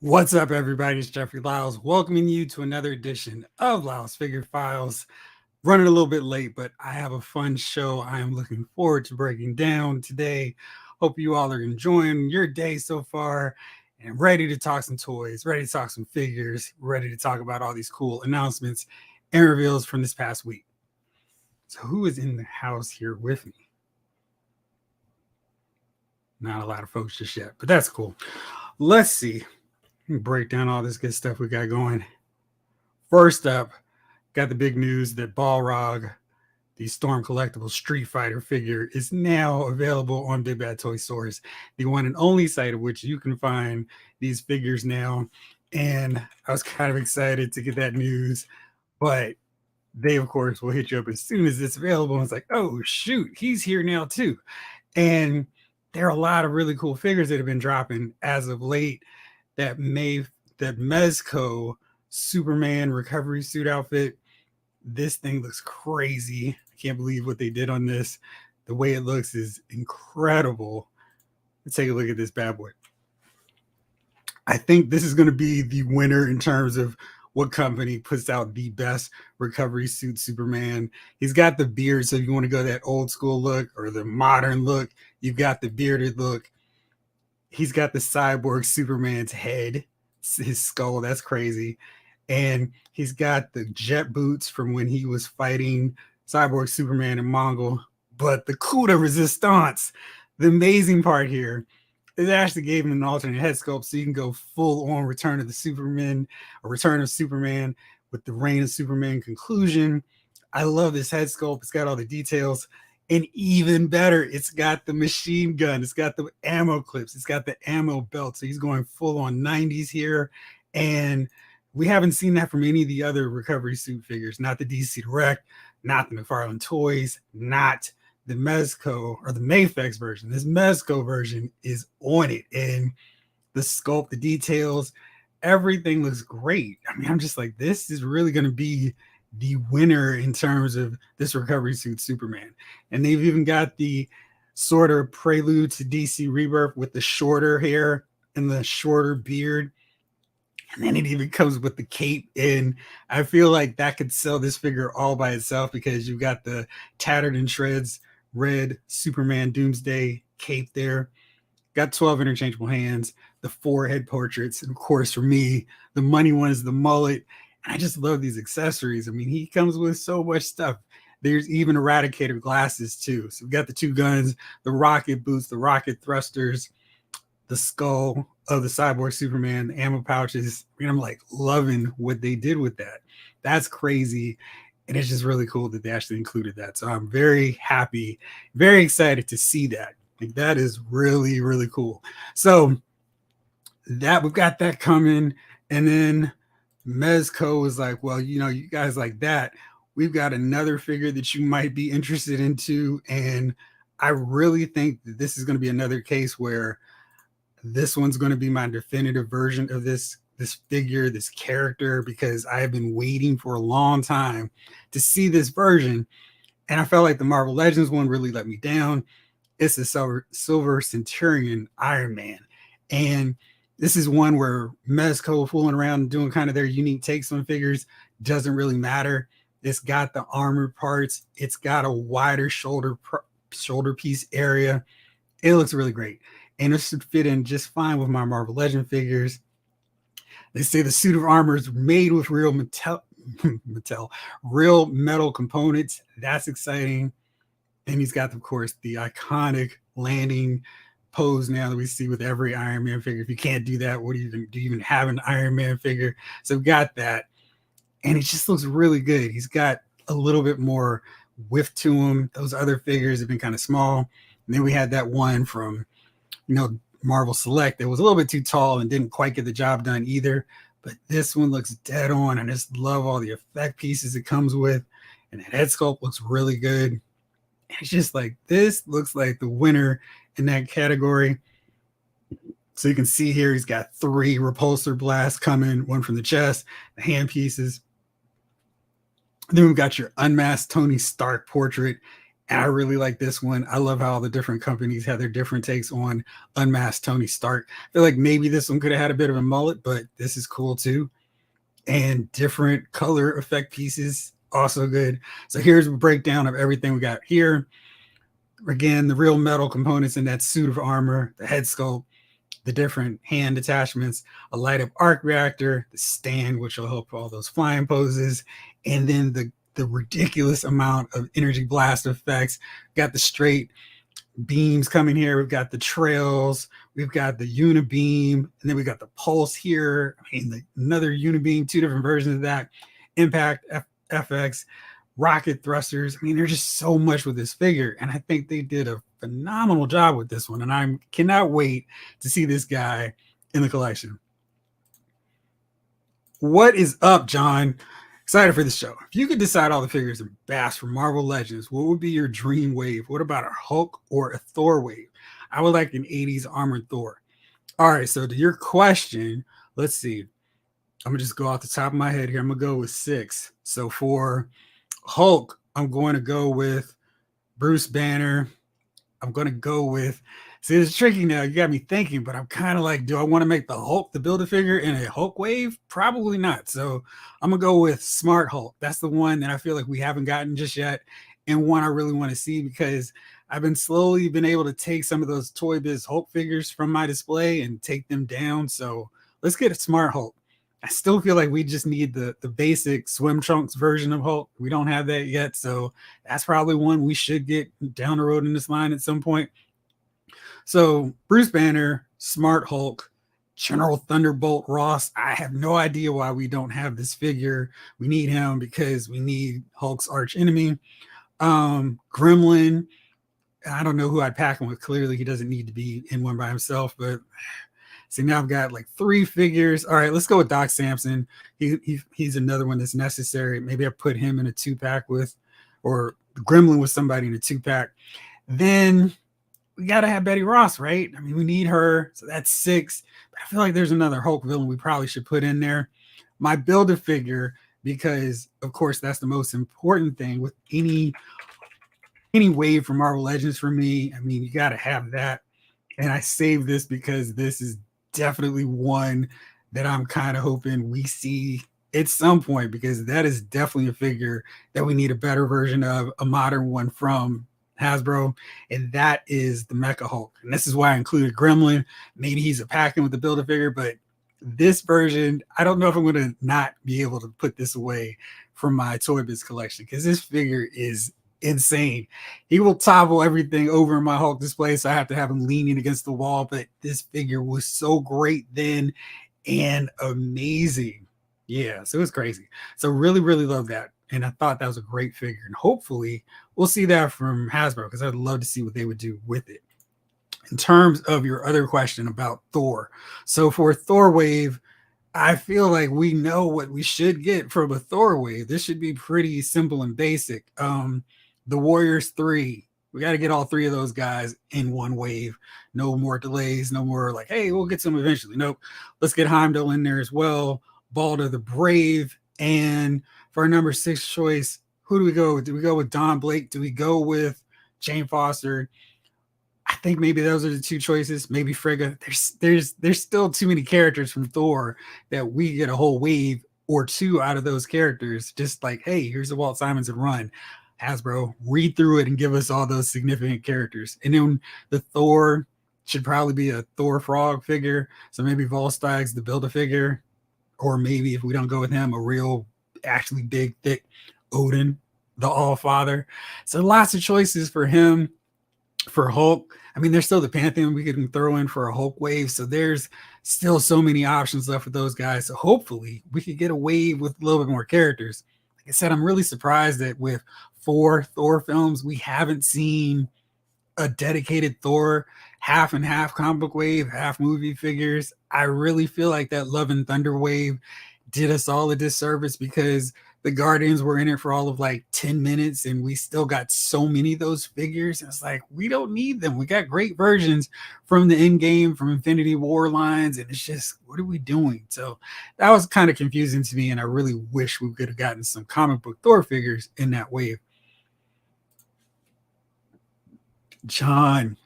What's up, everybody? It's Jeffrey Lyles, welcoming you to another edition of Lyles Figure Files. Running a little bit late, but I have a fun show I am looking forward to breaking down today. Hope you all are enjoying your day so far and ready to talk some toys, ready to talk some figures, ready to talk about all these cool announcements and reveals from this past week. So, who is in the house here with me? Not a lot of folks just yet, but that's cool. Let's see. Break down all this good stuff we got going. First up, got the big news that Balrog, the Storm Collectibles Street Fighter figure, is now available on Big Bad Toy Stores, the one and only site of which you can find these figures now. And I was kind of excited to get that news, but they, of course, will hit you up as soon as it's available. And it's like, oh, shoot, he's here now, too. And there are a lot of really cool figures that have been dropping as of late. That Mezco Superman recovery suit outfit. This thing looks crazy. I can't believe what they did on this. The way it looks is incredible. Let's take a look at this bad boy. I think this is going to be the winner in terms of what company puts out the best recovery suit Superman. He's got the beard, so if you want to go that old school look or the modern look, you've got the bearded look. He's got the cyborg Superman's head, his skull. That's crazy. And he's got the jet boots from when he was fighting cyborg Superman and Mongol. But the coup de resistance, the amazing part here, is actually gave him an alternate head sculpt so you can go full on Return of the Superman or Return of Superman with the Reign of Superman conclusion. I love this head sculpt. It's got all the details. And even better, it's got the machine gun. It's got the ammo clips. It's got the ammo belt. So he's going full on 90s here. And we haven't seen that from any of the other recovery suit figures. Not the DC Direct, not the McFarlane Toys, not the Mezco or the Mayfex version. This Mezco version is on it. And the sculpt, the details, everything looks great. I mean, I'm just like, this is really going to be the winner in terms of this recovery suit Superman. And they've even got the sort of prelude to DC Rebirth with the shorter hair and the shorter beard. And then it even comes with the cape. And I feel like that could sell this figure all by itself because you've got the tattered and shreds red Superman Doomsday cape there. Got 12 interchangeable hands, the 4 head portraits. And of course, for me, the money one is the mullet. I just love these accessories. I mean, he comes with so much stuff. There's even Eradicator glasses too. So we've got the 2 guns, the rocket boots, the rocket thrusters, the skull of the cyborg Superman, the ammo pouches. I mean, I'm like loving what they did with that. That's crazy. And it's just really cool that they actually included that. So I'm very happy, very excited to see that. Like that is really, really cool. So that we've got that coming. And then Mezco was like, well, you know, you guys like that. We've got another figure that you might be interested into. And I really think that this is going to be another case where this one's going to be my definitive version of this figure, this character, because I have been waiting for a long time to see this version. And I felt like the Marvel Legends one really let me down. It's the Silver Centurion Iron Man. And this is one where Mezco fooling around and doing kind of their unique takes on figures doesn't really matter. It's got the armored parts. It's got a wider shoulder piece area. It looks really great. And it should fit in just fine with my Marvel Legend figures. They say the suit of armor is made with real real metal components. That's exciting. And he's got, of course, the iconic landing pose now that we see with every Iron Man figure. If you can't do that, what do you even have an Iron Man figure? So we've got that. And it just looks really good. He's got a little bit more width to him. Those other figures have been kind of small. And then we had that one from, Marvel Select that was a little bit too tall and didn't quite get the job done either. But this one looks dead on. I just love all the effect pieces it comes with. And that head sculpt looks really good. And it's just like, this looks like the winner in that category. So you can see here, he's got 3 repulsor blasts coming, one from the chest, the hand pieces. Then we've got your unmasked Tony Stark portrait. And I really like this one. I love how all the different companies have their different takes on Unmasked Tony Stark. I feel like maybe this one could have had a bit of a mullet, but this is cool too. And different color effect pieces, also good. So here's a breakdown of everything we got here. Again, the real metal components in that suit of armor, the head sculpt, the different hand attachments, a light up arc reactor, the stand, which will help all those flying poses, and then the ridiculous amount of energy blast effects. Got the straight beams coming here. We've got the trails. We've got the unibeam, and then we got the pulse here. I mean, another unibeam, two different versions of that. Impact FX, rocket thrusters. I mean, there's just so much with this figure, and I think they did a phenomenal job with this one, and I cannot wait to see this guy in the collection. What is up, John? Excited for this show. If you could decide all the figures in BAS from Marvel Legends, what would be your dream wave? What about a Hulk or a Thor wave? I would like an 80s armored Thor. All right, so to your question, let's see. I'm going to just go off the top of my head here. I'm going to go with 6. So for Hulk, I'm going to go with Bruce Banner. I'm going to go with, see, it's tricky now. You got me thinking, but I'm kind of like, do I want to make the Hulk the Build-A-Figure in a Hulk wave? Probably not. So I'm going to go with Smart Hulk. That's the one that I feel like we haven't gotten just yet, and one I really want to see because I've been slowly been able to take some of those Toy Biz Hulk figures from my display and take them down. So let's get a Smart Hulk. I still feel like we just need the basic swim trunks version of Hulk. We don't have that yet. So that's probably one we should get down the road in this line at some point. So Bruce Banner, Smart Hulk, General Thunderbolt Ross. I have no idea why we don't have this figure. We need him because we need Hulk's arch enemy. Gremlin. I don't know who I'd pack him with. Clearly, he doesn't need to be in one by himself, but see, now I've got like 3 figures. All right, let's go with Doc Samson. He's another one that's necessary. Maybe I put him in a 2-pack with, or Gremlin with somebody in a 2-pack. Then we got to have Betty Ross, right? I mean, we need her. So that's 6. But I feel like there's another Hulk villain we probably should put in there. My Build-A-Figure, because, of course, that's the most important thing with any wave from Marvel Legends for me. I mean, you got to have that. And I saved this because this is definitely one that I'm kind of hoping we see at some point, because that is definitely a figure that we need a better version of, a modern one from Hasbro, and that is the Mecha Hulk. And this is why I included Gremlin. Maybe he's a packing with the Build-A-Figure, but this version, I don't know if I'm going to not be able to put this away from my Toy Biz collection, because this figure is insane. He will topple everything over in my Hulk display, so I have to have him leaning against the wall. But this figure was so great then and amazing. Yeah, so it was crazy. So really, really love that. And I thought that was a great figure. And hopefully we'll see that from Hasbro, because I'd love to see what they would do with it. In terms of your other question about Thor. So for Thor Wave, I feel like we know what we should get from a Thor wave. This should be pretty simple and basic. The Warriors 3. We got to get all 3 of those guys in one wave. No more delays. No more like, hey, we'll get some eventually. Nope. Let's get Heimdall in there as well. Balder the Brave. And for our number 6 choice, who do we go with? Do we go with Don Blake? Do we go with Jane Foster? I think maybe those are the 2 choices. Maybe Frigga. There's still too many characters from Thor that we get a whole wave or 2 out of those characters. Just like, hey, here's a Walt Simonson run. Hasbro, read through it and give us all those significant characters. And then the Thor should probably be a Thor Frog figure. So maybe Volstag's the Build-A-Figure. Or maybe if we don't go with him, a real, actually big, thick Odin, the All-Father. So lots of choices for him. For Hulk, I mean, there's still the Pantheon we can throw in for a Hulk wave. So there's still so many options left for those guys. So hopefully we could get a wave with a little bit more characters. Like I said, I'm really surprised that with 4 Thor films, we haven't seen a dedicated Thor half and half comic book wave, half movie figures. I really feel like that Love and Thunder wave did us all a disservice, because the Guardians were in it for all of like 10 minutes and we still got so many of those figures. It's like, we don't need them. We got great versions from the Endgame, from Infinity War lines, and it's just, what are we doing? So that was kind of confusing to me, and I really wish we could have gotten some comic book Thor figures in that wave. John,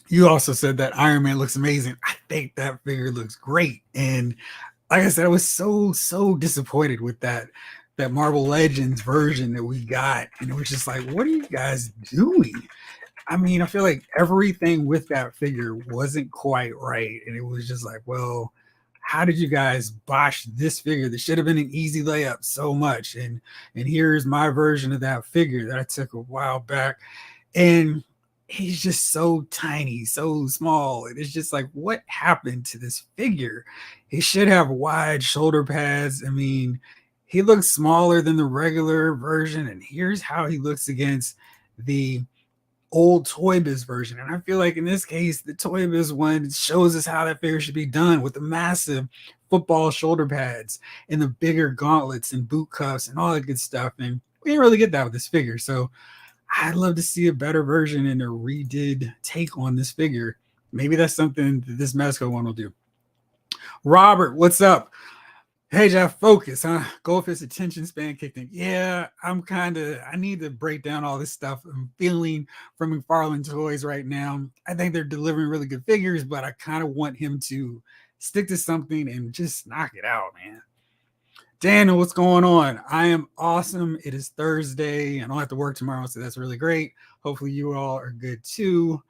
you also said that Iron Man looks amazing. I think that figure looks great. And like I said, I was so disappointed with that Marvel Legends version that we got. And it was just like, what are you guys doing? I mean, I feel like everything with that figure wasn't quite right. And it was just like, well, how did you guys botch this figure? This should have been an easy layup so much. And here's my version of that figure that I took a while back. And he's just so tiny, so small. And it's just like, what happened to this figure? He should have wide shoulder pads. I mean, he looks smaller than the regular version. And here's how he looks against the old Toy Biz version. And I feel like in this case, the Toy Biz one shows us how that figure should be done with the massive football shoulder pads and the bigger gauntlets and boot cuffs and all that good stuff. And we didn't really get that with this figure. So I'd love to see a better version and a redid take on this figure. Maybe that's something that this Mezco one will do. Robert, what's up? Hey, Jeff, focus, huh? Goldfish attention span kicked in. Yeah, I need to break down all this stuff I'm feeling from McFarlane Toys right now. I think they're delivering really good figures, but I kind of want him to stick to something and just knock it out, man. Daniel, what's going on? I am awesome. It is Thursday. I don't have to work tomorrow, so that's really great. Hopefully you all are good too.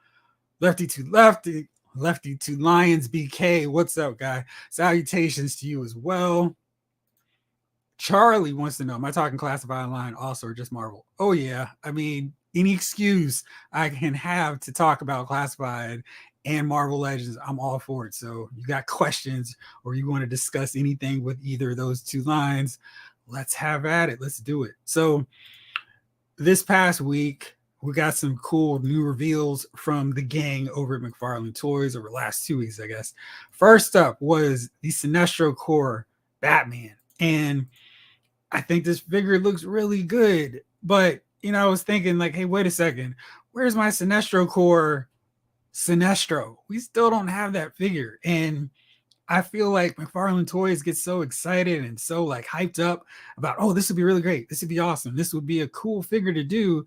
Lefty to lefty. Lefty to Lions BK. What's up, guy? Salutations to you as well. Charlie wants to know, am I talking classified line also or just Marvel? Oh, yeah. I mean, any excuse I can have to talk about classified and Marvel Legends, I'm all for it. So you got questions or you want to discuss anything with either of those two lines, let's have at it. Let's do it. So this past week, we got some cool new reveals from the gang over at McFarlane Toys over the last 2 weeks, I guess. First up was the Sinestro Corps Batman. And I think this figure looks really good. But, you know, I was thinking like, hey, wait a second. Where's my Sinestro Corps Sinestro? We still don't have that figure. And I feel like McFarlane Toys gets so excited and so like hyped up about, oh, this would be really great. This would be awesome. This would be a cool figure to do.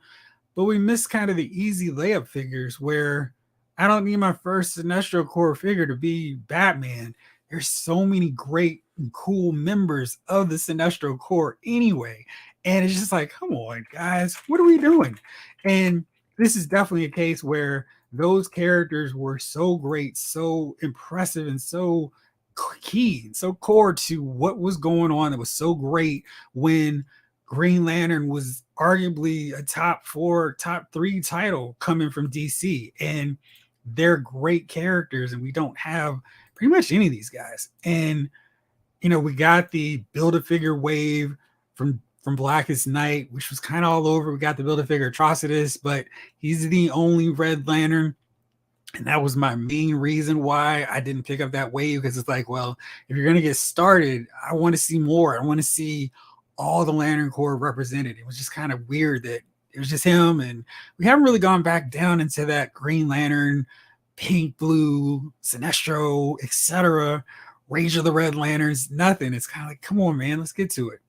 But we miss kind of the easy layup figures where I don't need my first Sinestro Corps figure to be Batman. There's so many great and cool members of the Sinestro Corps anyway. And it's just like, come on, guys, what are we doing? And this is definitely a case where those characters were so great, so impressive, and so key, so core to what was going on. It was so great when Green Lantern was arguably a top 4, top 3 title coming from DC, and they're great characters, and we don't have pretty much any of these guys. And you know, we got the Build-A-Figure wave from Blackest Night, which was kind of all over. We got the Build-A-Figure Atrocitus, but he's the only Red Lantern. And that was my main reason why I didn't pick up that wave, because it's like, well, if you're going to get started, I want to see more. I want to see all the Lantern Corps represented. It was just kind of weird that it was just him. And we haven't really gone back down into that Green Lantern, Pink, Blue, Sinestro, etc. Rage of the Red Lanterns, nothing. It's kind of like, come on, man, let's get to it.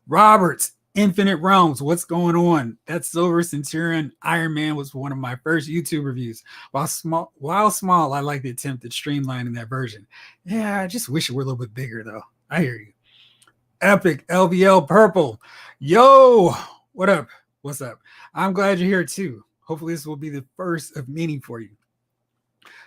Roberts, Infinite Realms, what's going on? That Silver Centurion Iron Man was one of my first YouTube reviews. While small, I like the attempt at streamlining that version. Yeah, I just wish it were a little bit bigger, though. I hear you. Epic LVL Purple. Yo, what up? What's up? I'm glad you're here, too. Hopefully, this will be the first of many for you.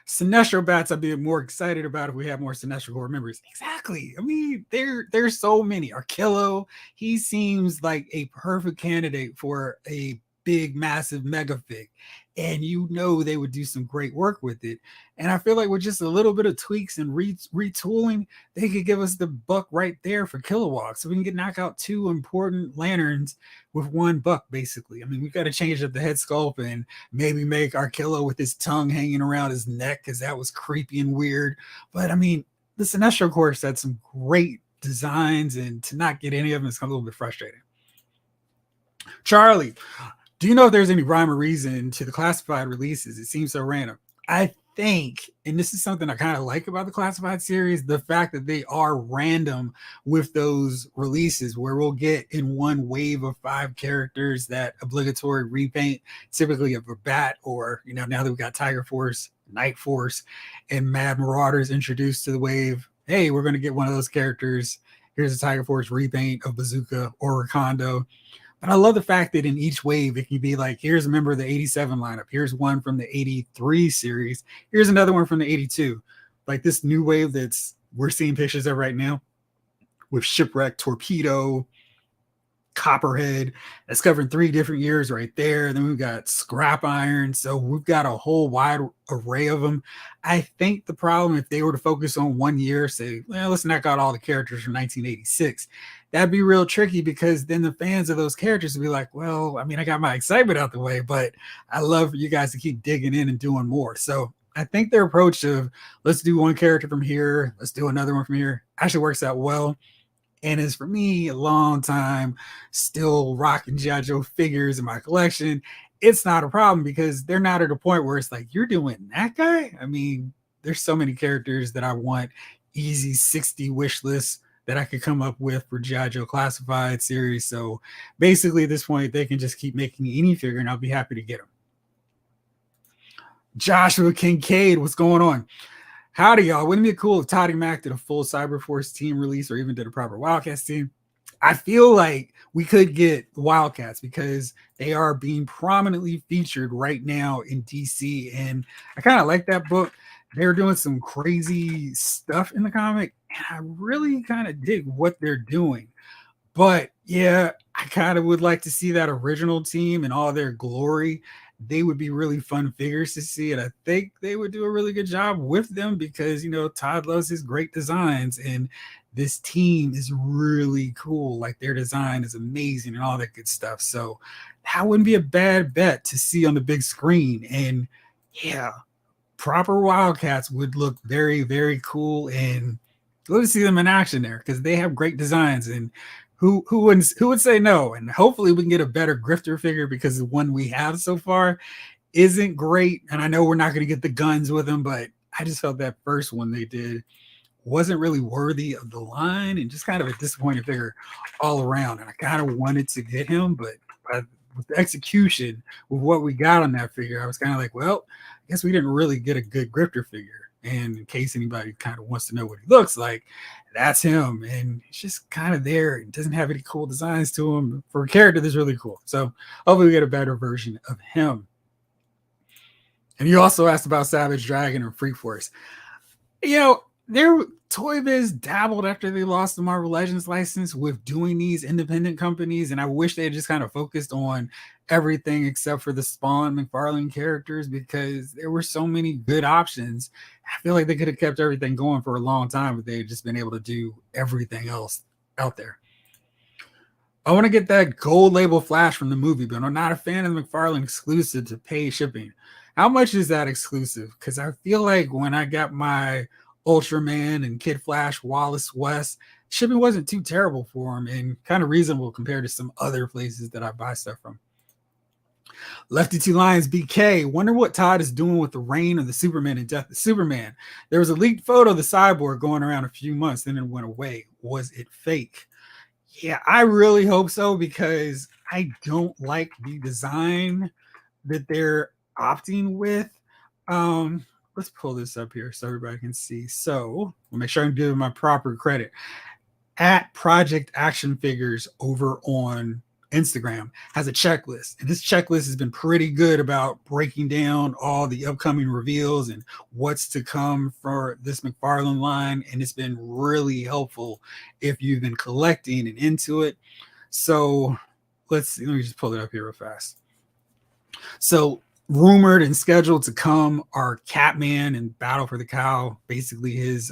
Sinestro Bats, I'd be more excited about if we have more Sinestro Corps members. Exactly. I mean, there's so many. Arquillo, he seems like a perfect candidate for a big, massive mega fig. And you know they would do some great work with it. And I feel like with just a little bit of tweaks and retooling, they could give us the buck right there for Kilowog. So we can knock out 2 important lanterns with 1 buck, basically. I mean, we've got to change up the head sculpt and maybe make Arquillo with his tongue hanging around his neck, because that was creepy and weird. But I mean, the Sinestro Corps had some great designs, and to not get any of them is a little bit frustrating. Charlie, do you know if there's any rhyme or reason to the classified releases? It seems so random. I think, and this is something I kind of like about the classified series, the fact that they are random with those releases, where we'll get in one wave of 5 characters that obligatory repaint, typically of a Bat, or now that we've got Tiger Force, Night Force, and Mad Marauders introduced to the wave. Hey, we're going to get one of those characters. Here's a Tiger Force repaint of Bazooka or Rakondo. But I love the fact that in each wave, it can be like, here's a member of the 87 lineup. Here's one from the 83 series. Here's another one from the 82. Like this new wave we're seeing pictures of right now with Shipwreck, Torpedo, Copperhead. That's covering 3 different years right there. Then we've got Scrap Iron. So we've got a whole wide array of them. I think the problem, if they were to focus on 1 year, say, well, let's knock out all the characters from 1986, that'd be real tricky, because then the fans of those characters would be like, well, I mean, I got my excitement out the way, but I love for you guys to keep digging in and doing more. So I think their approach of let's do one character from here, let's do another one from here, actually works out well. And is, for me, a long time still rocking GI Joe figures in my collection. It's not a problem, because they're not at a point where it's like, you're doing that guy? I mean, there's so many characters that I want easy 60 wish lists that I could come up with for GI Joe Classified series. So basically at this point, they can just keep making any figure and I'll be happy to get them. Joshua Kincaid, what's going on? Howdy, y'all. Wouldn't it be cool if Todd and Mac did a full Cyberforce team release, or even did a proper Wildcats team? I feel like we could get Wildcats, because they are being prominently featured right now in DC. And I kind of like that book. They're doing some crazy stuff in the comic, and I really kind of dig what they're doing. But yeah, I kind of would like to see that original team in all their glory. They would be really fun figures to see, and I think they would do a really good job with them, because Todd loves his great designs, and this team is really cool. Like, their design is amazing and all that good stuff. So that wouldn't be a bad bet to see on the big screen. And yeah, proper Wildcats would look very, very cool, and love to see them in action there, because they have great designs. And who would say no? And hopefully we can get a better Grifter figure, because the one we have so far isn't great. And I know we're not going to get the guns with them, but I just felt that first one they did wasn't really worthy of the line, and just kind of a disappointing figure all around. And I kind of wanted to get him, but with the execution, with what we got on that figure, I was kind of like, well, I guess we didn't really get a good Grifter figure. And in case anybody kind of wants to know what he looks like, that's him. And he's just kind of there. It doesn't have any cool designs to him for a character that's really cool. So hopefully we get a better version of him. And you also asked about Savage Dragon and Freak Force. Their Toy Biz dabbled after they lost the Marvel Legends license with doing these independent companies, and I wish they had just kind of focused on everything except for the Spawn McFarlane characters, because there were so many good options. I feel like they could have kept everything going for a long time if they had just been able to do everything else out there. I want to get that gold label Flash from the movie, but I'm not a fan of the McFarlane exclusive to pay shipping. How much is that exclusive? Because I feel like when I got my Ultraman and Kid Flash, Wallace West, shipping wasn't too terrible for him, and kind of reasonable compared to some other places that I buy stuff from. Lefty Two Lions BK, wonder what Todd is doing with the reign of the Superman and death of Superman. There was a leaked photo of the cyborg going around a few months, then it went away. Was it fake? Yeah, I really hope so, because I don't like the design that they're opting with. Let's pull this up here so everybody can see. So we'll make sure I'm giving my proper credit. At Project Action Figures over on Instagram has a checklist, and this checklist has been pretty good about breaking down all the upcoming reveals and what's to come for this McFarlane line, and it's been really helpful if you've been collecting and into it. So let's see, let me just pull it up here real fast. So rumored and scheduled to come are Catman and Battle for the Cow, basically his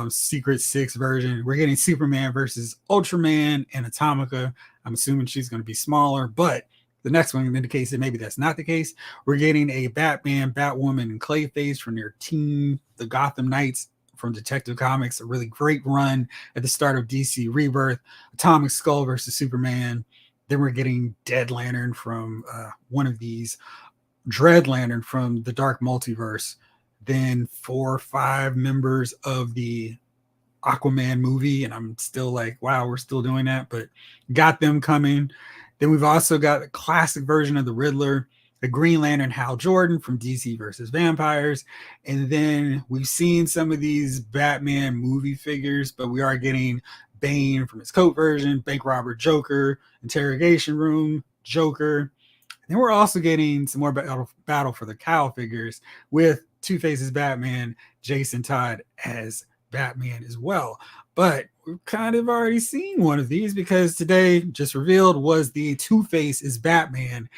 Secret Six version. We're getting Superman versus Ultraman and Atomica. I'm assuming she's going to be smaller, but the next one indicates that maybe that's not the case. We're getting a Batman, Batwoman, and Clayface from their team, the Gotham Knights from Detective Comics, a really great run at the start of DC Rebirth. Atomic Skull versus Superman. Then we're getting Dead Lantern from one of these, Dread Lantern from the Dark Multiverse, then 4 or 5 members of the Aquaman movie, and I'm still like, wow, we're still doing that, but got them coming. Then we've also got a classic version of the Riddler, the Green Lantern Hal Jordan from DC versus Vampires, and then we've seen some of these Batman movie figures, but we are getting Bane from his coat version, bank robber Joker, interrogation room Joker. And we're also getting some more battle for the Cowl figures with Two-Face's Batman, Jason Todd as Batman as well. But we've kind of already seen one of these because today just revealed was the Two-Face is Batman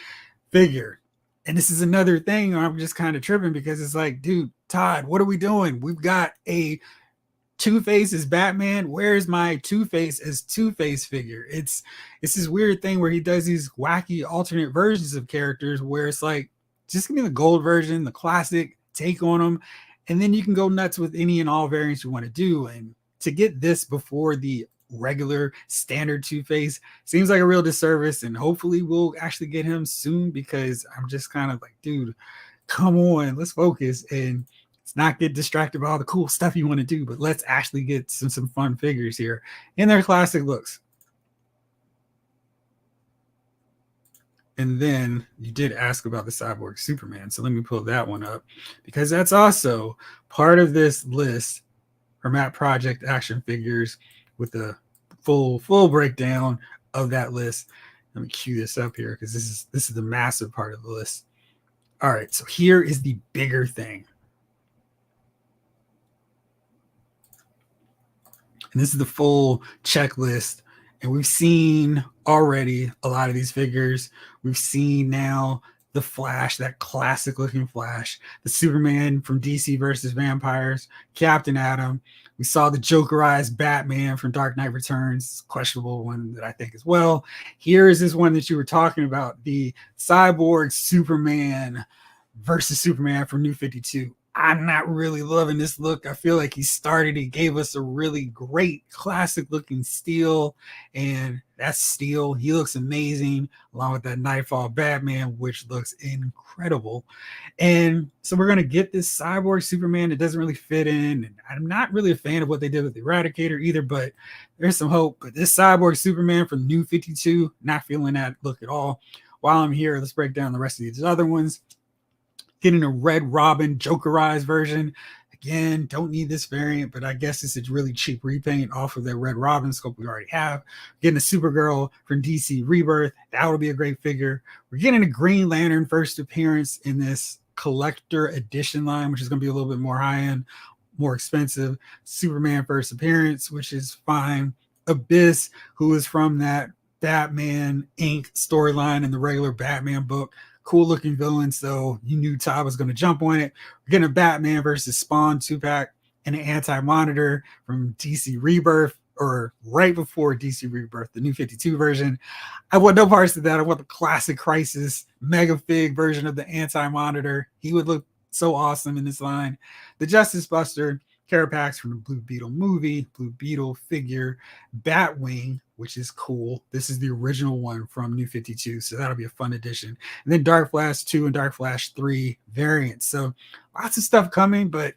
figure. And this is another thing I'm just kind of tripping because it's like, dude, Todd, what are we doing? We've got a Two-Face is Batman. Where's my Two-Face as Two-Face figure? It's this weird thing where he does these wacky alternate versions of characters where it's like, just give me the gold version, the classic take on them, and then you can go nuts with any and all variants you want to do. And to get this before the regular standard Two-Face seems like a real disservice, and hopefully we'll actually get him soon because I'm just kind of like, dude, come on, let's focus and let's not get distracted by all the cool stuff you want to do, but let's actually get some fun figures here in their classic looks. And then you did ask about the Cyborg Superman, so let me pull that one up because that's also part of this list from At Project Action Figures with the full breakdown of that list. Let me cue this up here because this is the massive part of the list. All right, so here is the bigger thing. And this is the full checklist. And we've seen already a lot of these figures. We've seen now the Flash, that classic looking Flash, the Superman from DC versus Vampires, Captain Atom. We saw the Jokerized Batman from Dark Knight Returns, questionable one that I think as well. Here is this one that you were talking about, the Cyborg Superman versus Superman from New 52. I'm not really loving this look. I feel like he gave us a really great classic looking Steel, and that's Steel. He looks amazing along with that Nightfall Batman, which looks incredible. And so we're going to get this Cyborg Superman. It doesn't really fit in, and I'm not really a fan of what they did with the Eradicator either, but there's some hope. But this Cyborg Superman from New 52, not feeling that look at all. While I'm here, let's break down the rest of these other ones. Getting a Red Robin Jokerized version. Again, don't need this variant, but I guess it's a really cheap repaint off of that Red Robin scope we already have. Getting a Supergirl from DC Rebirth. That would be a great figure. We're getting a Green Lantern first appearance in this collector edition line, which is going to be a little bit more high-end, more expensive. Superman first appearance, which is fine. Abyss, who is from that Batman Inc. storyline in the regular Batman book. Cool looking villain, so you knew Todd was going to jump on it. We're getting a Batman versus Spawn 2-pack and an Anti-Monitor from DC Rebirth, or right before DC Rebirth, the New 52 version. I want no parts of that. I want the classic Crisis Mega Fig version of the Anti-Monitor. He would look so awesome in this line. The Justice Buster Carapax from the Blue Beetle movie, Blue Beetle figure, Batwing, which is cool. This is the original one from New 52, so that'll be a fun addition. And then Dark Flash 2 and Dark Flash 3 variants. So lots of stuff coming, but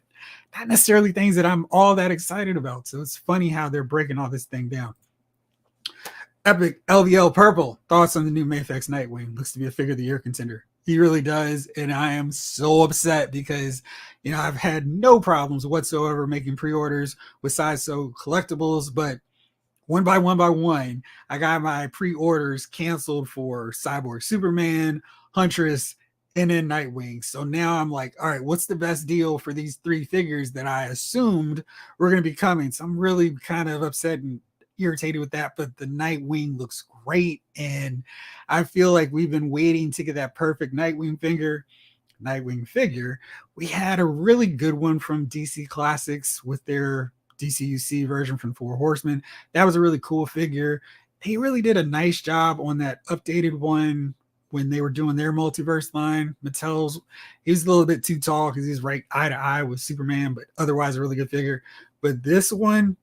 not necessarily things that I'm all that excited about. So it's funny how they're breaking all this thing down. Epic LVL Purple. Thoughts on the new Mafex Nightwing? Looks to be a figure of the year contender. He really does, and I am so upset because, you know, I've had no problems whatsoever making pre-orders with Sideshow collectibles, but one by one, I got my pre-orders canceled for Cyborg Superman, Huntress, and then Nightwing. So now I'm like, all right, what's the best deal for these 3 figures that I assumed were going to be coming? So I'm really kind of upset and irritated with that, but the Nightwing looks great, and I feel like we've been waiting to get that perfect Nightwing figure. We had a really good one from DC Classics with their DCUC version from 4 Horsemen. That was a really cool figure. They really did a nice job on that updated one when they were doing their multiverse line. Mattel's, he was a little bit too tall because he's right eye to eye with Superman, but otherwise a really good figure. But this one,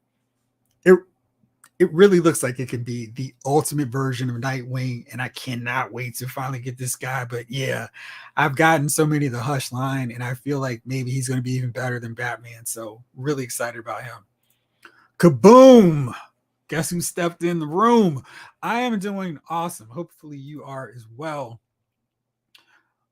it really looks like it could be the ultimate version of Nightwing, and I cannot wait to finally get this guy. But yeah, I've gotten so many of the Hush line, and I feel like maybe he's going to be even better than Batman. So really excited about him. Kaboom! Guess who stepped in the room? I am doing awesome. Hopefully you are as well.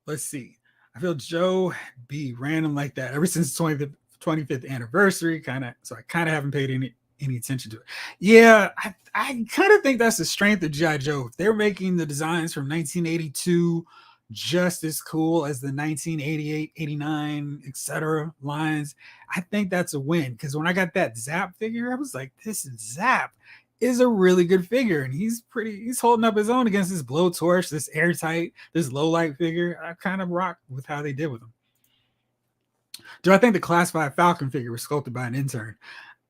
Let's see. I feel Joe be random like that ever since 25th anniversary. So I kind of haven't paid any attention to it. Yeah, I kind of think that's the strength of GI Joe. If they're making the designs from 1982 just as cool as the 1988, 89, etc. lines, I think that's a win. Because when I got that Zap figure, I was like, this Zap is a really good figure, and he's holding up his own against this blowtorch, this airtight, this low light figure. I kind of rock with how they did with him. Do I think the classified Falcon figure was sculpted by an intern?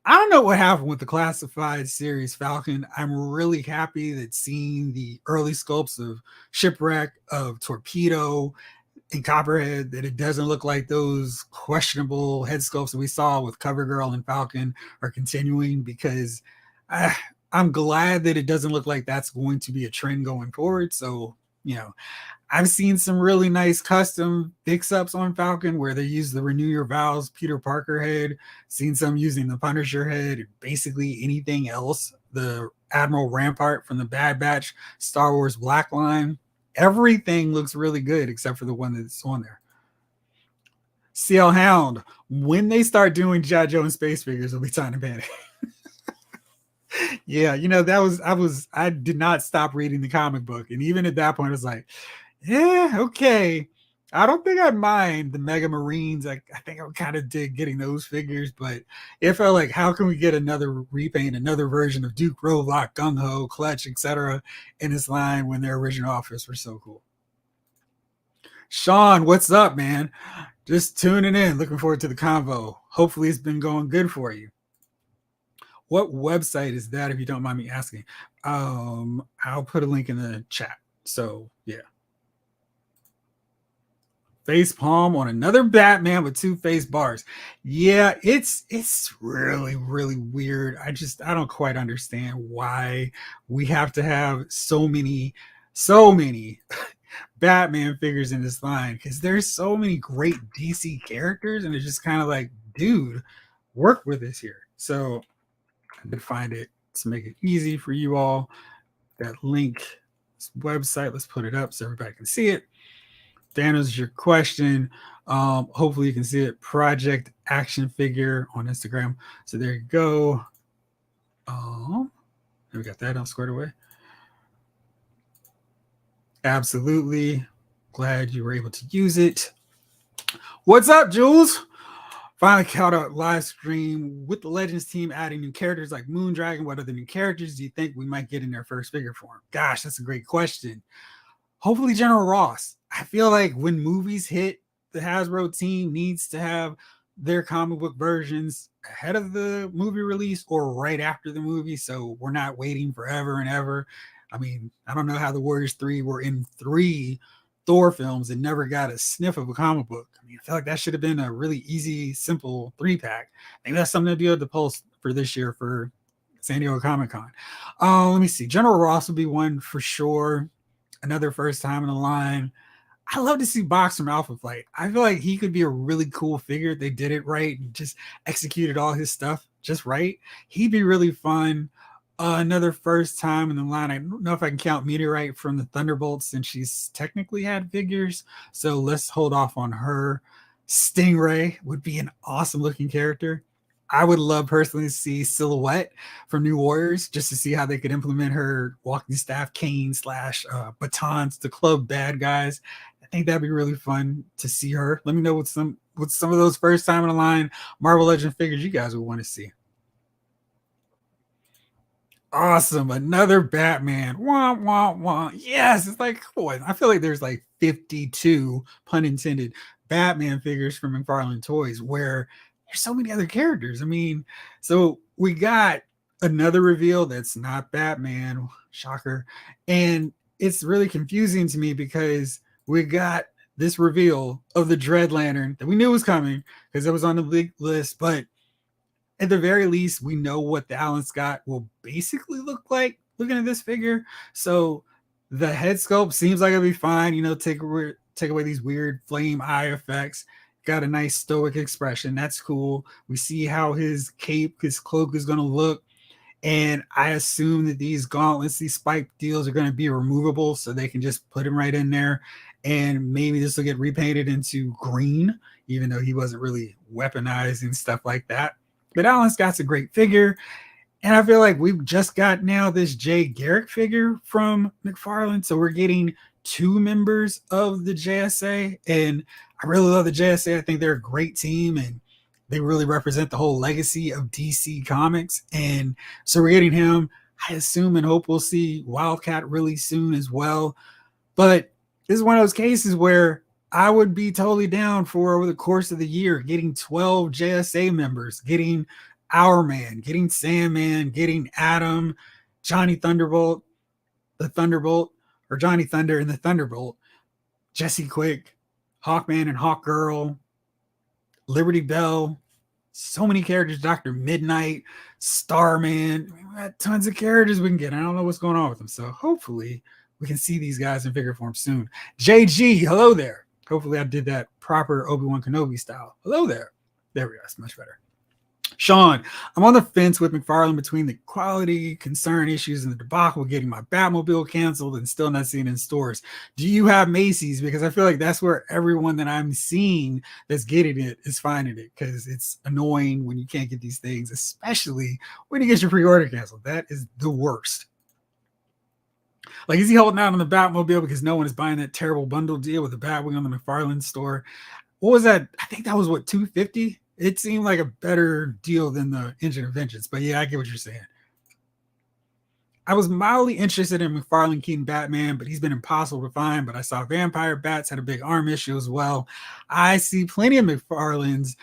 I don't know what happened with the classified series Falcon. I'm really happy that seeing the early sculpts of Shipwreck, of Torpedo, and Copperhead, that it doesn't look like those questionable head sculpts that we saw with CoverGirl and Falcon are continuing, because I'm glad that it doesn't look like that's going to be a trend going forward. So, I've seen some really nice custom fix-ups on Falcon where they use the Renew Your Vows Peter Parker head, seen some using the Punisher head, basically anything else. The Admiral Rampart from the Bad Batch Star Wars Black line. Everything looks really good except for the one that's on there. CL Hound, when they start doing G.I. Joe and space figures, it'll be time to panic. Yeah, I did not stop reading the comic book. And even at that point, I was like, yeah, okay. I don't think I'd mind the Mega Marines. I think I would kind of dig getting those figures, but it felt like, how can we get another repaint, another version of Duke Roadblock, Gung Ho, Clutch, etc. in this line when their original outfits were so cool? Sean, what's up, man? Just tuning in. Looking forward to the convo. Hopefully it's been going good for you. What website is that, if you don't mind me asking? I'll put a link in the chat. So, yeah. Face palm on another Batman with 2 face bars. Yeah, it's really, really weird. I don't quite understand why we have to have so many Batman figures in this line, because there's so many great DC characters, and it's just kind of like, dude, work with us here. So I did find it to make it easy for you all. That link, this website, let's put it up so everybody can see it. Daniel's your question. Hopefully you can see it. Project Action Figure on Instagram. So there you go. We got that all squared away. Absolutely. Glad you were able to use it. What's up, Jules? Finally caught a live stream with the Legends team adding new characters like Moondragon. What other new characters do you think we might get in their first figure form? Gosh, that's a great question. Hopefully General Ross. I feel like when movies hit, the Hasbro team needs to have their comic book versions ahead of the movie release or right after the movie, so we're not waiting forever and ever. I mean, I don't know how the Warriors 3 were in 3 Thor films and never got a sniff of a comic book. I mean, I feel like that should have been a really easy, simple 3-pack. Maybe that's something to do at the Pulse for this year for San Diego Comic-Con. Let me see. General Ross will be one for sure. Another first time in the line. I love to see Box from Alpha Flight. I feel like he could be a really cool figure if they did it right and just executed all his stuff just right. He'd be really fun. Another first time in the line. I don't know if I can count Meteorite from the Thunderbolts since she's technically had figures. So let's hold off on her. Stingray would be an awesome looking character. I would love personally to see Silhouette from New Warriors just to see how they could implement her walking staff cane / batons to club bad guys. I think that'd be really fun to see her. Let me know what some of those first time in the line Marvel Legend figures you guys would want to see. Awesome. Another Batman. Wah, wah, wah. Yes. It's like, cool. I feel like there's like 52, pun intended, Batman figures from McFarlane Toys where there's so many other characters. I mean, so we got another reveal that's not Batman. Shocker. And it's really confusing to me because we got this reveal of the Dread Lantern that we knew was coming because it was on the leak list, but at the very least, we know what the Alan Scott will basically look like looking at this figure. So the head sculpt seems like it'll be fine. You know, take away these weird flame eye effects. Got a nice stoic expression. That's cool. We see how his cape, his cloak is going to look. And I assume that these gauntlets, these spike deals are going to be removable so they can just put him right in there. And maybe this will get repainted into green, even though he wasn't really weaponized and stuff like that. But Alan Scott's a great figure. And I feel like we've just got now this Jay Garrick figure from McFarlane. So we're getting 2 members of the JSA. And I really love the JSA. I think they're a great team. And they really represent the whole legacy of DC Comics. And so we're getting him. I assume and hope we'll see Wildcat really soon as well. But this is one of those cases where I would be totally down for, over the course of the year, getting 12 JSA members, getting Hourman, getting Sandman, getting Atom, Johnny Thunderbolt, the Thunderbolt, or Johnny Thunder and the Thunderbolt, Jesse Quick, Hawkman and Hawkgirl, Liberty Bell, so many characters, Dr. Midnight, Starman. We got tons of characters we can get. I don't know what's going on with them. So hopefully we can see these guys in figure form soon. JG, hello there. Hopefully I did that proper Obi-Wan Kenobi style. Hello there. There we go. That's much better. Sean, I'm on the fence with McFarlane between the quality concern issues and the debacle getting my Batmobile canceled and still not seeing it in stores. Do you have Macy's? Because I feel like that's where everyone that I'm seeing that's getting it is finding it, because it's annoying when you can't get these things, especially when you get your pre-order canceled. That is the worst. Like, is he holding out on the Batmobile because no one is buying that terrible bundle deal with the Batwing on the McFarlane store? What was that? I think that was what, $250? It seemed like a better deal than the Engine of Vengeance. But yeah, I get what you're saying. I was mildly interested in McFarlane Keaton Batman, but he's been impossible to find. But I saw Vampire Bats had a big arm issue as well. I see plenty of McFarlane's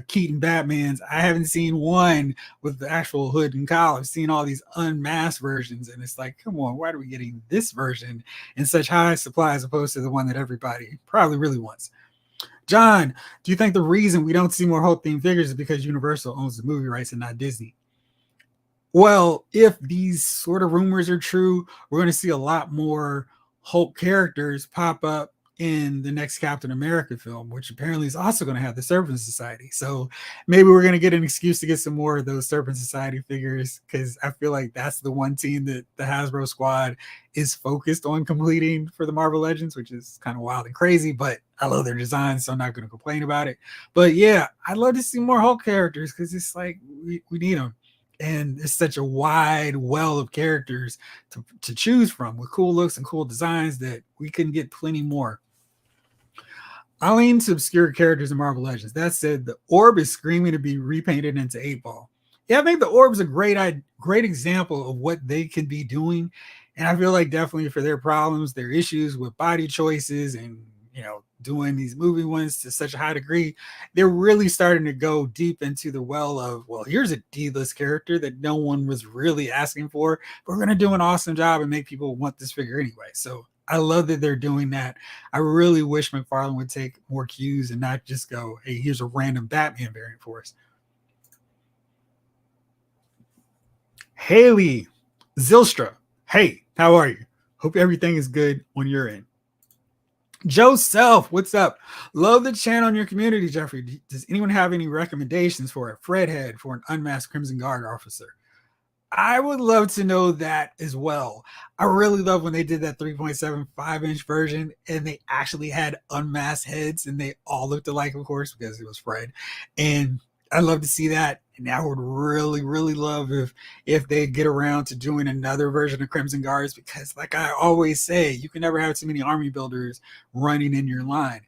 Keaton Batmans. I haven't seen one with the actual hood and collar. I've seen all these unmasked versions, and it's like, come on, why are we getting this version in such high supply as opposed to the one that everybody probably really wants? John, do you think the reason we don't see more Hulk-themed figures is because Universal owns the movie rights and not Disney? Well, if these sort of rumors are true, we're going to see a lot more Hulk characters pop up in the next Captain America film, which apparently is also going to have the Serpent Society. So maybe we're going to get an excuse to get some more of those Serpent Society figures, because I feel like that's the one team that the Hasbro squad is focused on completing for the Marvel Legends, which is kind of wild and crazy, but I love their design, so I'm not going to complain about it. But yeah, I'd love to see more Hulk characters, because it's like we need them. And it's such a wide well of characters to choose from with cool looks and cool designs that we can get plenty more. I lean to obscure characters in Marvel Legends. That said, the Orb is screaming to be repainted into 8-Ball. Yeah, I think the Orb is a great example of what they can be doing. And I feel like definitely for their problems, their issues with body choices and, you know, doing these movie ones to such a high degree, they're really starting to go deep into the well of, well, here's a D-list character that no one was really asking for, but we're going to do an awesome job and make people want this figure anyway. So I love that they're doing that. I really wish McFarlane would take more cues and not just go, hey, here's a random Batman variant for us. Haley Zilstra, hey, how are you? Hope everything is good on your end. Joe Self, what's up? Love the channel and your community, Jeffrey. Does anyone have any recommendations for a Fred head for an unmasked Crimson Guard officer? I would love to know that as well. I really love when they did that 3.75-inch version and they actually had unmasked heads and they all looked alike, of course, because it was Fred. And I'd love to see that. And I would really, really love if they get around to doing another version of Crimson Guards, because like I always say, you can never have too many army builders running in your line.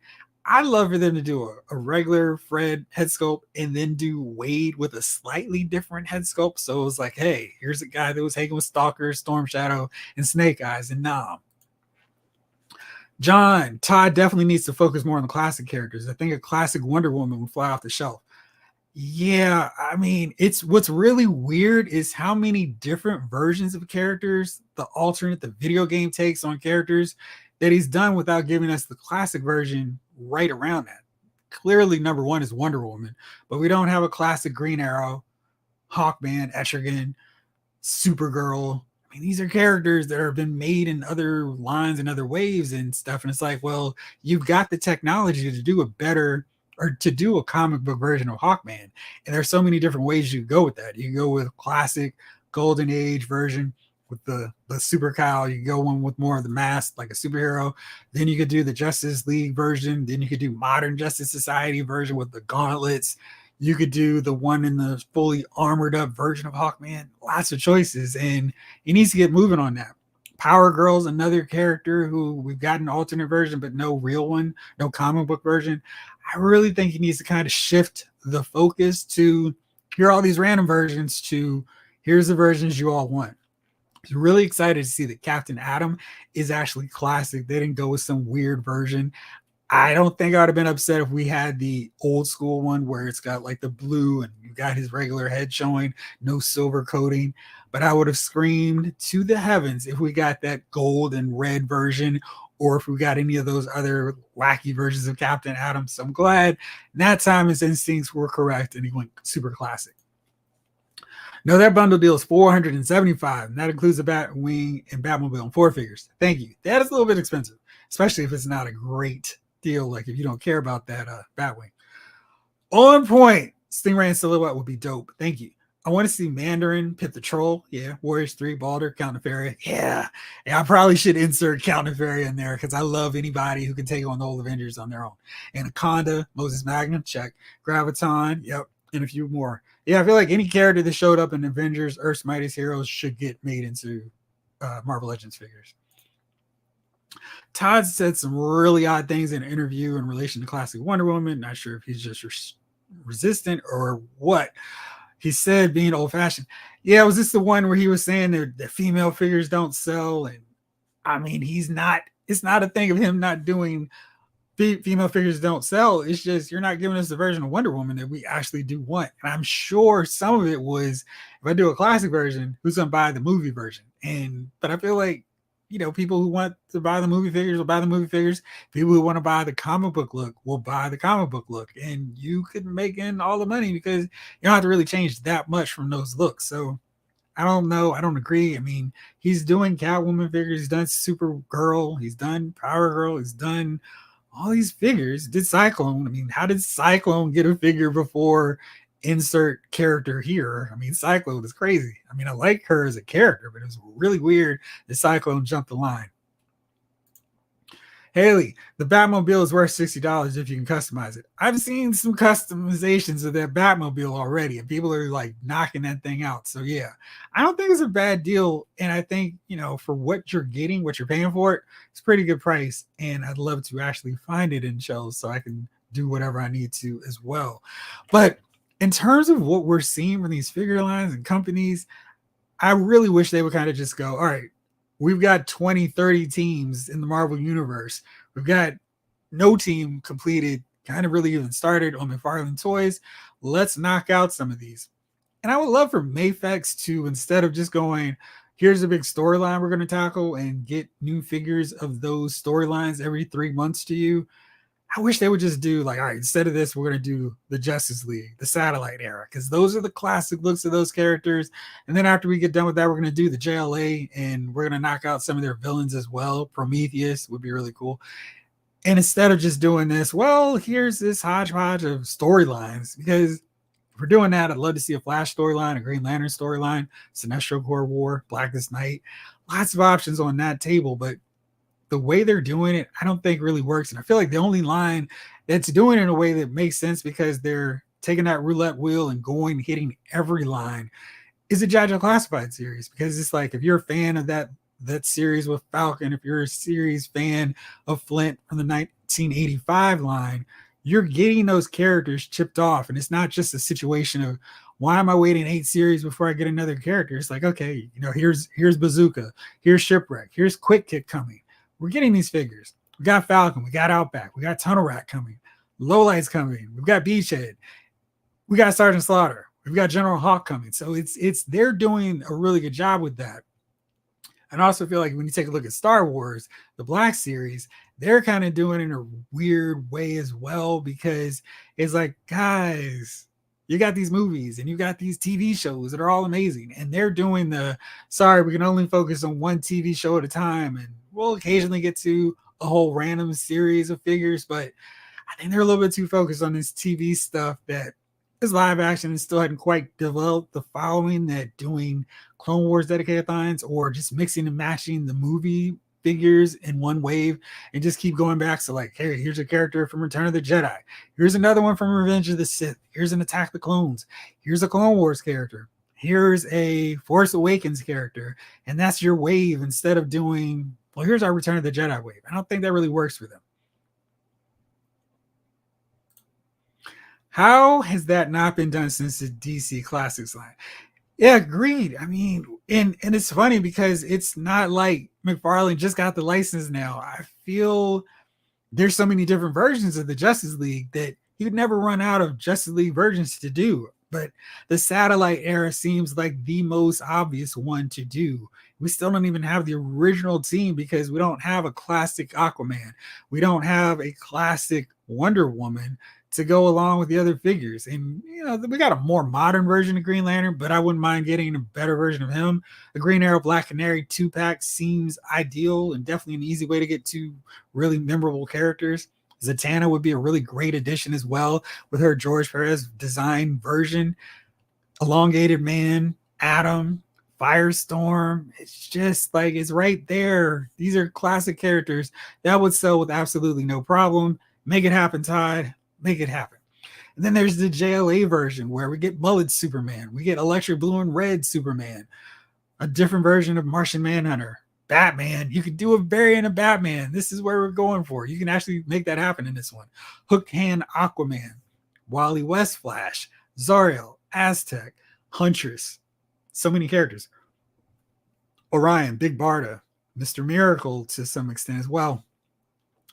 I'd love for them to do a regular Fred head sculpt and then do Wade with a slightly different head sculpt. So it was like, hey, here's a guy that was hanging with Stalker, Storm Shadow, and Snake Eyes, and Nom. John, Todd definitely needs to focus more on the classic characters. I think a classic Wonder Woman would fly off the shelf. Yeah, I mean, it's what's really weird is how many different versions of characters the alternate, the video game takes on characters that he's done without giving us the classic version right around that. clearly number one is Wonder Woman, but we don't have a classic Green Arrow, Hawkman, Etrigan, Supergirl. I mean, these are characters that have been made in other lines and other waves and stuff. And it's like, well, you've got the technology to do a better or to do a comic book version of Hawkman. And there's so many different ways you go with that. You can go with classic Golden Age version with the super cowl. You go one with more of the mask, like a superhero. Then you could do the Justice League version. Then you could do modern Justice Society version with the gauntlets. You could do the one in the fully armored up version of Hawkman. Lots of choices, and he needs to get moving on that. Power Girl's another character who we've got an alternate version, but no real one, no comic book version. I really think he needs to kind of shift the focus to here are all these random versions to here's the versions you all want. I'm really excited to see that Captain Atom is actually classic. They didn't go with some weird version. I don't think I would have been upset if we had the old school one where it's got like the blue and you got his regular head showing, no silver coating. But I would have screamed to the heavens if we got that gold and red version, or if we got any of those other wacky versions of Captain Atom. So I'm glad that time his instincts were correct and he went super classic. No, that bundle deal is $475, and that includes the Batwing and Batmobile and 4 figures. Thank you. That is a little bit expensive, especially if it's not a great deal, like if you don't care about that Batwing. On point, Stingray and Silhouette would be dope. Thank you. I want to see Mandarin, Pit the Troll. Yeah. Warriors 3, Balder, Count Nefaria. Yeah. I probably should insert Count Nefaria in there because I love anybody who can take on the old Avengers on their own. Anaconda, Moses Magnum, check. Graviton, yep. And a few more. Yeah, I feel like any character that showed up in Avengers, Earth's Mightiest Heroes should get made into Marvel Legends figures. Todd said some really odd things in an interview in relation to classic Wonder Woman. Not sure if he's just resistant or what. He said being old-fashioned. Yeah, was this the one where he was saying that female figures don't sell? And I mean, it's not a thing of him not doing female figures don't sell. It's just you're not giving us the version of Wonder Woman that we actually do want. And I'm sure some of it was, if I do a classic version, who's going to buy the movie version? But I feel like, people who want to buy the movie figures will buy the movie figures. People who want to buy the comic book look will buy the comic book look. And you could make in all the money because you don't have to really change that much from those looks. So I don't know. I don't agree. I mean, he's doing Catwoman figures. He's done Supergirl. He's done Power Girl. He's done all these figures. Did Cyclone. I mean, how did Cyclone get a figure before insert character here? I mean, Cyclone is crazy. I mean, I like her as a character, but it was really weird that Cyclone jumped the line. Haley, the Batmobile is worth $60 if you can customize it. I've seen some customizations of that Batmobile already, and people are like knocking that thing out. So yeah, I don't think it's a bad deal. And I think, for what you're getting, what you're paying for it, it's a pretty good price. And I'd love to actually find it in shows so I can do whatever I need to as well. But in terms of what we're seeing from these figure lines and companies, I really wish they would kind of just go, all right, we've got 20, 30 teams in the Marvel Universe. We've got no team completed, kind of really even started on McFarlane Toys. Let's knock out some of these. And I would love for Mafex to, instead of just going, here's a big storyline we're going to tackle and get new figures of those storylines every 3 months to you, I wish they would just do like, all right, instead of this, we're going to do the Justice League, the Satellite era, because those are the classic looks of those characters. And then after we get done with that, we're going to do the JLA and we're going to knock out some of their villains as well. Prometheus would be really cool. And instead of just doing this, well, here's this hodgepodge of storylines, because if we're doing that, I'd love to see a Flash storyline, a Green Lantern storyline, Sinestro Corps War, Blackest Night, lots of options on that table. But the way they're doing it, I don't think really works. And I feel like the only line that's doing it in a way that makes sense, because they're taking that roulette wheel and going, hitting every line, is the GI Joe Classified series. Because it's like, if you're a fan of that series with Falcon, if you're a series fan of Flint from the 1985 line, you're getting those characters chipped off. And it's not just a situation of, why am I waiting 8 series before I get another character? It's like, okay, here's Bazooka, here's Shipwreck, here's Quick Kick coming. We're getting these figures. We got Falcon, we got Outback, we got Tunnel Rat coming, Lowlight's coming, we've got Beachhead, we got Sergeant Slaughter, we've got General Hawk coming. So it's they're doing a really good job with that. And I also feel like when you take a look at Star Wars, the Black Series, they're kind of doing it in a weird way as well, because it's like, guys, you got these movies and you got these TV shows that are all amazing. And they're doing the, sorry, we can only focus on one TV show at a time. And we'll occasionally get to a whole random series of figures, but I think they're a little bit too focused on this TV stuff that is live action and still hadn't quite developed the following that doing Clone Wars dedicathons or just mixing and matching the movie figures in one wave and just keep going back. So like, hey, here's a character from Return of the Jedi. Here's another one from Revenge of the Sith. Here's an Attack of the Clones. Here's a Clone Wars character. Here's a Force Awakens character. And that's your wave instead of doing, well, here's our Return of the Jedi wave. I don't think that really works for them. How has that not been done since the DC Classics line? Yeah, agreed. I mean, and it's funny because it's not like McFarlane just got the license now. I feel there's so many different versions of the Justice League that he would never run out of Justice League versions to do. But the satellite era seems like the most obvious one to do. We still don't even have the original team because we don't have a classic Aquaman. We don't have a classic Wonder Woman to go along with the other figures. And, you know, we got a more modern version of Green Lantern, but I wouldn't mind getting a better version of him. The Green Arrow Black Canary 2-pack seems ideal and definitely an easy way to get two really memorable characters. Zatanna would be a really great addition as well with her George Perez design version. Elongated Man, Atom, Firestorm. It's just like, it's right there. These are classic characters that would sell with absolutely no problem. Make it happen, Todd. Make it happen. And then there's the JLA version where we get Mullet Superman. We get Electric Blue and Red Superman. A different version of Martian Manhunter. Batman. You could do a variant of Batman. This is where we're going for. You can actually make that happen in this one. Hook Hand Aquaman. Wally West Flash. Zariel. Aztec. Huntress. So many characters. Orion. Big Barda. Mr. Miracle to some extent as well.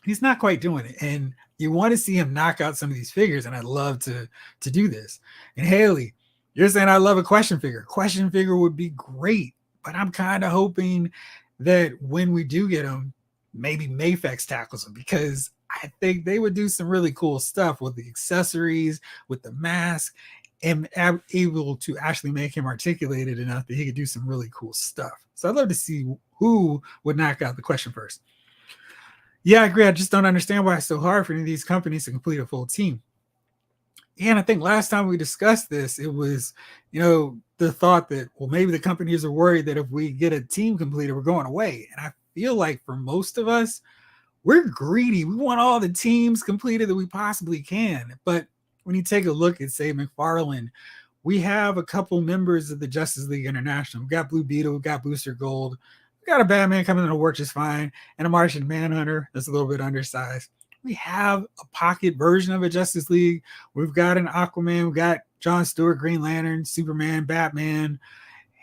He's not quite doing it. And you want to see him knock out some of these figures, and I'd love to do this. And Haley, you're saying I love a question figure. Question figure would be great, but I'm kind of hoping that when we do get them, maybe Mafex tackles them, because I think they would do some really cool stuff with the accessories, with the mask, and able to actually make him articulated enough that he could do some really cool stuff. So I'd love to see who would knock out the question first. Yeah, I agree. I just don't understand why it's so hard for any of these companies to complete a full team. And I think last time we discussed this, it was, you know, the thought that, well, maybe the companies are worried that if we get a team completed, we're going away. And I feel like for most of us, we're greedy. We want all the teams completed that we possibly can. But when you take a look at, say, McFarlane, we have a couple members of the Justice League International. We've got Blue Beetle, we've got Booster Gold. Got a Batman coming in to work just fine, and a Martian Manhunter that's a little bit undersized. We have a pocket version of a Justice League. We've got an Aquaman, we've got John Stewart, Green Lantern, Superman, Batman,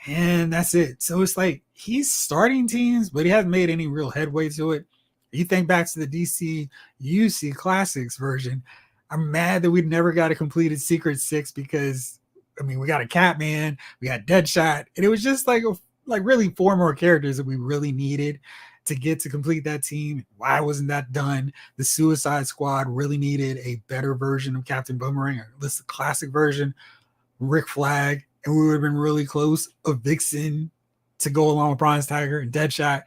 and that's it. So it's like he's starting teams, but he hasn't made any real headway to it. You think back to the DC UC Classics version, I'm mad that we never got a completed Secret Six because, I mean, we got a Catman, we got Deadshot, and it was just like really 4 more characters that we really needed to get to complete that team. Why wasn't that done? The Suicide Squad really needed a better version of Captain Boomerang, or at least a classic version, Rick Flag, and we would have been really close of Vixen to go along with Bronze Tiger and Deadshot.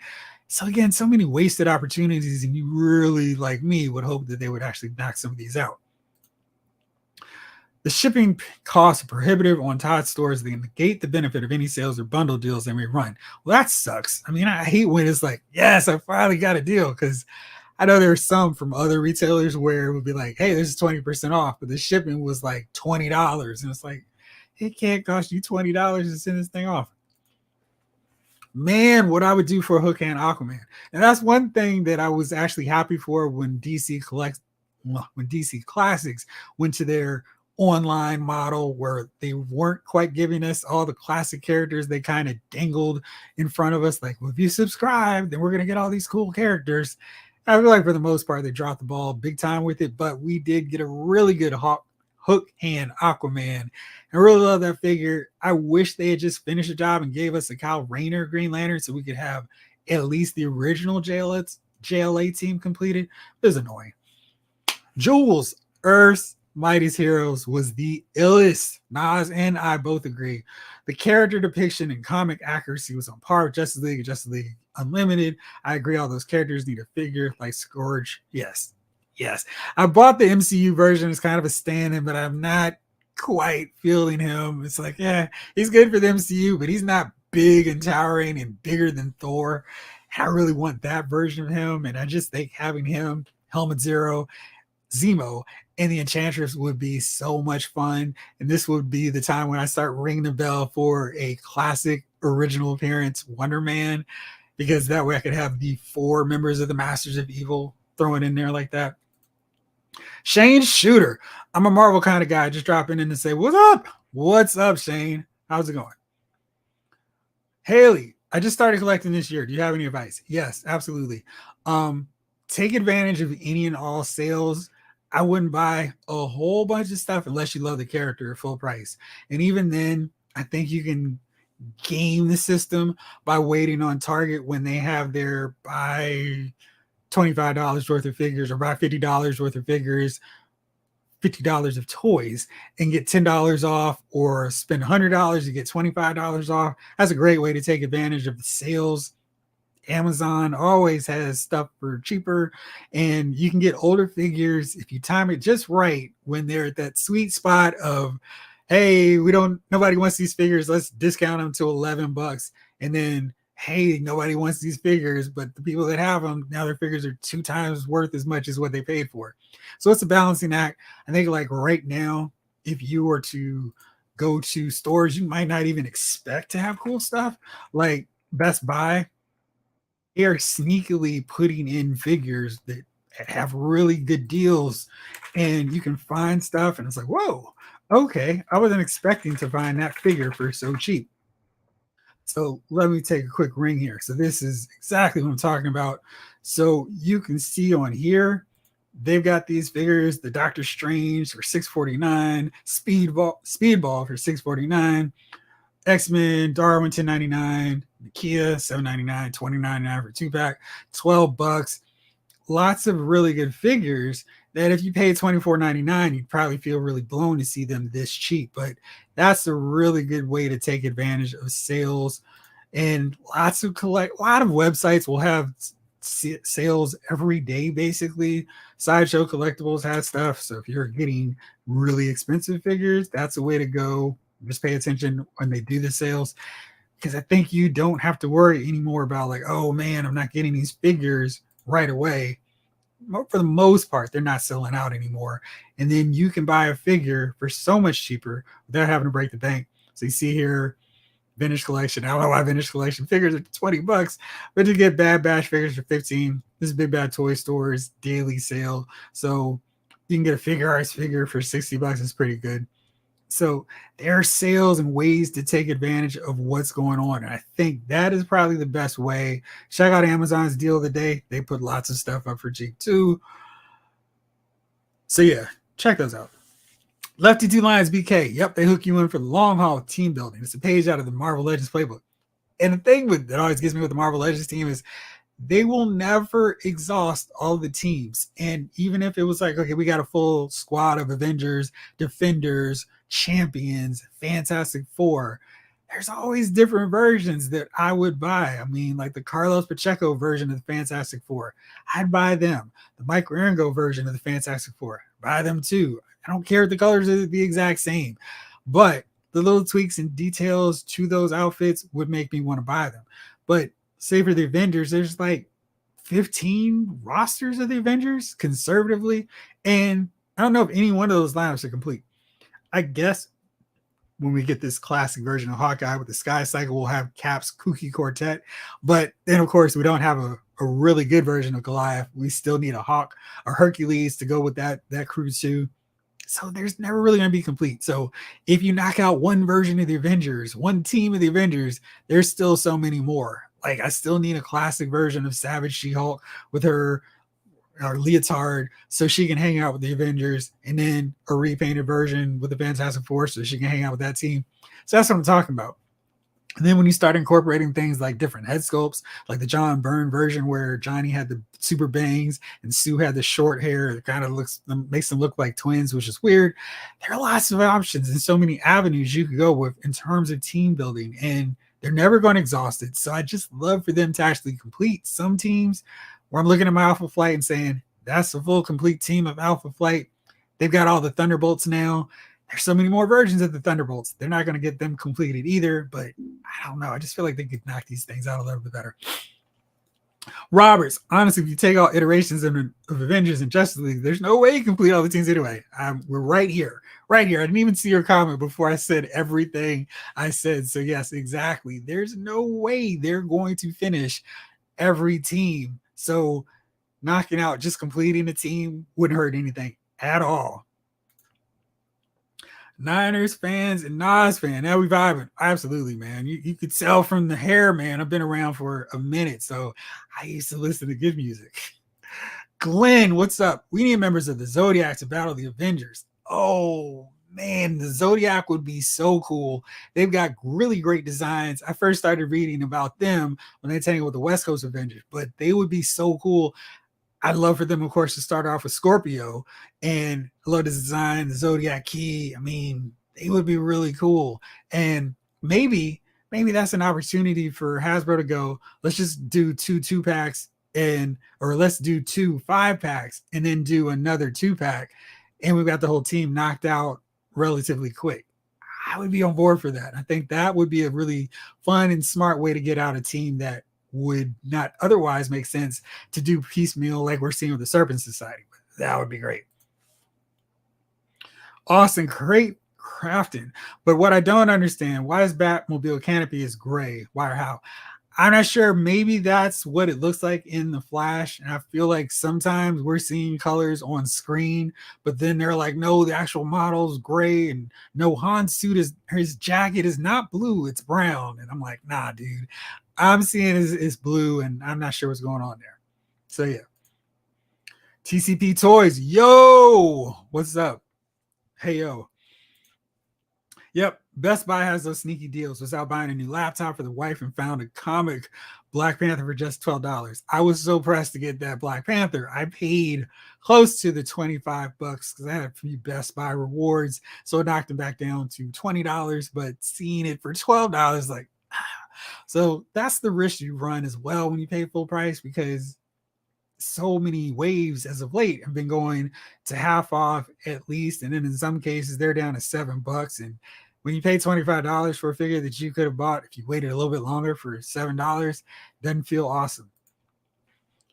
So again, so many wasted opportunities, and you really, like me, would hope that they would actually knock some of these out. The shipping costs are prohibitive on Todd stores. They negate the benefit of any sales or bundle deals they may run. Well, that sucks. I mean, I hate when it's like, yes, I finally got a deal, because I know there's some from other retailers where it would be like, hey, this is 20% off, but the shipping was like $20. And it's like, it can't cost you $20 to send this thing off. Man, what I would do for a Hook Hand Aquaman. And that's one thing that I was actually happy for when DC Classics went to their online model, where they weren't quite giving us all the classic characters. They kind of dangled in front of us like, well, if you subscribe, then we're going to get all these cool characters. I feel like for the most part, they dropped the ball big time with it, but we did get a really good Hook Hand Aquaman. I really love that figure. I wish they had just finished the job and gave us a Kyle Rayner Green Lantern so we could have at least the original JLA team completed. It was annoying. Jules, Earth's Mightiest Heroes was the illest. Nas and I both agree. The character depiction and comic accuracy was on par with Justice League and Justice League Unlimited. I agree all those characters need a figure like Scourge. Yes. I bought the MCU version as kind of a stand-in, but I'm not quite feeling him. It's like, yeah, he's good for the MCU, but he's not big and towering and bigger than Thor. I really want that version of him, and I just think having him, Helmet Zero, Zemo, and the Enchantress would be so much fun. And this would be the time when I start ringing the bell for a classic original appearance Wonder Man, because that way I could have the 4 members of the Masters of Evil thrown in there like that. Shane Shooter. I'm a Marvel kind of guy, just dropping in to say, what's up? What's up, Shane? How's it going? Haley, I just started collecting this year. Do you have any advice? Yes, absolutely. Take advantage of any and all sales. I wouldn't buy a whole bunch of stuff unless you love the character at full price. And even then, I think you can game the system by waiting on Target when they have their buy $25 worth of figures or buy $50 worth of figures, $50 of toys, and get $10 off, or spend $100 to get $25 off. That's a great way to take advantage of the sales. Amazon always has stuff for cheaper, and you can get older figures if you time it just right when they're at that sweet spot of, hey, nobody wants these figures, let's discount them to $11. And then, hey, nobody wants these figures, but the people that have them, now their figures are 2 times worth as much as what they paid for. So it's a balancing act. I think like right now, if you were to go to stores, you might not even expect to have cool stuff. Like Best Buy, they are sneakily putting in figures that have really good deals, and you can find stuff and it's like, whoa, okay, I wasn't expecting to find that figure for so cheap. So let me take a quick ring here. So this is exactly what I'm talking about. So you can see on here, they've got these figures, the Doctor Strange for $649, Speedball for $649, X-Men, Darwin $10.99, Nakia $7.99, $20.99 for 2-pack, $12. Lots of really good figures that if you pay $24.99, you'd probably feel really blown to see them this cheap. But that's a really good way to take advantage of sales. And a lot of websites will have sales every day, basically. Sideshow Collectibles has stuff. So if you're getting really expensive figures, that's a way to go. Just pay attention when they do the sales, because I think you don't have to worry anymore about like, oh man, I'm not getting these figures right away. For the most part, they're not selling out anymore. And then you can buy a figure for so much cheaper without having to break the bank. So you see here, Vintage Collection. I don't know why Vintage Collection figures are $20, but you get Bad Batch figures for $15. This is Big Bad Toy Store's daily sale. So you can get a Figure Arts figure for $60. It's pretty good. So there are sales and ways to take advantage of what's going on. And I think that is probably the best way. Check out Amazon's deal of the day. They put lots of stuff up for cheap too. So yeah, check those out. Lefty Two Lions BK. Yep, they hook you in for the long haul team building. It's a page out of the Marvel Legends playbook. And the thing that always gets me with the Marvel Legends team is they will never exhaust all the teams. And even if it was like, okay, we got a full squad of Avengers, Defenders, Champions, Fantastic Four, there's always different versions that I would buy. I mean, like the Carlos Pacheco version of the Fantastic Four, I'd buy them. The Mike Wieringo version of the Fantastic Four, buy them too. I don't care if the colors are the exact same, but the little tweaks and details to those outfits would make me want to buy them. But say for the Avengers, there's like 15 rosters of the Avengers conservatively, and I don't know if any one of those lineups are complete. I guess when we get this classic version of Hawkeye with the Sky Cycle, we'll have Cap's kooky quartet. But then, of course, we don't have a really good version of Goliath. We still need a Hawk, a Hercules to go with that crew too. So there's never really going to be complete. So if you knock out one version of the Avengers, one team of the Avengers, there's still so many more. Like I still need a classic version of Savage She-Hulk with her or leotard so she can hang out with the Avengers, and then a repainted version with the Fantastic Four so she can hang out with that team. So that's what I'm talking about. And then when you start incorporating things like different head sculpts, like the John Byrne version where Johnny had the super bangs and Sue had the short hair, it kind of makes them look like twins, which is weird. There are lots of options and so many avenues you could go with in terms of team building, and they're never going to exhaust it. So I just love for them to actually complete some teams where I'm looking at my Alpha Flight and saying, that's a full complete team of Alpha Flight. They've got all the Thunderbolts now. There's so many more versions of the Thunderbolts. They're not going to get them completed either, but I don't know. I just feel like they could knock these things out a little bit better. Roberts, honestly, if you take all iterations of Avengers and Justice League, there's no way you complete all the teams anyway. We're right here. I didn't even see your comment before I said everything I said. So yes, exactly. There's no way they're going to finish every team. So knocking out, just completing a team wouldn't hurt anything at all. Niners fans and Nas fan. Now we vibing. Absolutely, man. You could tell from the hair, man. I've been around for a minute, so I used to listen to good music. Glenn, what's up? We need members of the Zodiac to battle the Avengers. Oh, man, the Zodiac would be so cool. They've got really great designs. I first started reading about them when they tangled with the West Coast Avengers, but they would be so cool. I'd love for them, of course, to start off with Scorpio, and I love the design, the Zodiac key. I mean, they would be really cool. And maybe that's an opportunity for Hasbro to go, let's just do two packs or let's do 2 5-packs and then do another 2-pack. And we've got the whole team knocked out relatively quick. I would be on board for that. I think that would be a really fun and smart way to get out a team that would not otherwise make sense to do piecemeal like we're seeing with the Serpent Society. That would be great. Austin, great crafting. But what I don't understand, why is Batmobile canopy is gray? Why or how? I'm not sure. Maybe that's what it looks like in the Flash. And I feel like sometimes we're seeing colors on screen, but then they're like, no, the actual model is gray, and no, Han's suit his jacket is not blue, it's brown. And I'm like, nah, dude. I'm seeing is blue, and I'm not sure what's going on there. So yeah. TCP Toys, yo, what's up? Hey yo. Yep, Best Buy has those sneaky deals. Was out buying a new laptop for the wife and found a comic Black Panther for just $12. I was so pressed to get that Black Panther. I paid close to the $25 because I had a few Best Buy rewards, so it knocked them back down to $20. But seeing it for $12, like. So that's the risk you run as well when you pay full price, because so many waves as of late have been going to half off at least. And then in some cases, they're down to $7. And when you pay $25 for a figure that you could have bought if you waited a little bit longer for $7, doesn't feel awesome.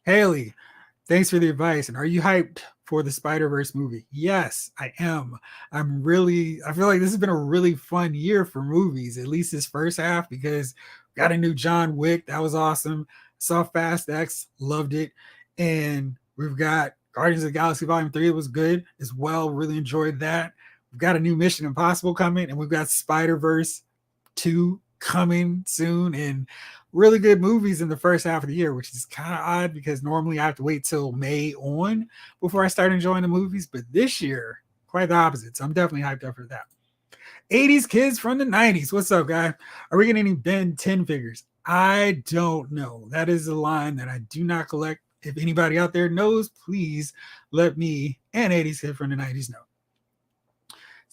Haley, thanks for the advice. And are you hyped for the Spider-Verse movie? Yes, I am. I feel like this has been a really fun year for movies, at least this first half, because we got a new John Wick. That was awesome. Saw Fast X, loved it. And we've got Guardians of the Galaxy Volume 3. It was good as well. Really enjoyed that. We've got a new Mission Impossible coming, and we've got Spider-Verse 2 coming soon, and really good movies in the first half of the year, which is kind of odd because normally I have to wait till May on before I start enjoying the movies. But this year, quite the opposite. So I'm definitely hyped up for that. 80s kids from the 90s. What's up, guy? Are we getting any Ben 10 figures? I don't know. That is a line that I do not collect. If anybody out there knows, please let me and 80s kid from the 90s know.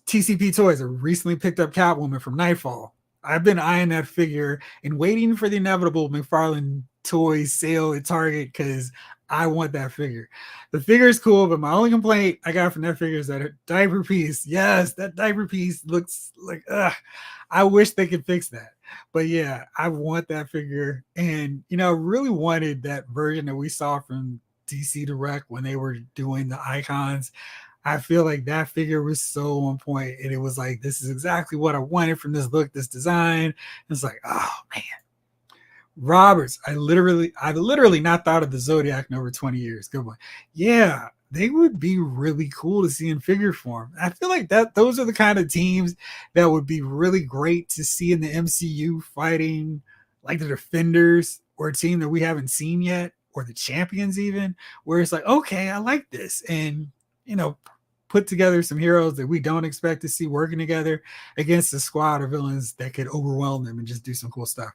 TCP Toys have recently picked up Catwoman from Nightfall. I've been eyeing that figure and waiting for the inevitable McFarlane Toys sale at Target because I want that figure. The figure is cool, but my only complaint I got from that figure is that diaper piece. Yes, that diaper piece looks like, I wish they could fix that. But yeah, I want that figure. And, I really wanted that version that we saw from DC Direct when they were doing the icons. I feel like that figure was so on point, and it was like, this is exactly what I wanted from this look, this design. And it's like, oh man. Roberts, I literally not thought of the Zodiac in over 20 years. Good one. Yeah, they would be really cool to see in figure form. I feel like those are the kind of teams that would be really great to see in the MCU fighting like the Defenders, or a team that we haven't seen yet, or the champions, even, where it's like, okay, I like this. And, you know, put together some heroes that we don't expect to see working together against a squad of villains that could overwhelm them and just do some cool stuff.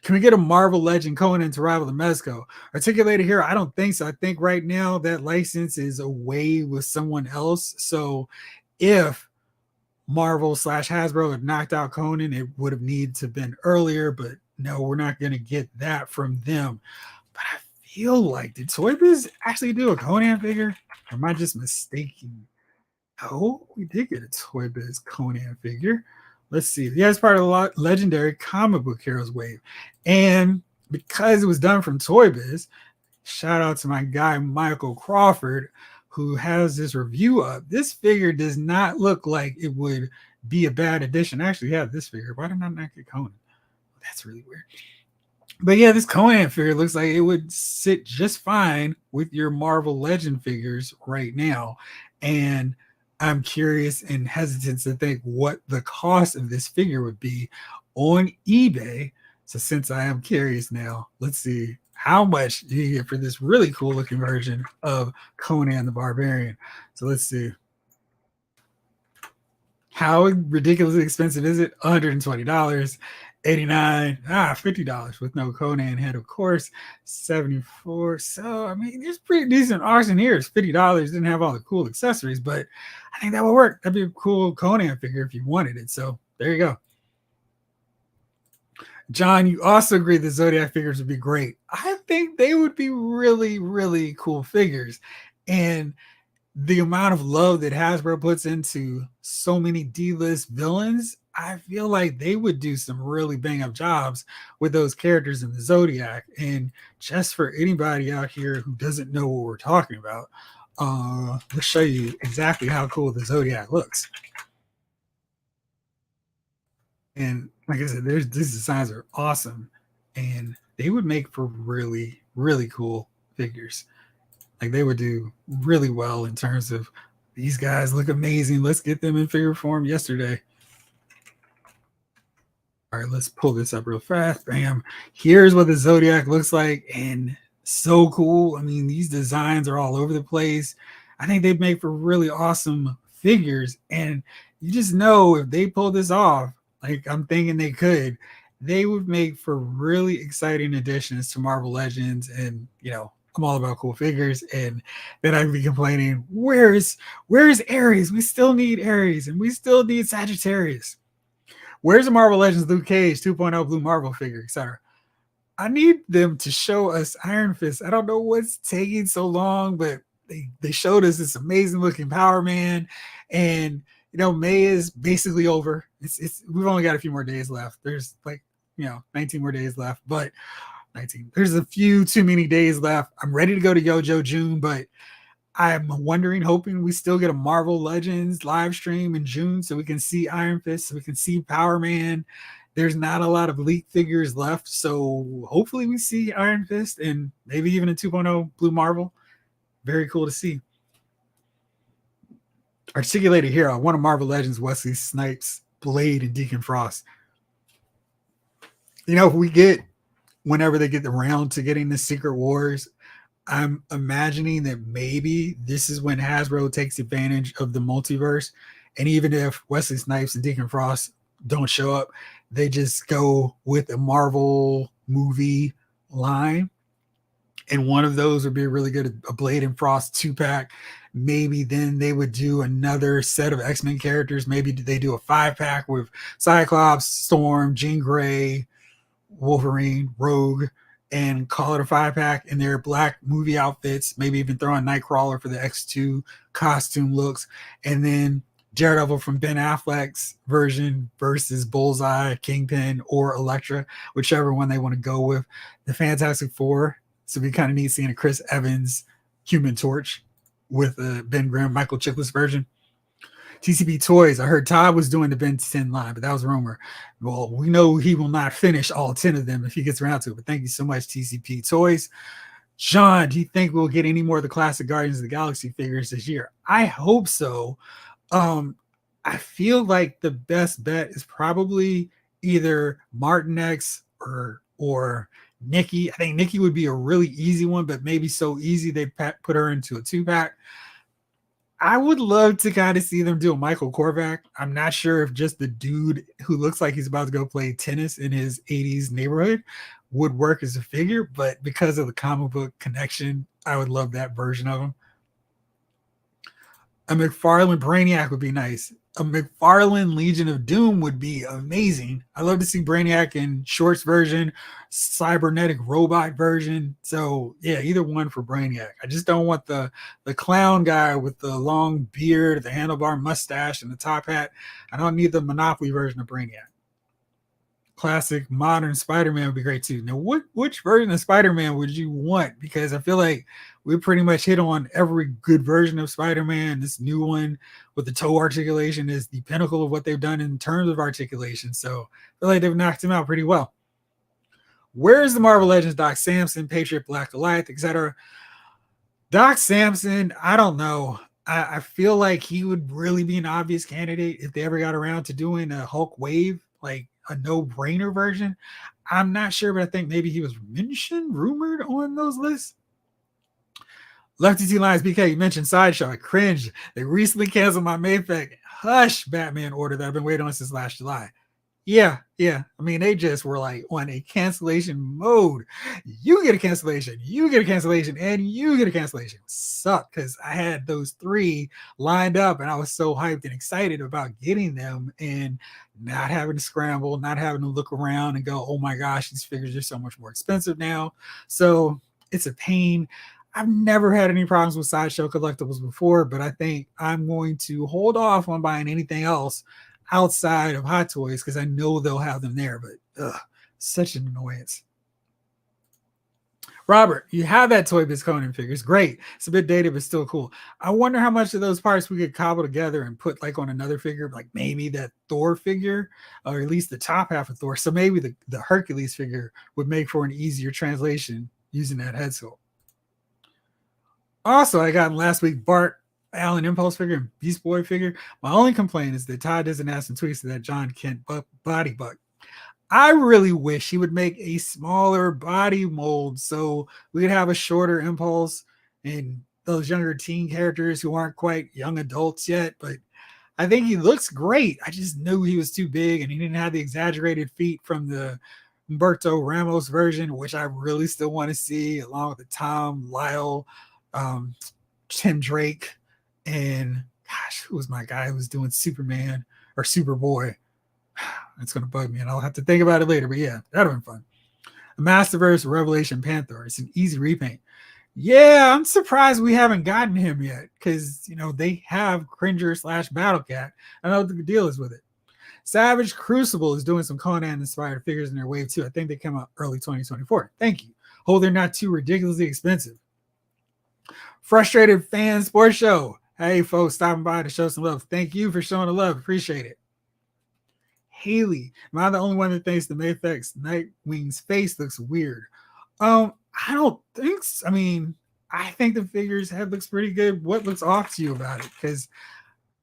Can we get a Marvel Legend Conan to rival the Mezco? Articulated Hero? I don't think so. I think right now that license is away with someone else. So if Marvel / Hasbro had knocked out Conan, it would have needed to have been earlier. But no, we're not going to get that from them. But I feel like, did Toy Biz actually do a Conan figure? Or am I just mistaken? Oh, we did get a Toy Biz Conan figure. Let's see. Yeah, it's part of the legendary comic book heroes wave. And because it was done from Toy Biz, shout out to my guy, Michael Crawford, who has this review up. This figure does not look like it would be a bad addition. I actually have this figure. Why did I not get Conan? That's really weird. But yeah, this Conan figure looks like it would sit just fine with your Marvel Legend figures right now. And I'm curious and hesitant to think what the cost of this figure would be on eBay. So since I am curious now, let's see how much do you get for this really cool looking version of Conan the Barbarian. So let's see. How ridiculously expensive is it? $120, $89, $50 with no Conan head, of course. $74. So I mean, there's pretty decent auction here. It's $50. Didn't have all the cool accessories, but I think that would work. That'd be a cool Conan figure if you wanted it. So there you go. John, you also agree the Zodiac figures would be great. I think they would be really, really cool figures. And the amount of love that Hasbro puts into so many D-list villains, I feel like they would do some really bang up jobs with those characters in the Zodiac. And just for anybody out here who doesn't know what we're talking about, let's show you exactly how cool the Zodiac looks. And like I said, these designs are awesome, and they would make for really, really cool figures. Like they would do really well in terms of these guys look amazing. Let's get them in figure form yesterday. All right, let's pull this up real fast. Bam. Here's what the Zodiac looks like, and so cool. I mean, these designs are all over the place. I think they'd make for really awesome figures, and you just know if they pull this off, like I'm thinking they could, they would make for really exciting additions to Marvel Legends. And you know, I'm all about cool figures, and then I'd be complaining, where's Ares? We still need Ares, and we still need Sagittarius. Where's the Marvel Legends Luke Cage 2.0 Blue Marvel figure, etc.? I need them to show us Iron Fist. I don't know what's taking so long, but they showed us this amazing looking Power Man, and you know, May is basically over. It's we've only got a few more days left. There's like, you know, 19 more days left, but 19. There's a few too many days left. I'm ready to go to Yojo June, but I'm wondering, hoping we still get a Marvel Legends live stream in June so we can see Iron Fist, so we can see Power Man. There's not a lot of leaked figures left, so hopefully we see Iron Fist and maybe even a 2.0 Blue Marvel. Very cool to see. Articulated Hero, one of Marvel Legends, Wesley Snipes, Blade, and Deacon Frost. You know, if we get, whenever they get around to getting the Secret Wars, I'm imagining that maybe this is when Hasbro takes advantage of the multiverse. And even if Wesley Snipes and Deacon Frost don't show up, they just go with a Marvel movie line. And one of those would be really good, a Blade and Frost 2-pack. Maybe then they would do another set of X-Men characters. Maybe they do a 5-pack with Cyclops, Storm, Jean Grey, Wolverine, Rogue, and call it a 5-pack in their black movie outfits. Maybe even throw in Nightcrawler for the X2 costume looks. And then Daredevil from Ben Affleck's version versus Bullseye, Kingpin, or Elektra, whichever one they want to go with. The Fantastic Four. So it'd be kind of neat seeing a Chris Evans Human Torch with a Ben Grimm, Michael Chiklis version. TCP Toys. I heard Todd was doing the Ben 10 line, but that was a rumor. Well, we know he will not finish all 10 of them if he gets around to it. But thank you so much, TCP Toys. John, do you think we'll get any more of the classic Guardians of the Galaxy figures this year? I hope so. I feel like the best bet is probably either Martin X or Nikki. I think Nikki would be a really easy one, but maybe so easy they'd put her into a 2-pack. I would love to kind of see them do a Michael Korvac. I'm not sure if just the dude who looks like he's about to go play tennis in his 80s neighborhood would work as a figure, but because of the comic book connection, I would love that version of him. A McFarlane Brainiac would be nice. A McFarlane Legion of Doom would be amazing. I love to see Brainiac in shorts version, cybernetic robot version. So yeah, either one for Brainiac. I just don't want the clown guy with the long beard, the handlebar mustache, and the top hat. I don't need the Monopoly version of Brainiac. Classic modern Spider-Man would be great too. Now, which version of Spider-Man would you want? Because I feel like we pretty much hit on every good version of Spider-Man. This new one with the toe articulation is the pinnacle of what they've done in terms of articulation. So I feel like they've knocked him out pretty well. Where's the Marvel Legends Doc Samson, Patriot, Black Goliath, etc.? Doc Samson, I don't know. I feel like he would really be an obvious candidate if they ever got around to doing a Hulk Wave, like a no-brainer version. I'm not sure, but I think maybe he was rumored on those lists. Lefty T Lions BK, you mentioned Sideshow. I cringed. They recently canceled my Mayfec Hush Batman order that I've been waiting on since last July. Yeah. I mean, they just were like on a cancellation mode. You get a cancellation, you get a cancellation, and you get a cancellation. Sucked because I had those 3 lined up and I was so hyped and excited about getting them and not having to scramble, not having to look around and go, oh my gosh, these figures are so much more expensive now. So it's a pain. I've never had any problems with Sideshow collectibles before, but I think I'm going to hold off on buying anything else outside of Hot Toys because I know they'll have them there, but such an annoyance. Robert, you have that Toy Biz Conan figures. Great. It's a bit dated, but still cool. I wonder how much of those parts we could cobble together and put like on another figure, like maybe that Thor figure, or at least the top half of Thor. So maybe the Hercules figure would make for an easier translation using that head sculpt. Also, I got last week Bart Allen Impulse figure and Beast Boy figure. My only complaint is that Todd doesn't ask some tweets to that John Kent body buck. I really wish he would make a smaller body mold so we could have a shorter Impulse and those younger teen characters who aren't quite young adults yet. But I think he looks great. I just knew he was too big and he didn't have the exaggerated feet from the Humberto Ramos version, which I really still want to see, along with the Tom Lyle, Tim Drake, and gosh, who was my guy who was doing Superman or Superboy? It's going to bug me, and I'll have to think about it later. But yeah, that'd have been fun. A Masterverse Revelation Panther. It's an easy repaint. Yeah, I'm surprised we haven't gotten him yet because, you know, they have Cringer / Battlecat. I know what the deal is with it. Savage Crucible is doing some Conan-inspired figures in their wave too. I think they come out early 2024. Thank you. Hope they're not too ridiculously expensive. Frustrated Fan Sports Show. Hey, folks, stopping by to show some love. Thank you for showing the love. Appreciate it. Haley, am I the only one that thinks the Mayfex Nightwing's face looks weird? I don't think so. I mean, I think the figure's head looks pretty good. What looks off to you about it? Because,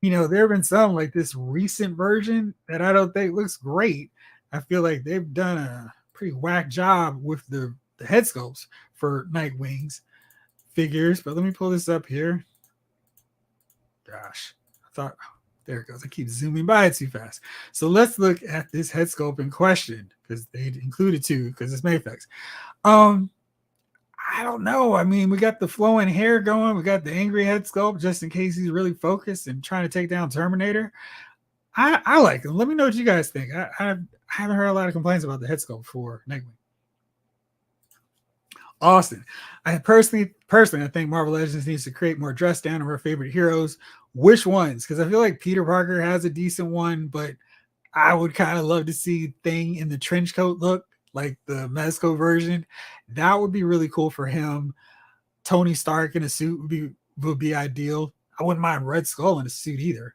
you know, there have been some like this recent version that I don't think looks great. I feel like they've done a pretty whack job with the head sculpts for Nightwing's figures. But let me pull this up here. Gosh, I thought, there it goes. I keep zooming by it too fast. So let's look at this head sculpt in question because they included 2 because it's Mayfex. I don't know. I mean, we got the flowing hair going. We got the angry head sculpt just in case he's really focused and trying to take down Terminator. I like him. Let me know what you guys think. I haven't heard a lot of complaints about the head sculpt for Nightwing. Austin, I personally, I think Marvel Legends needs to create more dress down of our favorite heroes. Which ones? Because I feel like Peter Parker has a decent one, but I would kind of love to see Thing in the trench coat look like the Mezco version. That would be really cool for him. Tony Stark in a suit would be ideal. I wouldn't mind Red Skull in a suit either.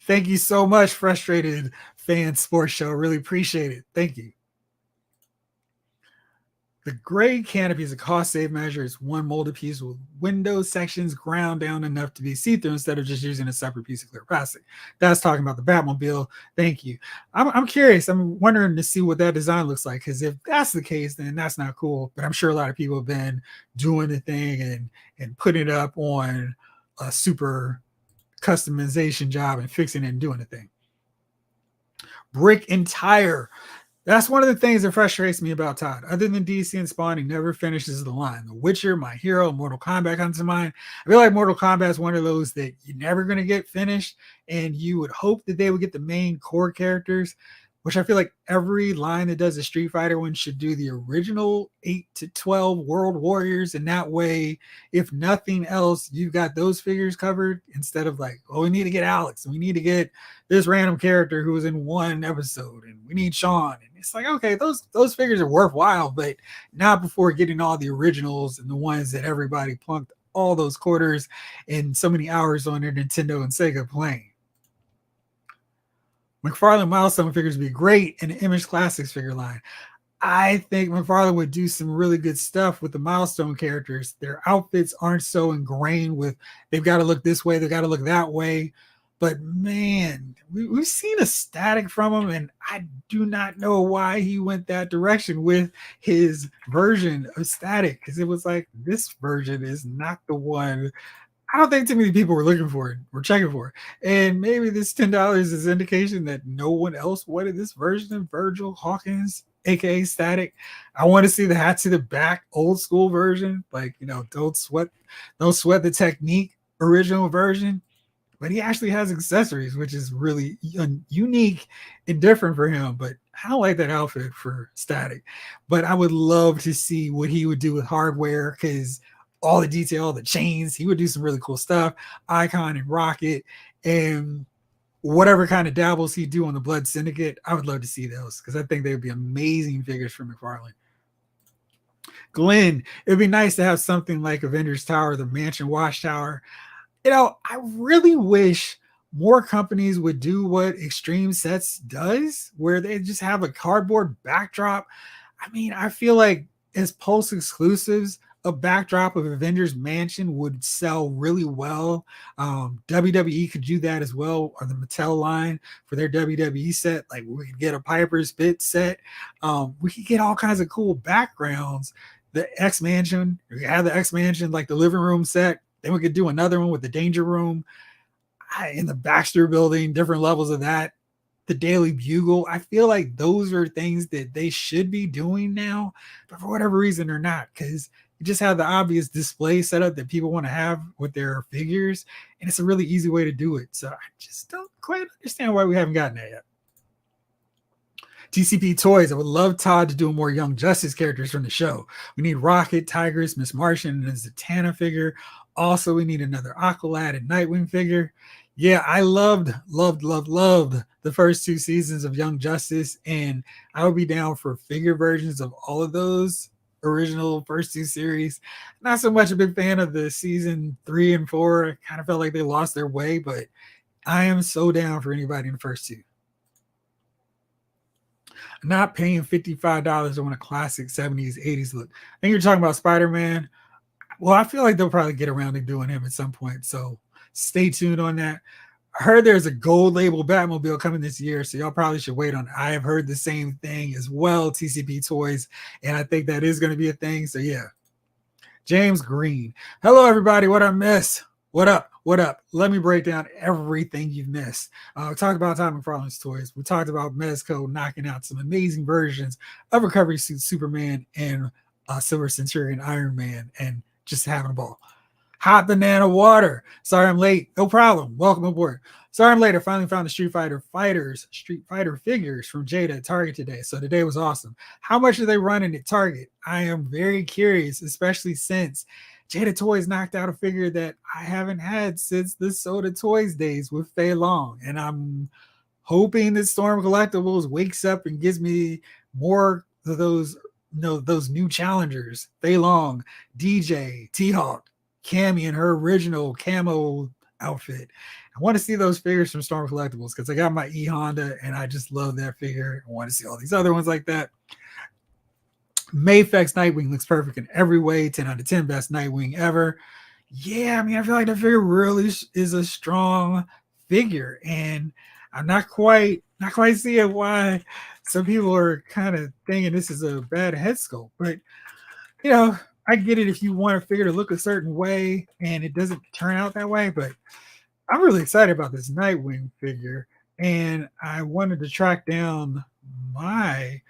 Thank you so much, Frustrated Fan Sports Show. Really appreciate it. Thank you. The gray canopy is a cost-save measure. It's one molded piece with window sections ground down enough to be see-through instead of just using a separate piece of clear plastic. That's talking about the Batmobile. Thank you. I'm curious. I'm wondering to see what that design looks like, because if that's the case, then that's not cool. But I'm sure a lot of people have been doing the thing and putting it up on a super customization job and fixing it and doing the thing. Brick and tire. That's one of the things that frustrates me about Todd. Other than DC and Spawn, he never finishes the line. The Witcher, My Hero, Mortal Kombat comes to mind. I feel like Mortal Kombat is one of those that you're never going to get finished, and you would hope that they would get the main core characters, which I feel like every line that does a Street Fighter one should do the original 8 to 12 World Warriors, and that way, if nothing else, you've got those figures covered instead of like, oh, we need to get Alex, and we need to get this random character who was in one episode, and we need Sean. And it's like, okay, those figures are worthwhile, but not before getting all the originals and the ones that everybody plunked all those quarters and so many hours on their Nintendo and Sega playing. McFarlane milestone figures would be great in the Image Classics figure line. I think McFarlane would do some really good stuff with the milestone characters. Their outfits aren't so ingrained with they've got to look this way, they've got to look that way. But man, we've seen a Static from him, and I do not know why he went that direction with his version of Static, because it was like, this version is not the one. I don't think too many people were looking for it, were checking for it. And maybe this $10 is indication that no one else wanted this version of Virgil Hawkins, aka Static. I want to see the hat to the back, old school version. Like, don't sweat the technique original version. But he actually has accessories, which is really unique and different for him. But I don't like that outfit for Static. But I would love to see what he would do with hardware, because all the detail, the chains, he would do some really cool stuff. Icon and Rocket, and whatever kind of dabbles he'd do on the Blood Syndicate, I would love to see those, because I think they would be amazing figures for McFarlane. Glenn, it would be nice to have something like Avengers Tower, the Mansion Watchtower. I really wish more companies would do what Extreme Sets does, where they just have a cardboard backdrop. I mean, I feel like as Pulse exclusives, a backdrop of Avengers Mansion would sell really well. WWE could do that as well, or the Mattel line for their WWE set. Like, we could get a Piper's Pit set. We could get all kinds of cool backgrounds. The X Mansion, we have the X Mansion, like the living room set. Then we could do another one with the Danger Room in the Baxter building, different levels of that. The Daily Bugle. I feel like those are things that they should be doing now, but for whatever reason they're not, because you just have the obvious display setup that people want to have with their figures, and it's a really easy way to do it. So I just don't quite understand why we haven't gotten that yet. TCP Toys. I would love Todd to do more Young Justice characters from the show. We need Rocket, Tigress, Miss Martian, and a Zatanna figure. Also, we need another Aqualad and Nightwing figure. Yeah, I loved the first 2 seasons of Young Justice, and I would be down for figure versions of all of those original first 2 series. Not so much a big fan of the season 3 and 4. I kind of felt like they lost their way, but I am so down for anybody in the first 2. I'm not paying $55 on a classic 70s, 80s look. I think you're talking about Spider-Man. Well, I feel like they'll probably get around to doing him at some point, so stay tuned on that. I heard there's a gold label Batmobile coming this year, so y'all probably should wait on it. I have heard the same thing as well, TCP Toys, and I think that is going to be a thing, so yeah. James Green. Hello, everybody. What I miss? What up? What up? Let me break down everything you've missed. We talked about Todd McFarlane's toys. We talked about Mezco knocking out some amazing versions of Recovery Suit Superman and Silver Centurion Iron Man, and just having a ball. Hot Banana Water. Sorry I'm late. No problem. Welcome aboard. Sorry I'm late. I finally found the Street Fighter figures from Jada at Target today. So today was awesome. How much are they running at Target? I am very curious, especially since Jada Toys knocked out a figure that I haven't had since the Soda Toys days with Fei Long. And I'm hoping that Storm Collectibles wakes up and gives me more of those new challengers. Fei Long, DJ, T-Hawk, Cammy in her original camo outfit. I want to see those figures from Storm Collectibles, because I got my E Honda and I just love that figure. I want to see all these other ones like that. Mayfex Nightwing looks perfect in every way. 10 out of 10, best Nightwing ever. Yeah, I mean, I feel like the figure really is a strong figure, and I'm not quite seeing why some people are kind of thinking this is a bad head sculpt. But you know, I get it if you want a figure to look a certain way and it doesn't turn out that way. But I'm really excited about this Nightwing figure, and I wanted to track down my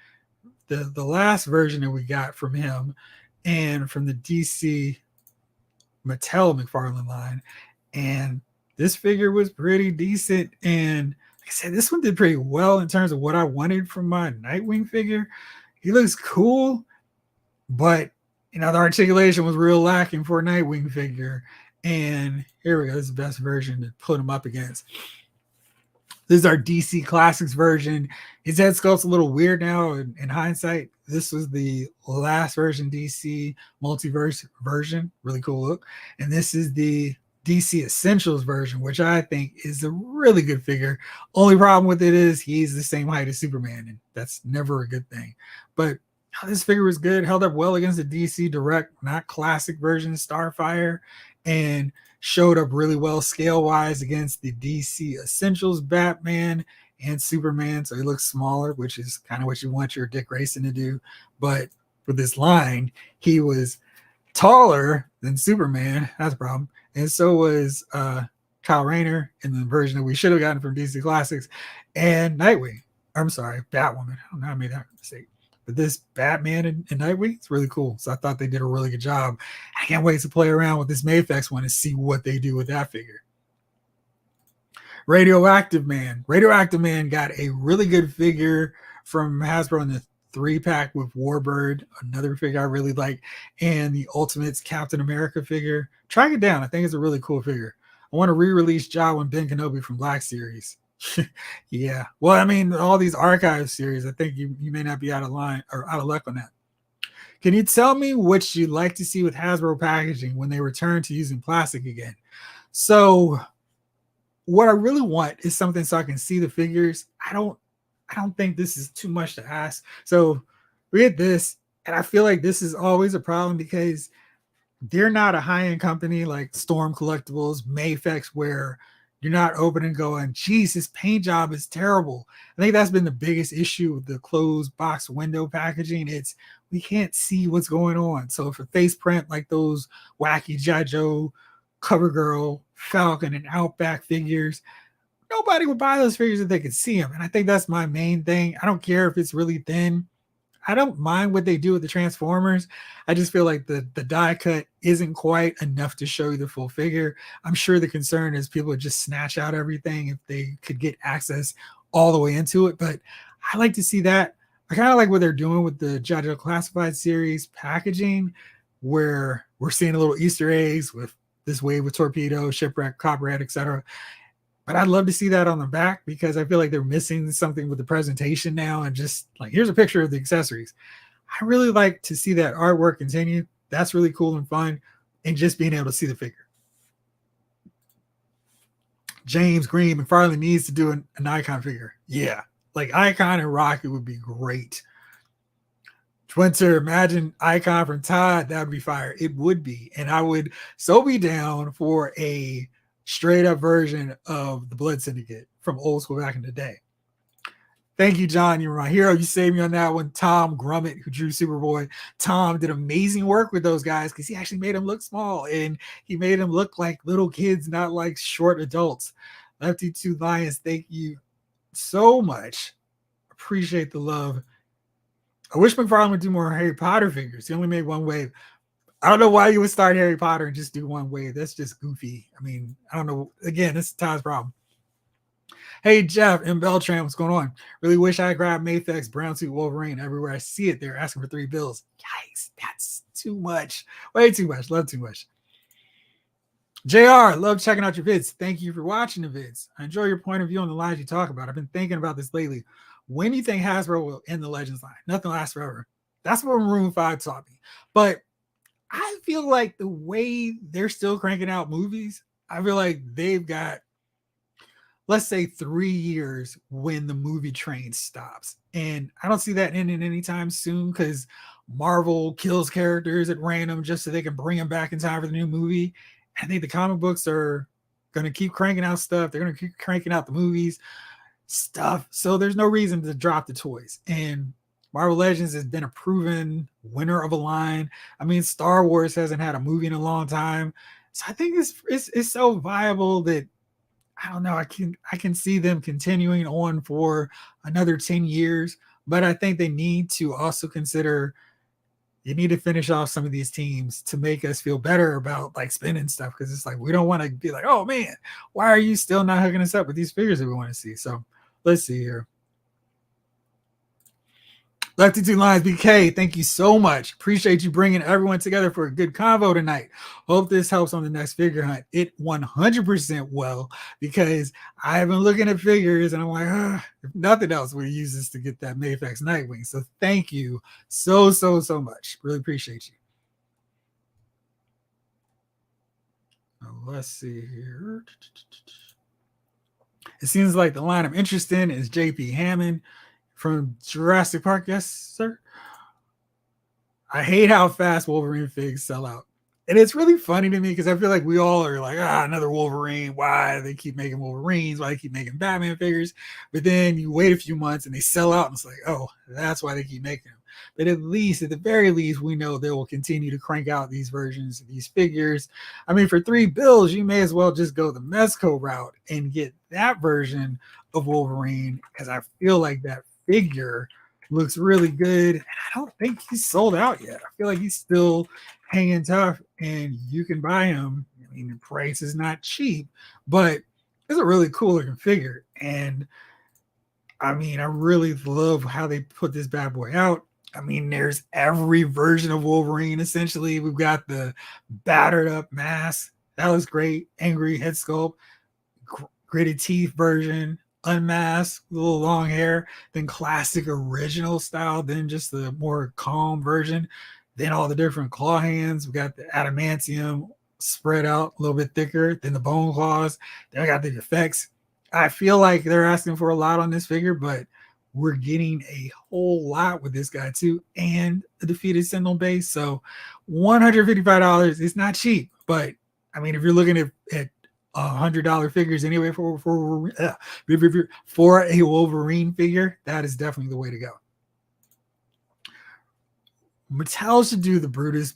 the last version that we got from him and from the DC Mattel McFarlane line, and this figure was pretty decent. And like I said, this one did pretty well in terms of what I wanted from my Nightwing figure. He looks cool, but you know the articulation was real lacking for a Nightwing figure. And here we go. This is the best version to put him up against. This is our DC Classics version. His head sculpt's a little weird now in hindsight. This was the last version DC multiverse version. Really cool look. And this is the DC Essentials version, which I think is a really good figure. Only problem with it is he's the same height as Superman, and that's never a good thing. But this figure was good, held up well against the DC Direct, not classic version Starfire, and showed up really well scale-wise against the DC Essentials Batman and Superman. So he looks smaller, which is kind of what you want your Dick Grayson to do. But for this line, he was taller than Superman. That's a problem. And so was Kyle Rayner in the version that we should have gotten from DC Classics, and Nightwing. I'm sorry, Batwoman. I don't know how I made that mistake. But this Batman and Nightwing, it's really cool. So I thought they did a really good job. I can't wait to play around with this Mayfex one and see what they do with that figure. Radioactive Man. Radioactive Man got a really good figure from Hasbro in the 3-pack with Warbird, another figure I really like, and the Ultimates Captain America figure. Track it down. I think it's a really cool figure. I want to re-release Jawa and Ben Kenobi from Black Series. Yeah. Well, I mean, all these archive series, I think you may not be out of line or out of luck on that. Can you tell me what you'd like to see with Hasbro packaging when they return to using plastic again? So what I really want is something so I can see the figures. I don't think this is too much to ask. So we get this, and I feel like this is always a problem because they're not a high-end company like Storm Collectibles, Mayfex, where you're not opening going, geez, this paint job is terrible. I think that's been the biggest issue with the closed box window packaging. It's we can't see what's going on. So for face print like those wacky GI Joe, CoverGirl, Falcon, and Outback figures, nobody would buy those figures if they could see them. And I think that's my main thing. I don't care if it's really thin. I don't mind what they do with the Transformers. I just feel like the die cut isn't quite enough to show you the full figure. I'm sure the concern is people would just snatch out everything if they could get access all the way into it. But I like to see that. I kind of like what they're doing with the GI Joe Classified series packaging, where we're seeing a little Easter eggs with this wave with Torpedo, Shipwreck, Copperhead, etc. But I'd love to see that on the back because I feel like they're missing something with the presentation now. And just like, here's a picture of the accessories. I really like to see that artwork continue. That's really cool and fun. And just being able to see the figure. James Green, McFarlane needs to do an Icon figure. Yeah. Like Icon and Rocket would be great. Winter, imagine Icon from Todd. That would be fire. It would be. And I would so be down for a straight up version of the Blood Syndicate from old school back in the day. Thank you, John. You were my hero. You saved me on that one. Tom Grummett, who drew Superboy. Tom did amazing work with those guys because he actually made them look small and he made them look like little kids, not like short adults. Lefty Two Lions, thank you so much. Appreciate the love. I wish McFarlane would do more Harry Potter figures. He only made one wave. I don't know why you would start Harry Potter and just do one wave. That's just goofy. I mean, I don't know. Again, this is Todd's problem. Hey, Jeff and Beltran, what's going on? Really wish I grabbed Mayfex Brown Suit Wolverine. Everywhere I see it, they're asking for $3 bills. Yikes, that's too much. Way too much. Love too much. JR, love checking out your vids. Thank you for watching the vids. I enjoy your point of view on the lines you talk about. I've been thinking about this lately. When do you think Hasbro will end the Legends line? Nothing lasts forever. That's what Maroon 5 taught me. But I feel like the way they're still cranking out movies, I feel like they've got, let's say, 3 years when the movie train stops. And I don't see that ending anytime soon because Marvel kills characters at random just so they can bring them back in time for the new movie. I think the comic books are going to keep cranking out stuff. They're going to keep cranking out the movies stuff. So there's no reason to drop the toys. And Marvel Legends has been a proven winner of a line. I mean, Star Wars hasn't had a movie in a long time. So I think it's so viable that I don't know. I can see them continuing on for another 10 years, but I think they need to also consider you need to finish off some of these teams to make us feel better about like spending stuff, because it's like we don't want to be like, oh man, why are you still not hooking us up with these figures that we want to see? So let's see here. Lefty Two Lines BK, thank you so much. Appreciate you bringing everyone together for a good convo tonight. Hope this helps on the next figure hunt. It 100% will, because I've been looking at figures and I'm like, if nothing else, we'll use this to get that Mayfax Nightwing. So thank you so much. Really appreciate you. Let's see here. It seems like the line I'm interested in is JP Hammond from Jurassic Park. Yes, sir. I hate how fast Wolverine figs sell out. And it's really funny to me because I feel like we all are like, another Wolverine. Why they keep making Wolverines? Why they keep making Batman figures? But then you wait a few months and they sell out, and it's like, oh, that's why they keep making them. But at the very least, we know they will continue to crank out these versions of these figures. I mean, for $3 you may as well just go the Mezco route and get that version of Wolverine, because I feel like that figure looks really good. And I don't think he's sold out yet. I feel like he's still hanging tough, and you can buy him. I mean, the price is not cheap, but it's a really cool looking figure. And I mean, I really love how they put this bad boy out. I mean, there's every version of Wolverine, essentially. We've got the battered up mask. That was great. Angry head sculpt. Gritted teeth version. Unmasked, little long hair. Then classic original style. Then just the more calm version. Then all the different claw hands. We got the adamantium spread out a little bit thicker. Then the bone claws. Then I got the effects. I feel like they're asking for a lot on this figure, but we're getting a whole lot with this guy too, and a defeated Sentinel base. So $155 is not cheap, but I mean, if you're looking at $100 figures anyway for a Wolverine figure, that is definitely the way to go. Mattel should do the Brutus's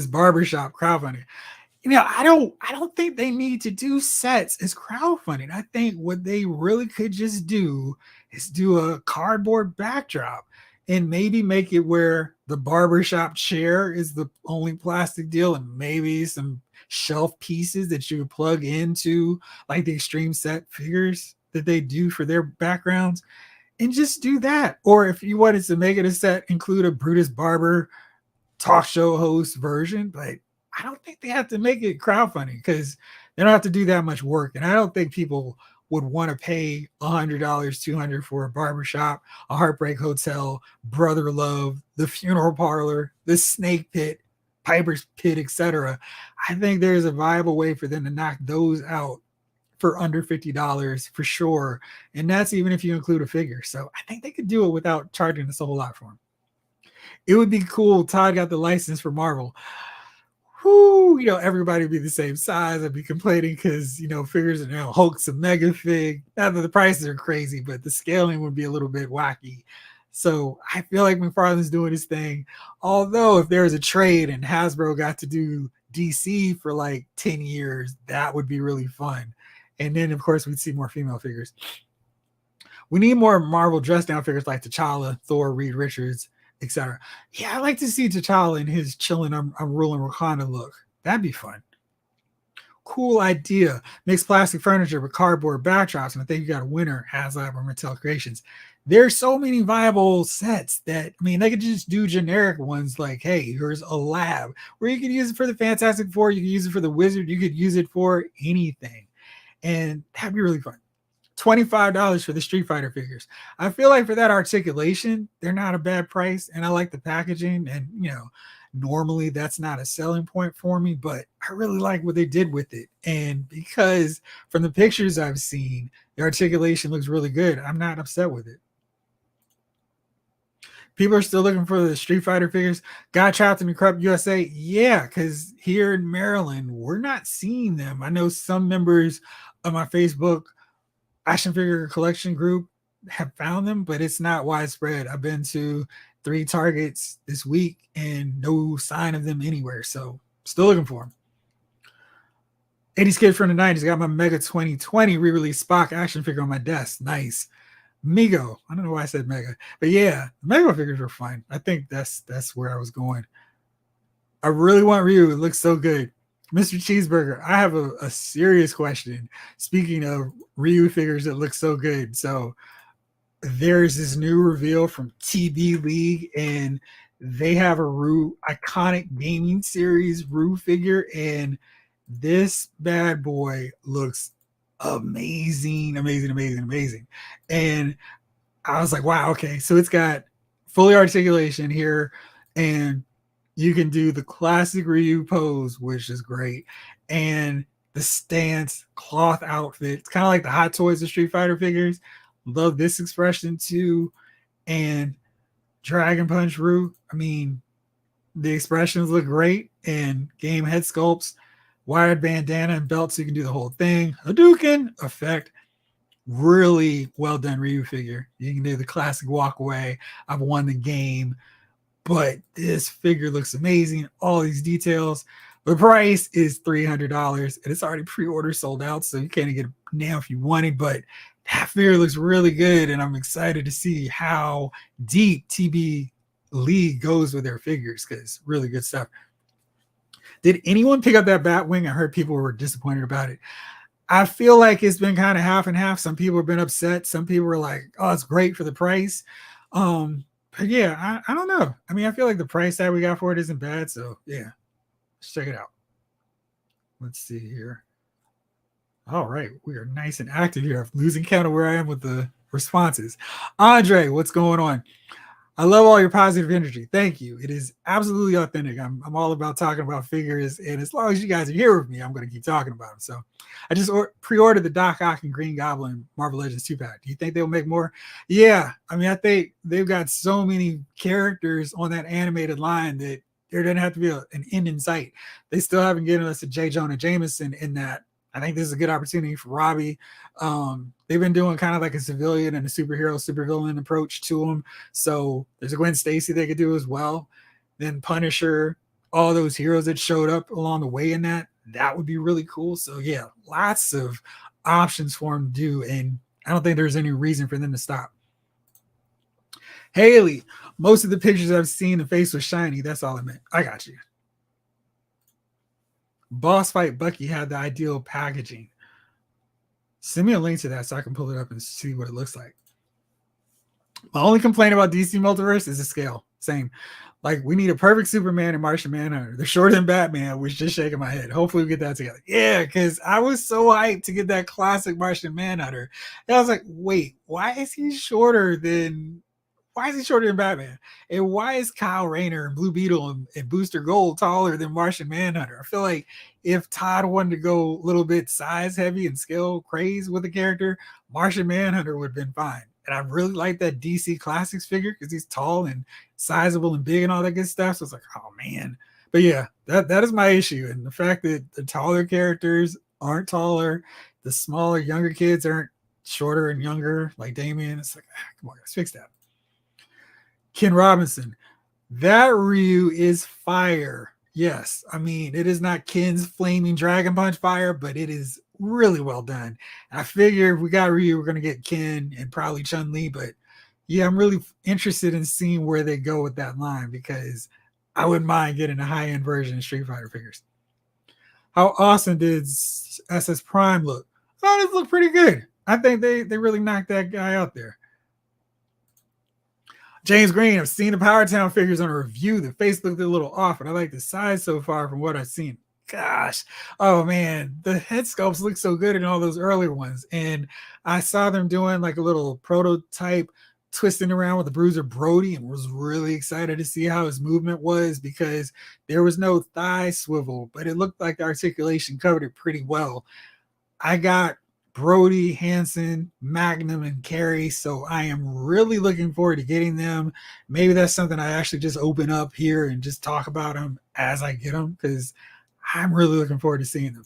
barbershop crowdfunding. You know, I don't think they need to do sets as crowdfunding. I think what they really could just do is do a cardboard backdrop and maybe make it where the barbershop chair is the only plastic deal, and maybe some shelf pieces that you would plug into like the extreme set figures that they do for their backgrounds, and just do that. Or if you wanted to make it a set, include a Brutus Barber talk show host version, but I don't think they have to make it crowdfunding because they don't have to do that much work. And I don't think people would want to pay $100, $200 for a barbershop, a Heartbreak Hotel, Brother Love, the Funeral Parlor, the Snake Pit, Piper's Pit, etc. I think there's a viable way for them to knock those out for under $50 for sure. And that's even if you include a figure. So I think they could do it without charging us a whole lot for them. It would be cool. Todd got the license for Marvel. Whoo, everybody would be the same size. I'd be complaining because, figures are Hulk's a mega fig. Not that the prices are crazy, but the scaling would be a little bit wacky. So I feel like McFarlane's doing his thing. Although if there was a trade and Hasbro got to do DC for like 10 years, that would be really fun. And then, of course, we'd see more female figures. We need more Marvel dress down figures like T'Challa, Thor, Reed Richards, etc. Yeah, I like to see T'Challa in his chilling, I'm ruling Wakanda look. That'd be fun. Cool idea. Mix plastic furniture with cardboard backdrops, and I think you got a winner, HasLab or Mattel Creations. There's so many viable sets that, I mean, they could just do generic ones like, hey, here's a lab where you can use it for the Fantastic Four, you can use it for the Wizard, you could use it for anything. And that'd be really fun. $25 for the Street Fighter figures. I feel like for that articulation, they're not a bad price, and I like the packaging. And normally that's not a selling point for me, but I really like what they did with it. And because from the pictures I've seen, the articulation looks really good, I'm not upset with it. People are still looking for the Street Fighter figures. Got trapped in the Corrupt USA. Yeah, because here in Maryland, we're not seeing them. I know some members of my Facebook action figure collection group have found them, but it's not widespread. I've been to 3 Targets this week and no sign of them anywhere. So still looking for them. 80s kid from the 90s got my Mega 2020 re-release Spock action figure on my desk. Nice. Mego. I don't know why I said Mega, but yeah, the Mega figures are fine. I think that's where I was going. I really want Ryu. It looks so good. Mr. Cheeseburger, I have a serious question. Speaking of Ryu figures that look so good. So there's this new reveal from TB League, and they have a Ryu iconic gaming series Ryu figure, and this bad boy looks amazing. And I was like, wow, okay. So it's got fully articulation here, and you can do the classic Ryu pose, which is great. And the stance, cloth outfit. It's kind of like the Hot Toys of Street Fighter figures. Love this expression too. And Dragon Punch Ryu. I mean, the expressions look great, and game head sculpts, wired bandana and belt so you can do the whole thing. Hadouken effect. Really well done Ryu figure. You can do the classic walk away. I've won the game. But this figure looks amazing. All these details. The price is $300, and it's already pre-order sold out, so you can't get it now if you want it. But that figure looks really good, and I'm excited to see how deep TB League goes with their figures, because really good stuff. Did anyone pick up that Batwing? I heard people were disappointed about it. I feel like it's been kind of half and half. Some people have been upset. Some people were like, oh, it's great for the price. But yeah, I don't know. I mean, I feel like the price that we got for it isn't bad. So yeah, let's check it out. Let's see here. All right, we are nice and active here. I'm losing count of where I am with the responses. Andre, what's going on? I love all your positive energy. Thank you. It is absolutely authentic. I'm all about talking about figures, and as long as you guys are here with me, I'm going to keep talking about them. So I just pre-ordered the Doc Ock and Green Goblin Marvel Legends 2-pack. Do you think they'll make more? Yeah. I mean, I think they've got so many characters on that animated line that there doesn't have to be an end in sight. They still haven't given us a J. Jonah Jameson in that. I think this is a good opportunity for Robbie. They've been doing kind of like a civilian and a superhero, supervillain approach to him. So there's a Gwen Stacy they could do as well. Then Punisher, all those heroes that showed up along the way in that would be really cool. So yeah, lots of options for them to do. And I don't think there's any reason for them to stop. Haley, most of the pictures I've seen, the face was shiny. That's all I meant. I got you. Boss Fight Bucky had the ideal packaging. Send me a link to that so I can pull it up and see what it looks like. My only complaint about DC Multiverse is the scale. Same. Like, we need a perfect Superman and Martian Manhunter. They're shorter than Batman, which just shaking my head. Hopefully we get that together. Yeah, because I was so hyped to get that classic Martian Manhunter. And I was like, wait, why is he shorter than Batman? And why is Kyle Rayner and Blue Beetle and Booster Gold taller than Martian Manhunter? I feel like if Todd wanted to go a little bit size heavy and scale crazy with the character, Martian Manhunter would have been fine. And I really like that DC Classics figure because he's tall and sizable and big and all that good stuff. So it's like, oh man. But yeah, that is my issue. And the fact that the taller characters aren't taller, the smaller, younger kids aren't shorter and younger like Damien. It's like, come on, let's fix that. Ken Robinson, that Ryu is fire. Yes, I mean, it is not Ken's flaming Dragon Punch fire, but it is really well done. I figure if we got Ryu, we're going to get Ken and probably Chun-Li, but yeah, I'm really interested in seeing where they go with that line because I wouldn't mind getting a high-end version of Street Fighter figures. How awesome did SS Prime look? Oh, this looked pretty good. I think they really knocked that guy out there. James Green, I've seen the Power Town figures on a review. The face looked a little off, but I like the size so far from what I've seen. Gosh, oh man, the head sculpts look so good in all those earlier ones. And I saw them doing like a little prototype twisting around with the Bruiser Brody and was really excited to see how his movement was because there was no thigh swivel, but it looked like the articulation covered it pretty well. I got Brody, Hanson, Magnum, and Carey. So I am really looking forward to getting them. Maybe that's something I actually just open up here and just talk about them as I get them, because I'm really looking forward to seeing them.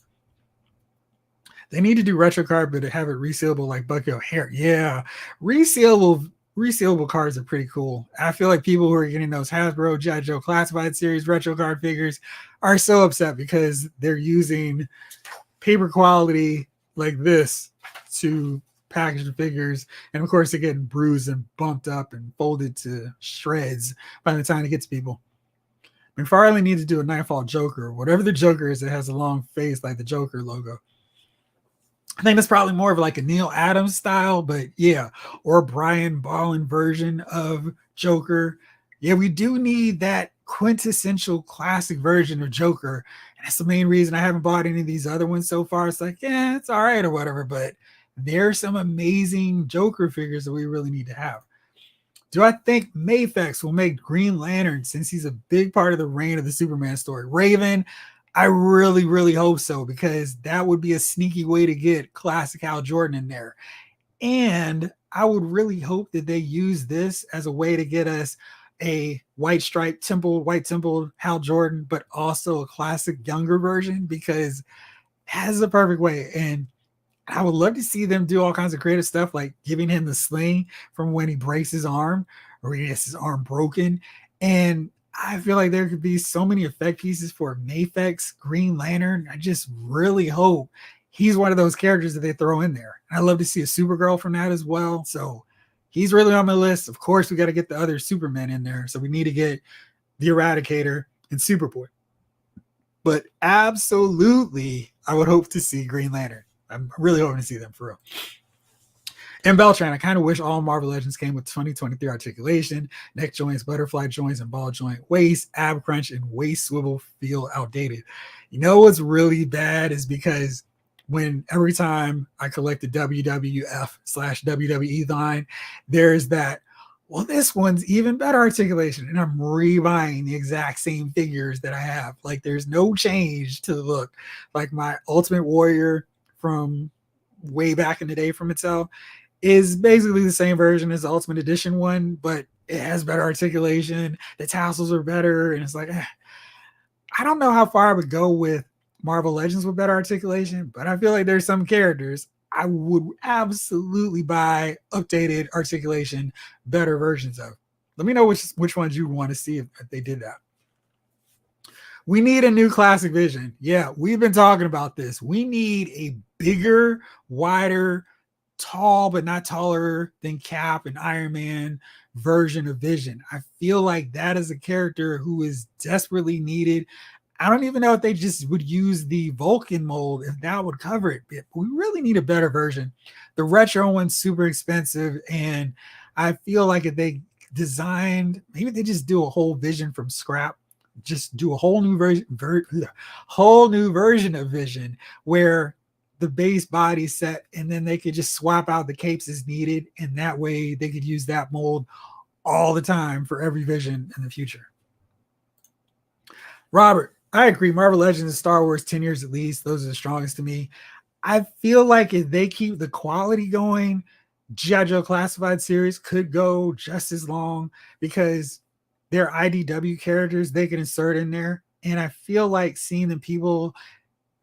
They need to do retro card, but have it resealable like Bucky O'Hare. Yeah, resealable cards are pretty cool. I feel like people who are getting those Hasbro GI Joe Classified Series retro card figures are so upset because they're using paper quality like this to package the figures, and of course they're getting bruised and bumped up and folded to shreds by the time it gets people. McFarlane needs to do a Nightfall Joker, whatever the Joker is that has a long face like the Joker logo. I think that's probably more of like a Neil Adams style, but yeah, or Brian Ballin version of Joker. Yeah, we do need that quintessential classic version of Joker. And that's the main reason I haven't bought any of these other ones so far. It's like, yeah, it's all right or whatever, but there's some amazing Joker figures that we really need to have. Do I think Mafex will make Green Lantern, since he's a big part of the reign of the Superman story? Raven, I really, really hope so, because that would be a sneaky way to get classic Hal Jordan in there. And I would really hope that they use this as a way to get us a white striped white temple Hal Jordan, but also a classic younger version, because that's the perfect way. And I would love to see them do all kinds of creative stuff, like giving him the sling from when he breaks his arm or he gets his arm broken. And I feel like there could be so many effect pieces for Mafex Green Lantern. I just really hope he's one of those characters that they throw in there. I love to see a Supergirl from that as well. So he's really on my list. Of course, we got to get the other Superman in there. So we need to get the Eradicator and Superboy. But absolutely, I would hope to see Green Lantern. I'm really hoping to see them for real. And Beltran, I kind of wish all Marvel Legends came with 2023 articulation, neck joints, butterfly joints, and ball joint waist, ab crunch, and waist swivel feel outdated. You know what's really bad is because every time I collect the WWF/WWE line, there's that, well, this one's even better articulation, and I'm rebuying the exact same figures that I have. Like, there's no change to the look. Like my Ultimate Warrior from way back in the day from Mattel is basically the same version as the Ultimate Edition one, but it has better articulation. The tassels are better, and it's like, I don't know how far I would go with Marvel Legends with better articulation, but I feel like there's some characters I would absolutely buy updated articulation, better versions of. Let me know which ones you want to see if they did that. We need a new classic vision. Yeah, we've been talking about this. We need a bigger, wider, tall, but not taller than Cap and Iron Man version of Vision. I feel like that is a character who is desperately needed. I don't even know if they just would use the Vulcan mold, if that would cover it. But we really need a better version. The retro one's super expensive, and I feel like if they designed, maybe they just do a whole Vision from scrap. Just do a whole new version of Vision where the base body set, and then they could just swap out the capes as needed, and that way they could use that mold all the time for every Vision in the future. Robert, I agree. Marvel Legends and Star Wars 10 years at least. Those are the strongest to me. I feel like if they keep the quality going, GI Joe Classified series could go just as long, because they're IDW characters they can insert in there. And I feel like seeing the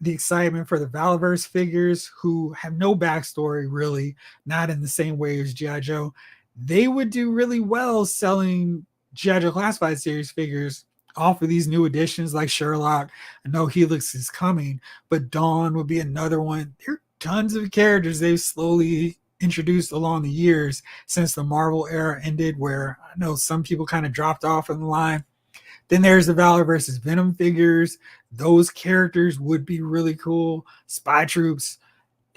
excitement for the Valaverse figures who have no backstory, really, not in the same way as GI Joe, they would do really well selling GI Joe Classified series figures off of these new additions like Sherlock. I know Helix is coming, but Dawn would be another one. There are tons of characters they've slowly introduced along the years since the Marvel era ended, where I know some people kind of dropped off in the line. Then there's the Valor versus Venom figures. Those characters would be really cool. Spy Troops.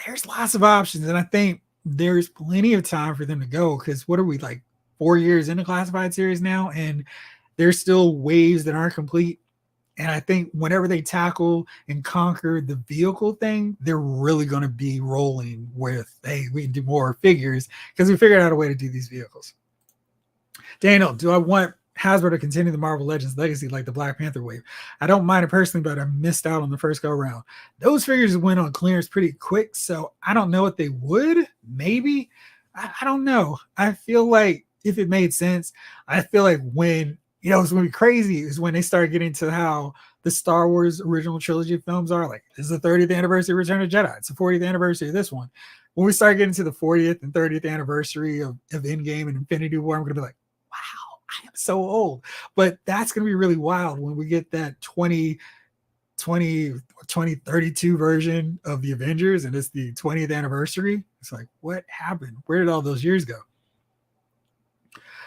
There's lots of options, and I think there's plenty of time for them to go, because what are we, like 4 years into Classified series now, and there's still waves that aren't complete. And I think whenever they tackle and conquer the vehicle thing, they're really going to be rolling with, hey, we can do more figures because we figured out a way to do these vehicles. Daniel, do I want Hasbro to continue the Marvel Legends legacy like the Black Panther wave. I don't mind it personally, but I missed out on the first go round. Those figures went on clearance pretty quick, so I don't know what they would. Maybe. I don't know. I feel like if it made sense, I feel like when, it's going to be crazy is when they start getting to how the Star Wars original trilogy films are. Like, this is the 30th anniversary of Return of the Jedi. It's the 40th anniversary of this one. When we start getting to the 40th and 30th anniversary of Endgame and Infinity War, I'm going to be like, wow, I am so old. But that's going to be really wild when we get that 2032 version of the Avengers and it's the 20th anniversary. It's like, what happened? Where did all those years go?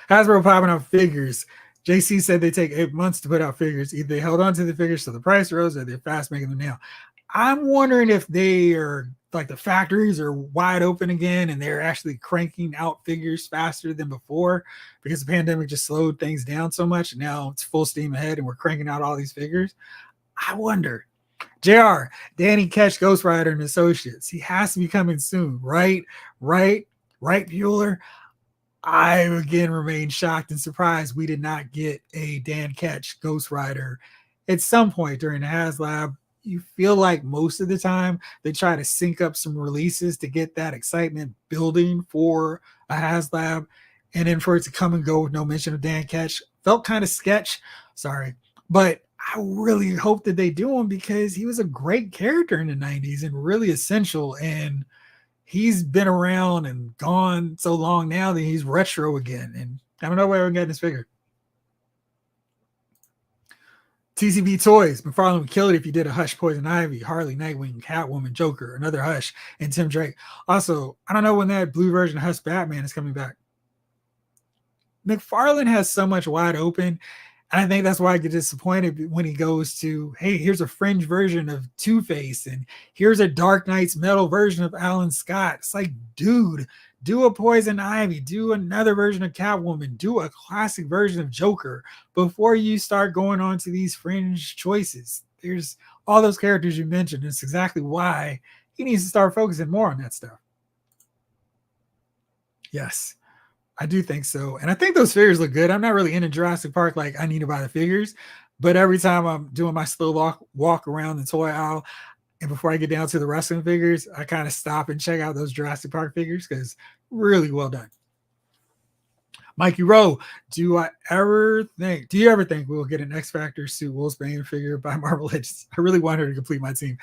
Hasbro popping out figures. JC said they take 8 months to put out figures. Either they held on to the figures so the price rose or they're fast making them now. I'm wondering if they are like the factories are wide open again and they're actually cranking out figures faster than before because the pandemic just slowed things down so much. And now it's full steam ahead and we're cranking out all these figures. I wonder. JR, Danny Ketch, Ghost Rider and Associates. He has to be coming soon, right? Right, Bueller. I again remain shocked and surprised we did not get a Dan Ketch Ghost Rider at some point during the HasLab. You feel like most of the time they try to sync up some releases to get that excitement building for a HasLab, and then for it to come and go with no mention of Dan Ketch felt kind of sketch. Sorry, but I really hope that they do him because he was a great character in the 90s and really essential. And he's been around and gone so long now that he's retro again. And I don't know where we're getting this figure. TCB Toys. McFarlane would kill it if you did a Hush, Poison Ivy, Harley, Nightwing, Catwoman, Joker, another Hush, and Tim Drake. Also, I don't know when that blue version of Hush Batman is coming back. McFarlane has so much wide open. And I think that's why I get disappointed when he goes to, hey, here's a fringe version of Two-Face and here's a Dark Knight's Metal version of Alan Scott. It's like, dude, do a Poison Ivy, do another version of Catwoman, do a classic version of Joker before you start going on to these fringe choices. There's all those characters you mentioned. It's exactly why he needs to start focusing more on that stuff. Yes. I do think so. And I think those figures look good. I'm not really into Jurassic Park like I need to buy the figures. But every time I'm doing my slow walk around the toy aisle, and before I get down to the wrestling figures, I kind of stop and check out those Jurassic Park figures because really well done. Mikey Rowe, do you ever think we'll get an X Factor suit Wolfsbane figure by Marvel Legends? I really want her to complete my team.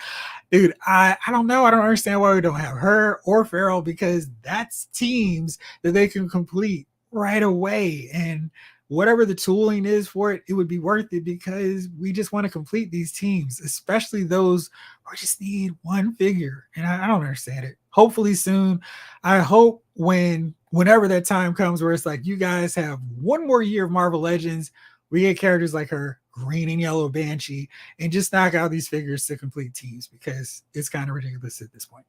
Dude, I don't know. I don't understand why we don't have her or Farrell because that's teams that they can complete right away. And whatever the tooling is for it, it would be worth it because we just want to complete these teams, especially those who just need one figure. And I don't understand it. Hopefully soon. I hope whenever that time comes where it's like, you guys have one more year of Marvel Legends, we get characters like her, Green and Yellow Banshee, and just knock out these figures to complete teams because it's kind of ridiculous at this point.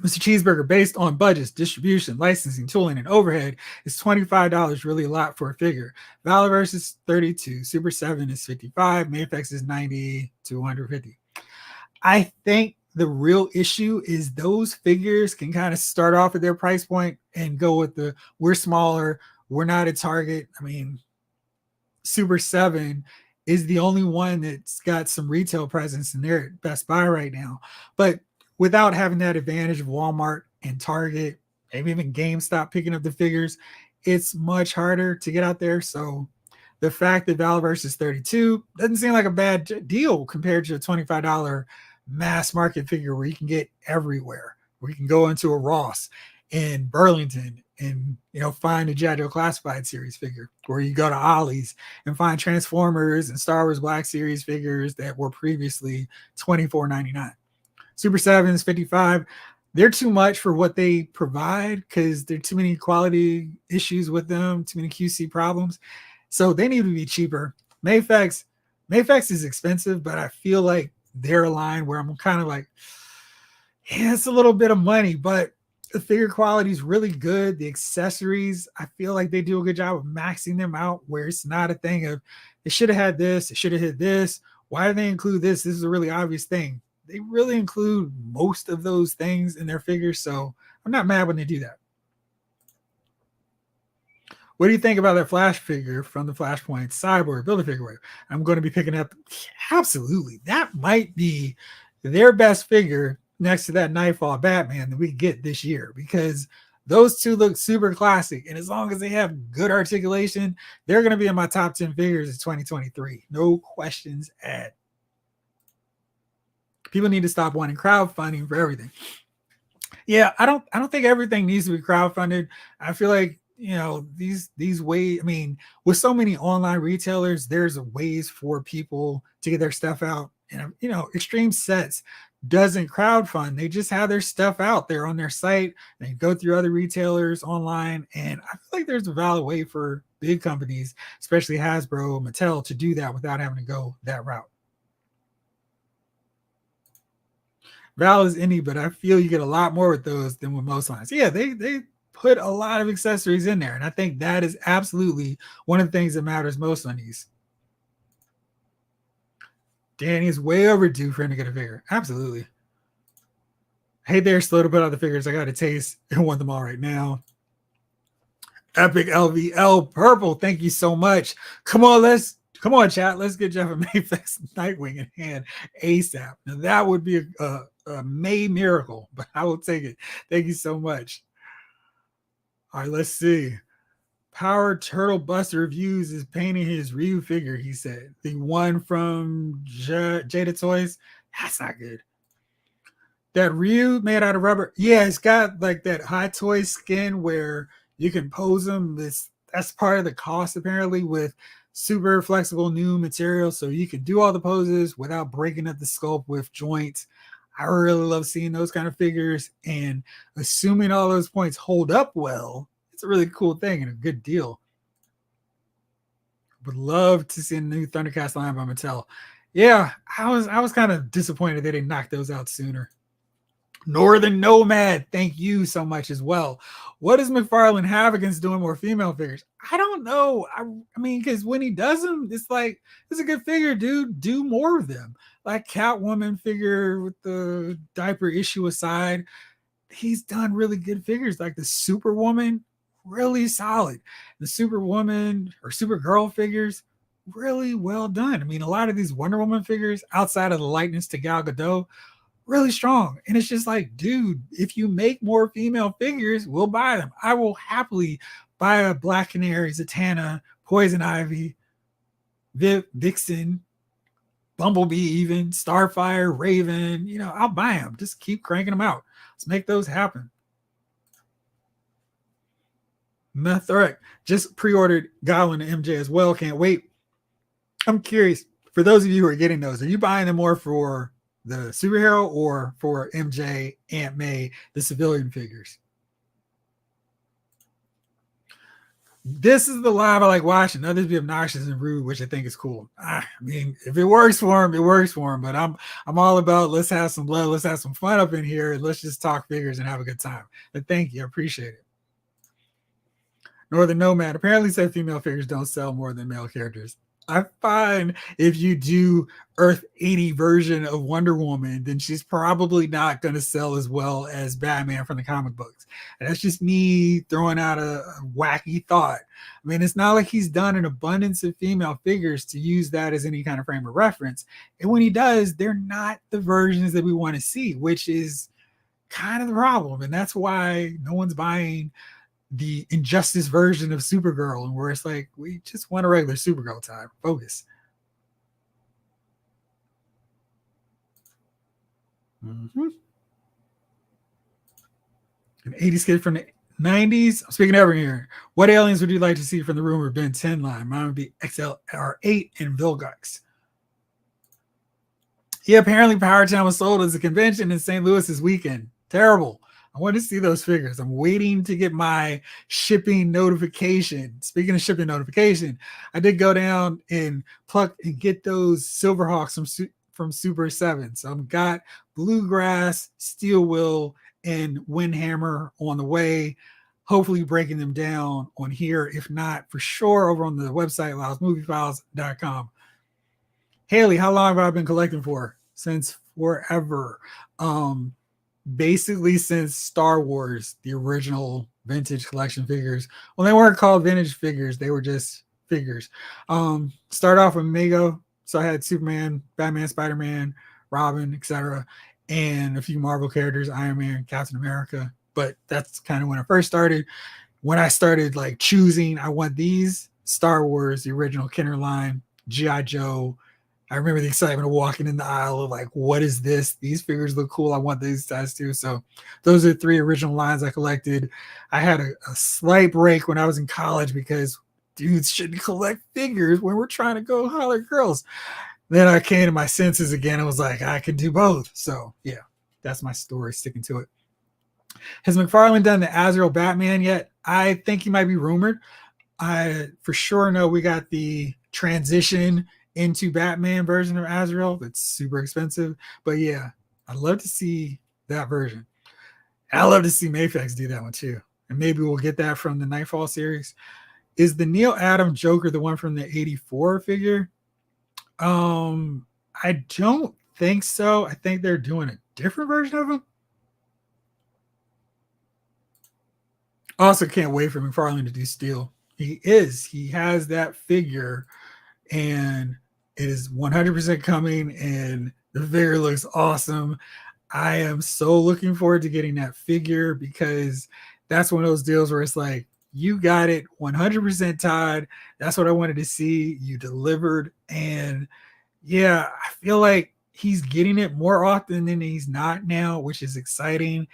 Mr. Cheeseburger, based on budgets, distribution, licensing, tooling, and overhead, is $25 really a lot for a figure. Valorverse is $32, Super 7 is $55, Mayfex is $90 to $150. I think the real issue is those figures can kind of start off at their price point and go with we're smaller, we're not at Target. I mean, Super 7 is the only one that's got some retail presence in there at Best Buy right now. But without having that advantage of Walmart and Target, maybe even GameStop picking up the figures, it's much harder to get out there. So the fact that Valorverse is $32 doesn't seem like a bad deal compared to a $25 mass market figure where you can get everywhere, where you can go into a Ross in Burlington and find a GI Joe Classified series figure, where you go to Ollie's and find Transformers and Star Wars Black Series figures that were previously $24.99. Super 7 is $55. They're too much for what they provide because there are too many quality issues with them, too many QC problems. So they need to be cheaper. Mayfex is expensive, but I feel like they're a line where I'm kind of like, yeah, it's a little bit of money, but the figure quality is really good. The accessories, I feel like they do a good job of maxing them out where it's not a thing of, they should have had this, it should have hit this. Why do they include this? This is a really obvious thing. They really include most of those things in their figures, so I'm not mad when they do that. What do you think about that Flash figure from the Flashpoint Cyborg Build-A-Figure wave? I'm going to be picking up. Absolutely. That might be their best figure next to that Nightfall Batman that we get this year, because those two look super classic. And as long as they have good articulation, they're going to be in my top 10 figures in 2023. No questions asked. People need to stop wanting crowdfunding for everything. Yeah, I don't think everything needs to be crowdfunded. I feel like, you know, these ways, I mean, with so many online retailers, there's ways for people to get their stuff out. And, you know, Extreme Sets doesn't crowdfund. They just have their stuff out there on their site. They go through other retailers online. And I feel like there's a valid way for big companies, especially Hasbro, Mattel, to do that without having to go that route. Val is indie, but I feel you get a lot more with those than with most lines. Yeah, they put a lot of accessories in there, and I think that is absolutely one of the things that matters most on these. Danny is way overdue for him to get a figure. Absolutely. Hey there, slow to put out the figures. I got a taste and want them all right now. Epic LVL Purple, thank you so much. Come on, chat. Let's get Jeff and Mayflex Nightwing in hand ASAP. Now that would be a May miracle, but I will take it. Thank you so much. All right, let's see. Power Turtle Buster Reviews is painting his Ryu figure, he said. The one from Jada Toys. That's not good. That Ryu made out of rubber. Yeah, it's got like that Hot Toys skin where you can pose them. That's part of the cost, apparently, with super flexible new material. So you can do all the poses without breaking up the sculpt with joints. I really love seeing those kind of figures, and assuming all those points hold up well, it's a really cool thing and a good deal. Would love to see a new Thundercats line by Mattel. Yeah, I was kind of disappointed they didn't knock those out sooner. Northern Nomad, thank you so much as well. What does McFarlane have against doing more female figures? I don't know. I mean, because when he does them, it's like, it's a good figure, dude. Do more of them. Like Catwoman figure with the diaper issue aside, he's done really good figures. Like the Superwoman, really solid. The Superwoman or Supergirl figures, really well done. I mean, a lot of these Wonder Woman figures, outside of the likeness to Gal Gadot, really strong. And it's just like, dude, if you make more female figures, we'll buy them. I will happily buy a Black Canary, Zatanna, Poison Ivy, Vixen, Bumblebee, even Starfire, Raven. You know, I'll buy them. Just keep cranking them out. Let's make those happen. Methoric just pre-ordered Goblin and MJ as well. Can't wait. I'm curious, for those of you who are getting those, are you buying them more for the superhero or for MJ, Aunt May, the civilian figures? This is the live I like watching. Others be obnoxious and rude, which I think is cool. I mean, if it works for him, it works for him. But I'm all about, let's have some blood, let's have some fun up in here, and let's just talk figures and have a good time. But thank you, I appreciate it. Northern Nomad apparently said female figures don't sell more than male characters. I find if you do Earth 80 version of Wonder Woman, then she's probably not going to sell as well as Batman from the comic books. And that's just me throwing out a wacky thought. I mean, it's not like he's done an abundance of female figures to use that as any kind of frame of reference. And when he does, they're not the versions that we want to see, which is kind of the problem. And that's why no one's buying the Injustice version of Supergirl, and where it's like, we just want a regular Supergirl time. Focus. An 80s kid from the 90s. I'm speaking ever here. What aliens would you like to see from the rumored Ben 10 line? Mine would be XLR8 and Vilgax. Yeah, apparently Power Town was sold as a convention in St. Louis this weekend. Terrible. I want to see those figures. I'm waiting to get my shipping notification. Speaking of shipping notification, I did go down and pluck and get those Silverhawks from Super 7. So I've got Bluegrass, Steel Will, and Windhammer on the way. Hopefully breaking them down on here. If not, for sure, over on the website, loudmoviefiles.com. Haley, how long have I been collecting for? Since forever. Basically since Star Wars, the original vintage collection figures. Well, they weren't called vintage figures, they were just figures. Start off with Mego. So I had Superman, Batman, Spider-Man, Robin, etc., and a few Marvel characters, Iron Man, Captain America. But that's kind of when I first started. When I started like choosing, I want these Star Wars, the original Kenner line, GI Joe. I remember the excitement of walking in the aisle of like, what is this? These figures look cool. I want these guys too. So those are the 3 original lines I collected. I had a slight break when I was in college because dudes shouldn't collect figures when we're trying to go holler girls. Then I came to my senses again and was like, I can do both. So yeah, that's my story, sticking to it. Has McFarlane done the Azrael Batman yet? I think he might be rumored. I for sure know we got the transition into Batman version of Azrael. That's super expensive. But yeah, I'd love to see that version. And I'd love to see Mayfex do that one too. And maybe we'll get that from the Nightfall series. Is the Neil Adams Joker the one from the 84 figure? I don't think so. I think they're doing a different version of him. Also can't wait for McFarlane to do Steel. He has that figure, and it is 100% coming, and the figure looks awesome. I am so looking forward to getting that figure because that's one of those deals where it's like, you got it 100%, Todd. That's what I wanted to see. You delivered. And yeah, I feel like he's getting it more often than he's not now, which is exciting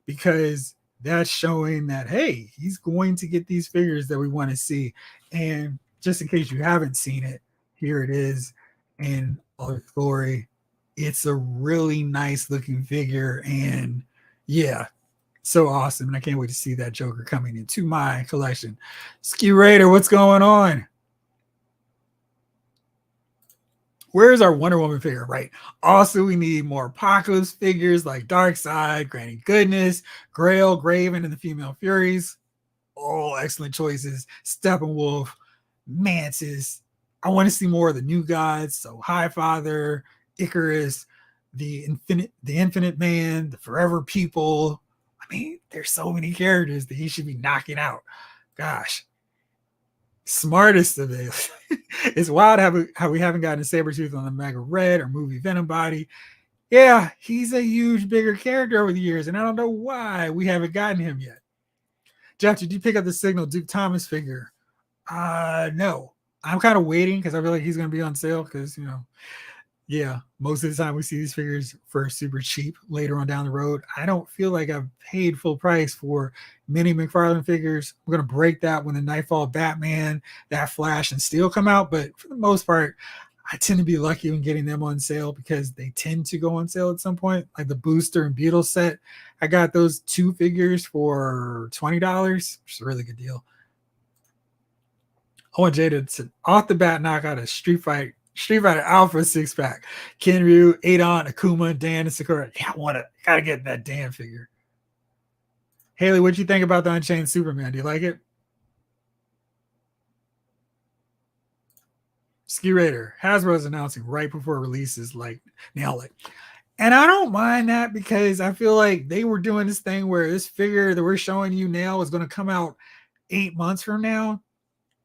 because that's showing that, hey, he's going to get these figures that we want to see. And just in case you haven't seen it, here it is in all its glory. It's a really nice looking figure. And yeah, so awesome. And I can't wait to see that Joker coming into my collection. Ski Raider, what's going on? Where's our Wonder Woman figure? Right. Also, we need more Apocalypse figures like Darkseid, Granny Goodness, Grail, Graven, and the Female Furies. All excellent choices. Steppenwolf, Mantis. I want to see more of the new gods. So Highfather, Icarus, the Infinite Man, the Forever People. I mean, there's so many characters that he should be knocking out. Gosh. Smartest of it. It's wild how we haven't gotten a Sabretooth on the Mega Red or movie Venom body. Yeah, he's a huge, bigger character over the years, and I don't know why we haven't gotten him yet. Jeff, did you pick up the Signal Duke Thomas figure? No. I'm kind of waiting because I feel like he's going to be on sale because, yeah, most of the time we see these figures for super cheap later on down the road. I don't feel like I've paid full price for many McFarlane figures. I'm going to break that when the Nightfall Batman, that Flash, and Steel come out. But for the most part, I tend to be lucky when getting them on sale because they tend to go on sale at some point. Like the Booster and Beetle set, I got those 2 figures for $20, which is a really good deal. I want Jada to off the bat knock out a Street Fighter Alpha 6-pack. Kenryu, Adon, Akuma, Dan, and Sakura. Yeah, gotta get that Dan figure. Haley, what'd you think about the Unchained Superman? Do you like it? Ski Raider. Hasbro is announcing right before releases like nail it. And I don't mind that because I feel like they were doing this thing where this figure that we're showing you now is going to come out 8 months from now.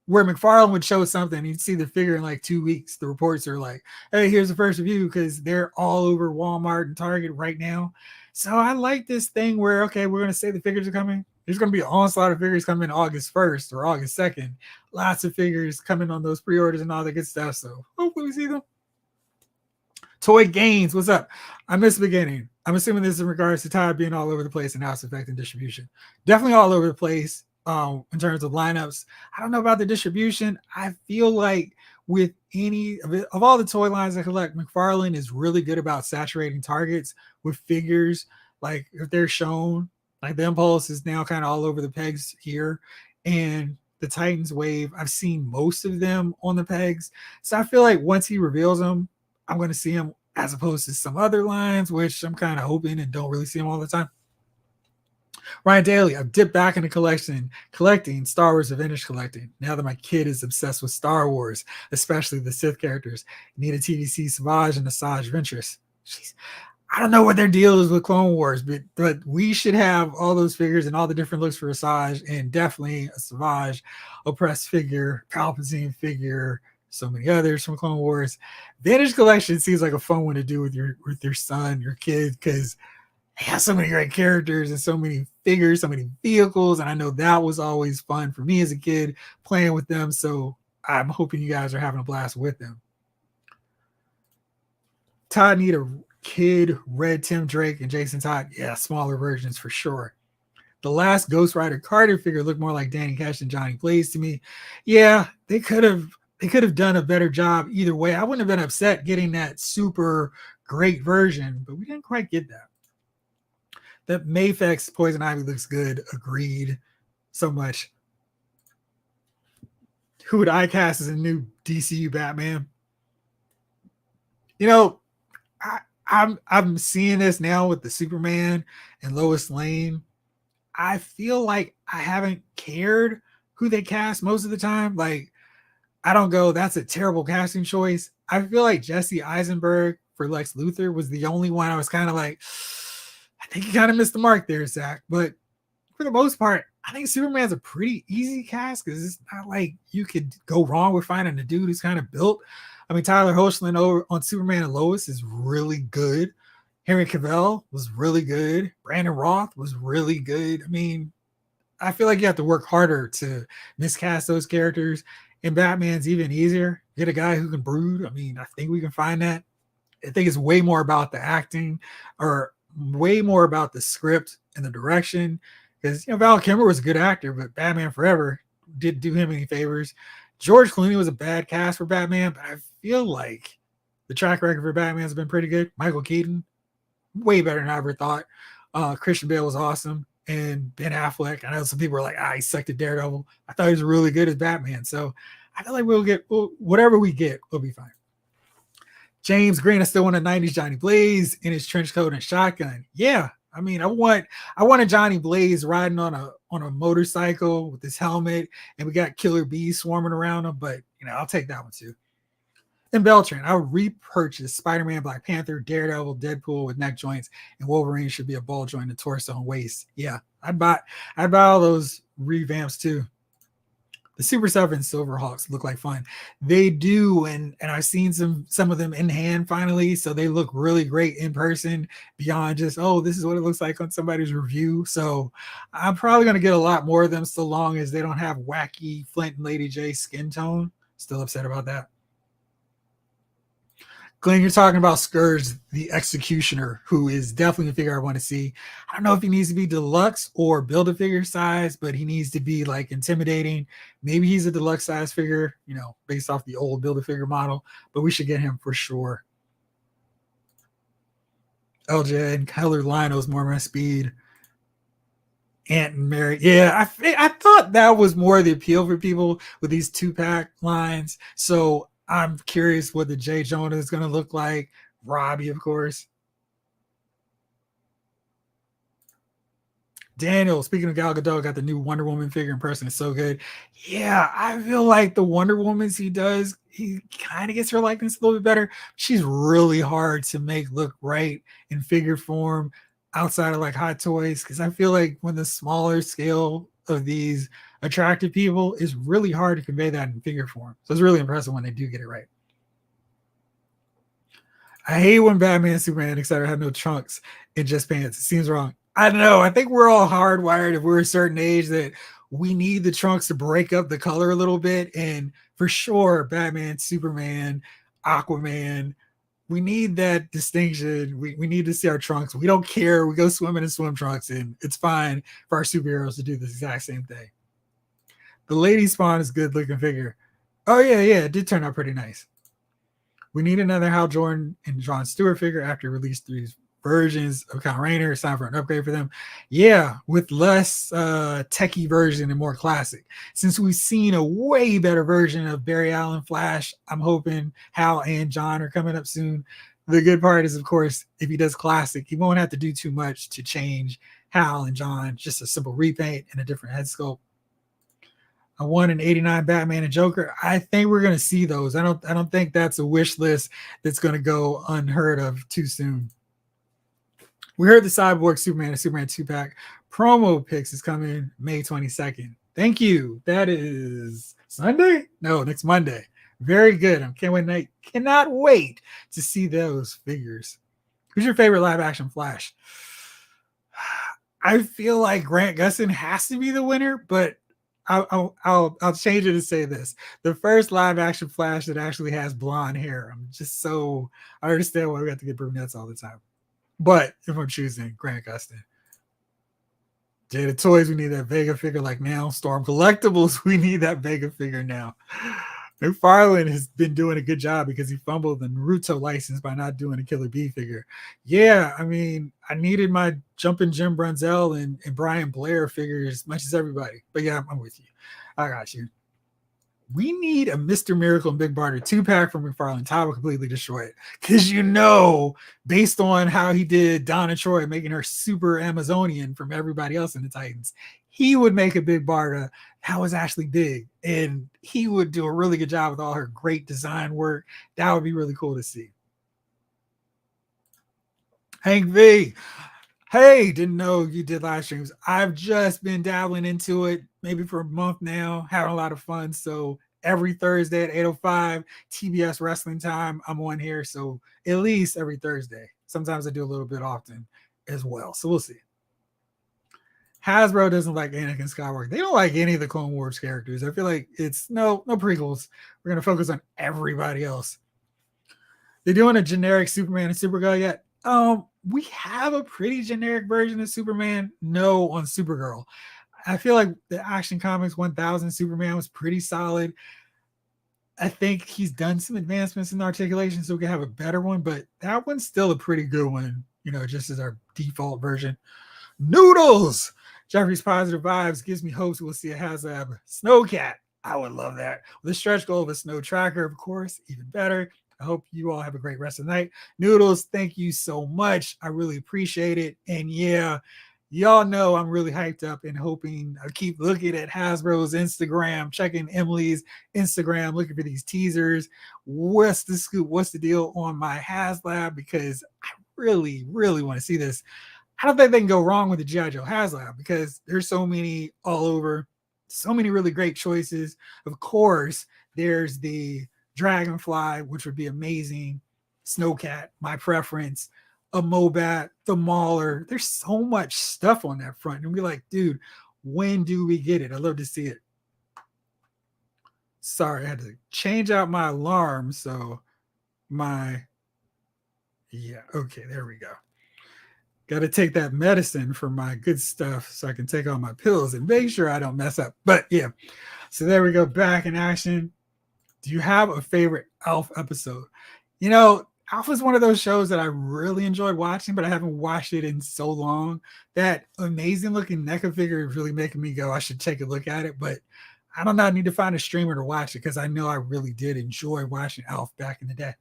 Where McFarlane would show something, you'd see the figure in like 2 weeks. The reports are like, hey, here's the first review because they're all over Walmart and Target right now. So I like this thing where, okay, we're going to say the figures are coming. There's going to be an onslaught of figures coming August 1st or August 2nd. Lots of figures coming on those pre-orders and all that good stuff. So hopefully we see them. Toy Gains, what's up? I missed the beginning. I'm assuming this is in regards to Todd being all over the place and how it's affecting distribution. Definitely all over the place. In terms of lineups, I don't know about the distribution. I feel like with any of all the toy lines I collect, McFarlane is really good about saturating targets with figures. Like if they're shown, like the Impulse is now kind of all over the pegs here, and the Titans Wave, I've seen most of them on the pegs. So I feel like once he reveals them, I'm going to see them as opposed to some other lines, which I'm kind of hoping and don't really see them all the time. Ryan Daly, I've dipped back into collecting Star Wars vintage collecting. Now that my kid is obsessed with Star Wars, especially the Sith characters, need a TVC Savage and Asajj Ventress. Jeez. I don't know what their deal is with Clone Wars, but we should have all those figures and all the different looks for Asajj, and definitely a Savage oppressed figure, Palpatine figure, so many others from Clone Wars. Vintage collection seems like a fun one to do with your son, your kid, because they have so many great characters and so many figures, so many vehicles, and I know that was always fun for me as a kid playing with them. So I'm hoping you guys are having a blast with them. Todd need a kid Red Tim Drake and Jason Todd. Yeah, smaller versions for sure. The last Ghost Rider Carter figure looked more like Danny Cash and Johnny Blaze to me. Yeah, they could have done a better job either way. I wouldn't have been upset getting that super great version, but we didn't quite get that. That Mafex Poison Ivy looks good. Agreed. So much. Who would I cast as a new DCU Batman? You know, I'm seeing this now with the Superman and Lois Lane. I feel like I haven't cared who they cast most of the time. Like, I don't go, that's a terrible casting choice. I feel like Jesse Eisenberg for Lex Luthor was the only one I was kind of like, I think you kind of missed the mark there, Zach. But for the most part, I think Superman's a pretty easy cast because it's not like you could go wrong with finding a dude who's kind of built. I mean, Tyler Hoechlin over on Superman and Lois is really good. Henry Cavill was really good. Brandon Roth was really good. I mean, I feel like you have to work harder to miscast those characters. And Batman's even easier. Get a guy who can brood. I mean, I think we can find that. I think it's way more about the acting or way more about the script and the direction. Because, you know, Val Kilmer was a good actor, but Batman Forever didn't do him any favors. George Clooney was a bad cast for Batman, but I feel like the track record for Batman has been pretty good. Michael Keaton, way better than I ever thought. Christian Bale was awesome. And Ben Affleck, I know some people were like, he sucked at Daredevil. I thought he was really good as Batman. So I feel like we'll get whatever we get, we'll be fine. James Green, I still want a 90s Johnny Blaze in his trench coat and shotgun. Yeah. I mean, I want a Johnny Blaze riding on a motorcycle with his helmet, and we got killer bees swarming around him, but you know, I'll take that one too. And Beltran, I'll repurchase Spider-Man, Black Panther, Daredevil, Deadpool with neck joints, and Wolverine should be a ball joint in torso and waist. Yeah, I'd buy all those revamps too. The Super 7 Silverhawks look like fun. They do, and I've seen some of them in hand finally, so they look really great in person beyond just, this is what it looks like on somebody's review. So I'm probably going to get a lot more of them so long as they don't have wacky Flint and Lady J skin tone. Still upset about that. Glenn, you're talking about Scourge, the Executioner, who is definitely a figure I want to see. I don't know if he needs to be deluxe or Build-A-Figure size, but he needs to be like intimidating. Maybe he's a deluxe size figure, you know, based off the old Build-A-Figure model, but we should get him for sure. LJ and Keller Lionel's more my speed. Aunt and Mary. Yeah, I thought that was more the appeal for people with these 2-pack lines. So I'm curious what the J. Jonah is going to look like. Robbie, of course. Daniel, speaking of Gal Gadot, got the new Wonder Woman figure in person. It's so good. Yeah, I feel like the Wonder Womans he does, he kind of gets her likeness a little bit better. She's really hard to make look right in figure form outside of like Hot Toys, because I feel like when the smaller scale of these attractive people is really hard to convey that in figure form. So it's really impressive when they do get it right. I hate when Batman, Superman, etc. have no trunks and just pants. It seems wrong. I don't know. I think we're all hardwired if we're a certain age that we need the trunks to break up the color a little bit. And for sure, Batman, Superman, Aquaman, we need that distinction. We need to see our trunks. We don't care. We go swimming in swim trunks, and it's fine for our superheroes to do the exact same thing. The Lady Spawn is a good looking figure. Oh, yeah. It did turn out pretty nice. We need another Hal Jordan and Jon Stewart figure after release 3 versions of Kyle Rayner. It's time for an upgrade for them. Yeah, with less techie version and more classic. Since we've seen a way better version of Barry Allen Flash, I'm hoping Hal and John are coming up soon. The good part is, of course, if he does classic, he won't have to do too much to change Hal and John. Just a simple repaint and a different head sculpt. I want an 89 Batman and Joker. I think we're going to see those. I don't think that's a wish list that's going to go unheard of too soon. We heard the Cyborg Superman and Superman 2-pack promo picks is coming May 22nd. Thank you. That is Sunday? No, next Monday. Very good. Cannot wait to see those figures. Who's your favorite live action Flash? I feel like Grant Gustin has to be the winner, but I'll change it and say this: the first live action Flash that actually has blonde hair. I understand why we have to get brunettes all the time, but if I'm choosing Grant Gustin. Jada Toys, we need that Vega figure like now. Storm Collectibles, we need that Vega figure now. McFarlane has been doing a good job because he fumbled the Naruto license by not doing a Killer Bee figure. Yeah, I mean, I needed my Jumpin' Jim Brunzell and Brian Blair figure as much as everybody. But yeah, I'm with you. I got you. We need a Mr. Miracle and Big Barter 2-pack from McFarlane. Todd will completely destroy it. Because based on how he did Donna Troy, making her super Amazonian from everybody else in the Titans, he would make a Big Barter that was actually big. And he would do a really good job with all her great design work. That would be really cool to see. Hank V. Hey, didn't know you did live streams. I've just been dabbling into it maybe for a month now, having a lot of fun. So every Thursday at 8:05 TBS Wrestling Time, I'm on here. So at least every Thursday. Sometimes I do a little bit often as well. So we'll see. Hasbro doesn't like Anakin Skywalker. They don't like any of the Clone Wars characters. I feel like it's no prequels. We're going to focus on everybody else. They're doing a generic Superman and Supergirl yet? We have a pretty generic version of Superman. No, on Supergirl. I feel like the Action Comics 1000 Superman was pretty solid. I think he's done some advancements in articulation so we can have a better one, but that one's still a pretty good one, just as our default version. Noodles! Jeffrey's positive vibes gives me hopes we'll see a HasLab Snowcat. I would love that. With a stretch goal of a snow tracker, of course, even better. I hope you all have a great rest of the night. Noodles, thank you so much. I really appreciate it. And yeah, y'all know I'm really hyped up and hoping. I keep looking at Hasbro's Instagram, checking Emily's Instagram, looking for these teasers. What's the scoop? What's the deal on my HasLab? Because I really, really want to see this. I don't think they can go wrong with the GI Joe HasLab because there's so many all over, so many really great choices. Of course, there's the Dragonfly, which would be amazing. Snowcat, my preference. A Mobat, the Mauler. There's so much stuff on that front. And we're like, dude, when do we get it? I'd love to see it. Sorry, I had to change out my alarm. So okay, there we go. Got to take that medicine for my good stuff so I can take all my pills and make sure I don't mess up. But yeah, so there we go. Back in action. Do you have a favorite Alf episode? Alf is one of those shows that I really enjoyed watching, but I haven't watched it in so long. That amazing looking NECA figure is really making me go, I should take a look at it. But I don't know. I need to find a streamer to watch it because I know I really did enjoy watching Alf back in the day.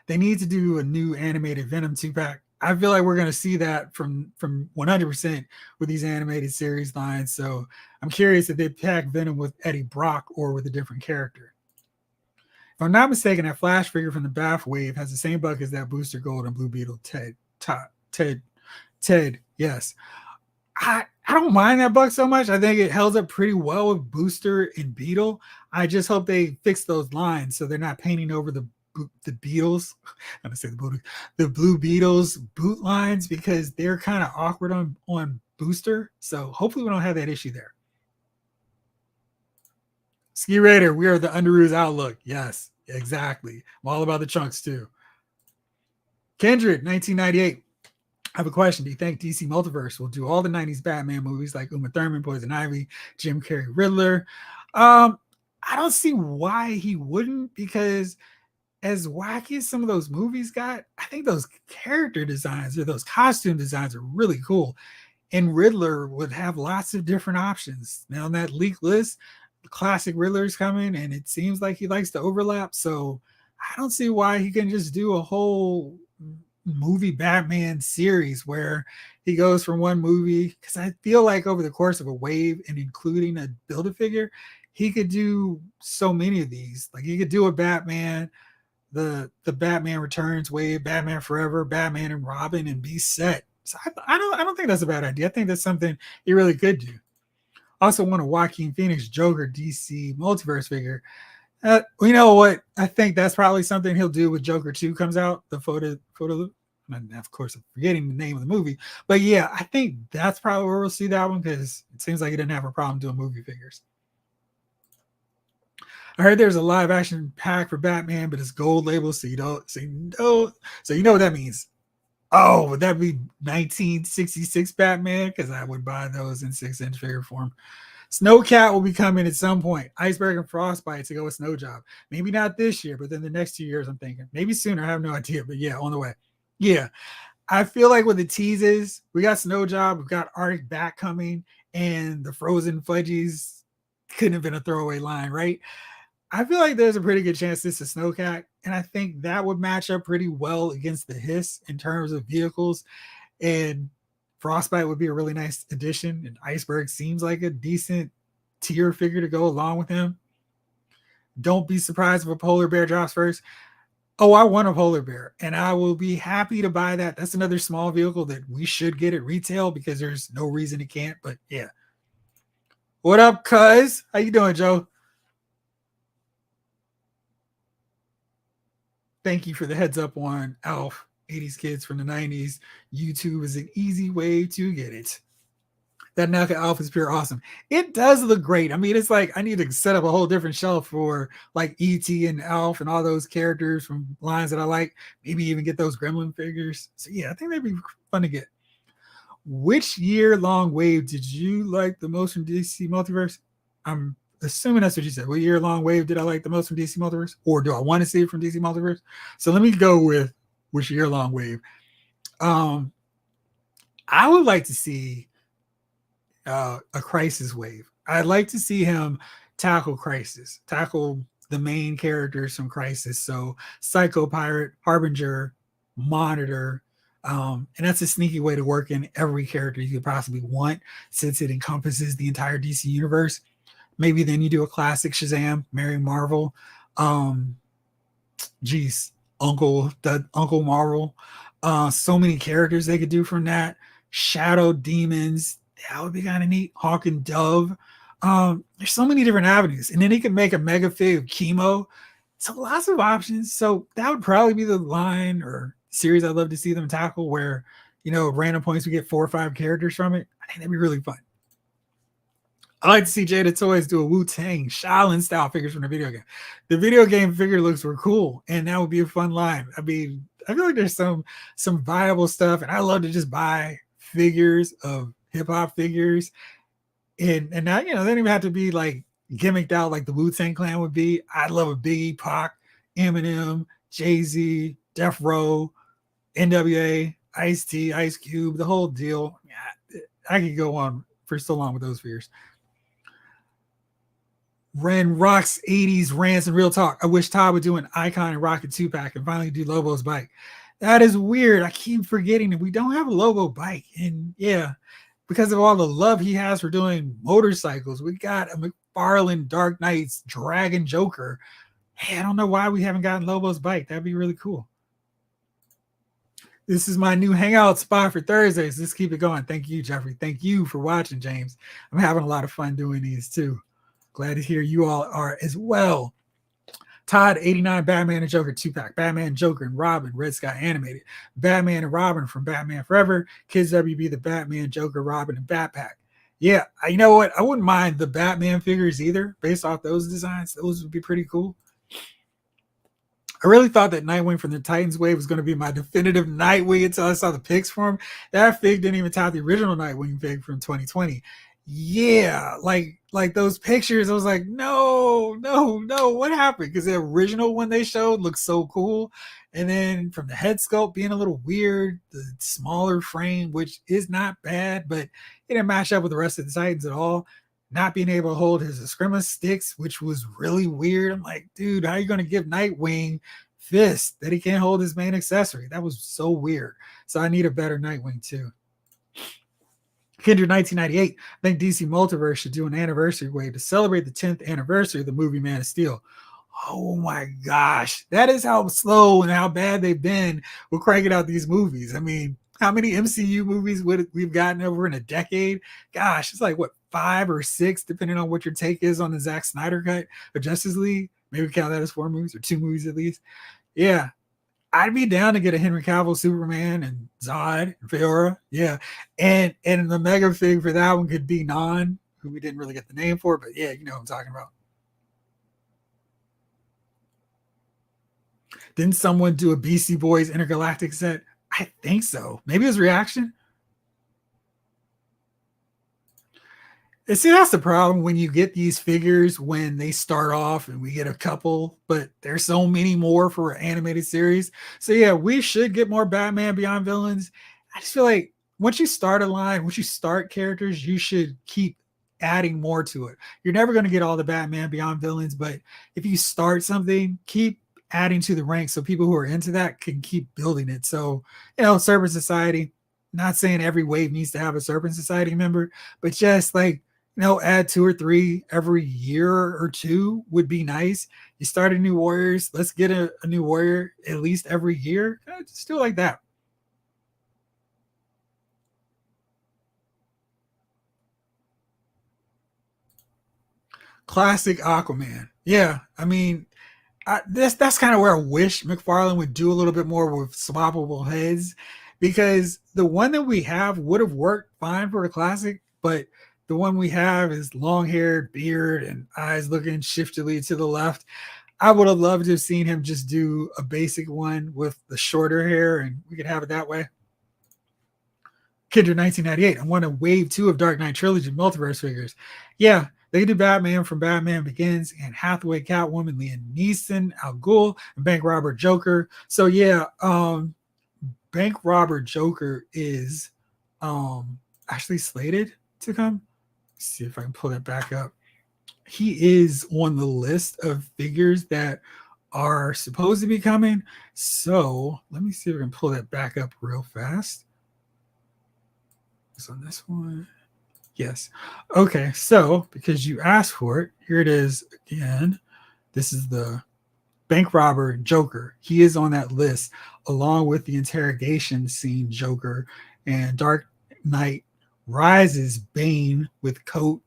They need to do a new animated Venom 2-pack. I feel like we're going to see that from 100% with these animated series lines. So I'm curious if they pack Venom with Eddie Brock or with a different character. If I'm not mistaken, that Flash figure from the Bath Wave has the same buck as that Booster Gold and Blue Beetle Ted. Yes. I don't mind that buck so much. I think it held up pretty well with Booster and Beetle. I just hope they fix those lines so they're not painting over the Beatles. I'm gonna say the Blue Beetles boot lines because they're kind of awkward on Booster. So hopefully we don't have that issue there. Ski Raider, we are the Underoos Outlook. Yes, exactly. I'm all about the chunks too. Kindred, 1998. I have a question. Do you think DC Multiverse will do all the 90s Batman movies like Uma Thurman, Poison Ivy, Jim Carrey, Riddler? I don't see why he wouldn't, because as wacky as some of those movies got, I think those character designs or those costume designs are really cool. And Riddler would have lots of different options. Now on that leak list, the classic Riddler is coming, and it seems like he likes to overlap. So I don't see why he can just do a whole movie Batman series where he goes from one movie. Because I feel like over the course of a wave and including a Build-A-Figure, he could do so many of these. Like he could do a Batman the Batman Returns wave, Batman Forever, Batman and Robin, and be set. So I don't think that's a bad idea. I think that's something he really could do. Also want a Joaquin Phoenix Joker DC multiverse figure. You know what? I think that's probably something he'll do with Joker 2 comes out. The photo. And of course, I'm forgetting the name of the movie. But yeah, I think that's probably where we'll see that one because it seems like he didn't have a problem doing movie figures. I heard there's a live action pack for Batman, but it's gold label, so you know what that means. Oh, would that be 1966 Batman? Because I would buy those in 6-inch figure form. Snowcat will be coming at some point. Iceberg and Frostbite to go with Snow Job. Maybe not this year, but then the next 2 years, I'm thinking. Maybe sooner. I have no idea. But yeah, on the way. Yeah. I feel like with the teases, we got Snow Job, we've got Arctic Bat coming, and the Frozen Fudgies couldn't have been a throwaway line, right? I feel like there's a pretty good chance this is Snowcat, and I think that would match up pretty well against the Hiss in terms of vehicles. And Frostbite would be a really nice addition, and Iceberg seems like a decent tier figure to go along with him. Don't be surprised if a polar bear drops first. Oh, I want a polar bear, and I will be happy to buy that. That's another small vehicle that we should get at retail because there's no reason it can't. But yeah. What up, cuz? How you doing, Joe? Thank you for the heads up on Alf. 80s kids from the 90s. YouTube is an easy way to get it. That NACA Alf is pure awesome. It does look great. I mean, it's like I need to set up a whole different shelf for like E.T. and Alf and all those characters from lines that I like. Maybe even get those Gremlin figures. So yeah, I think that'd be fun to get. Which year-long wave did you like the most from DC Multiverse? I'm assuming that's what you said. What year-long wave did I like the most from DC Multiverse? Or do I want to see it from DC Multiverse? So let me go with which year-long wave. I would like to see a Crisis wave. I'd like to see him tackle Crisis, tackle the main characters from Crisis. So Psycho Pirate, Harbinger, Monitor. And that's a sneaky way to work in every character you could possibly want since it encompasses the entire DC universe. Maybe then you do a classic Shazam, Mary Marvel. Uncle Marvel. So many characters they could do from that. Shadow Demons. That would be kind of neat. Hawk and Dove. There's so many different avenues. And then he could make a mega fig of Chemo. So lots of options. So that would probably be the line or series I'd love to see them tackle where, random points we get 4 or 5 characters from it. I think that'd be really fun. I like to see Jada Toys do a Wu-Tang Shaolin style figures from the video game. The video game figure looks were cool, and that would be a fun line. I mean, I feel like there's some viable stuff, and I love to just buy figures of hip hop figures, and not they don't even have to be like gimmicked out like the Wu-Tang Clan would be. I'd love a Biggie, Pac, Eminem, Jay-Z, Death Row, NWA, Ice-T, Ice Cube, the whole deal. Yeah, I could go on for so long with those figures. Ren rocks 80s rants and real talk. I wish Todd would do an Icon and Rocket 2-pack and finally do Lobo's bike. That is weird. I keep forgetting that we don't have a Lobo bike. And yeah, because of all the love he has for doing motorcycles, we got a McFarlane Dark Knights Dragon Joker. Hey, I don't know why we haven't gotten Lobo's bike. That'd be really cool. This is my new hangout spot for Thursdays. Let's keep it going. Thank you, Jeffrey. Thank you for watching, James. I'm having a lot of fun doing these too. Glad to hear you all are as well. Todd, 89 Batman and Joker 2-pack. Batman, Joker, and Robin, Red Sky animated. Batman and Robin from Batman Forever. Kids WB, the Batman, Joker, Robin, and Bat Pack. Yeah, you know what? I wouldn't mind the Batman figures either, based off those designs. Those would be pretty cool. I really thought that Nightwing from the Titans wave was going to be my definitive Nightwing until I saw the pics for him. That fig didn't even top the original Nightwing fig from 2020. Yeah, like those pictures, I was like, no, what happened? Because the original one they showed looked so cool. And then from the head sculpt being a little weird, the smaller frame, which is not bad, but it didn't match up with the rest of the Titans at all. Not being able to hold his Eskrima sticks, which was really weird. I'm like, dude, how are you going to give Nightwing fist that he can't hold his main accessory? That was so weird. So I need a better Nightwing too. Kindred 1998, I think DC Multiverse should do an anniversary wave to celebrate the 10th anniversary of the movie Man of Steel. Oh my gosh, that is how slow and how bad they've been with cranking out these movies. I mean, how many MCU movies would we've gotten over in a decade? Gosh, it's like what, 5 or 6, depending on what your take is on the Zack Snyder cut of Justice League. Maybe count that as 4 movies or 2 movies at least. Yeah, I'd be down to get a Henry Cavill Superman and Zod and Fiora. Yeah, and the mega fig for that one could be Non, who we didn't really get the name for, but yeah, you know what I'm talking about. Didn't someone do a BC Boys intergalactic set? I think so. Maybe it was Reaction. And see, that's the problem when you get these figures when they start off and we get a couple, but there's so many more for an animated series. So yeah, we should get more Batman Beyond Villains. I just feel like once you start a line, once you start characters, you should keep adding more to it. You're never going to get all the Batman Beyond Villains, but if you start something, keep adding to the ranks so people who are into that can keep building it. So, Serpent Society, not saying every wave needs to have a Serpent Society member, but just like, add 2 or 3 every year or 2 would be nice. You start a new Warriors, let's get a new Warrior at least every year. Just do it like that. Classic Aquaman. Yeah, I mean, that's kind of where I wish McFarlane would do a little bit more with swappable heads, because the one that we have would have worked fine for a classic, but the one we have is long haired, beard, and eyes looking shiftily to the left. I would have loved to have seen him just do a basic one with the shorter hair, and we could have it that way. Kindred 1998. I want a wave 2 of Dark Knight Trilogy multiverse figures. Yeah, they do Batman from Batman Begins, and Hathaway, Catwoman, Liam Neeson, Al Ghul, and Bank Robber Joker. So yeah, Bank Robber Joker is actually slated to come. Let's see if I can pull that back up. He is on the list of figures that are supposed to be coming. So let me see if I can pull that back up real fast. On this one, yes. Okay, so because you asked for it, here it is again. This is the Bank Robber Joker. He is on that list along with the interrogation scene Joker and Dark Knight Rises Bane with coat.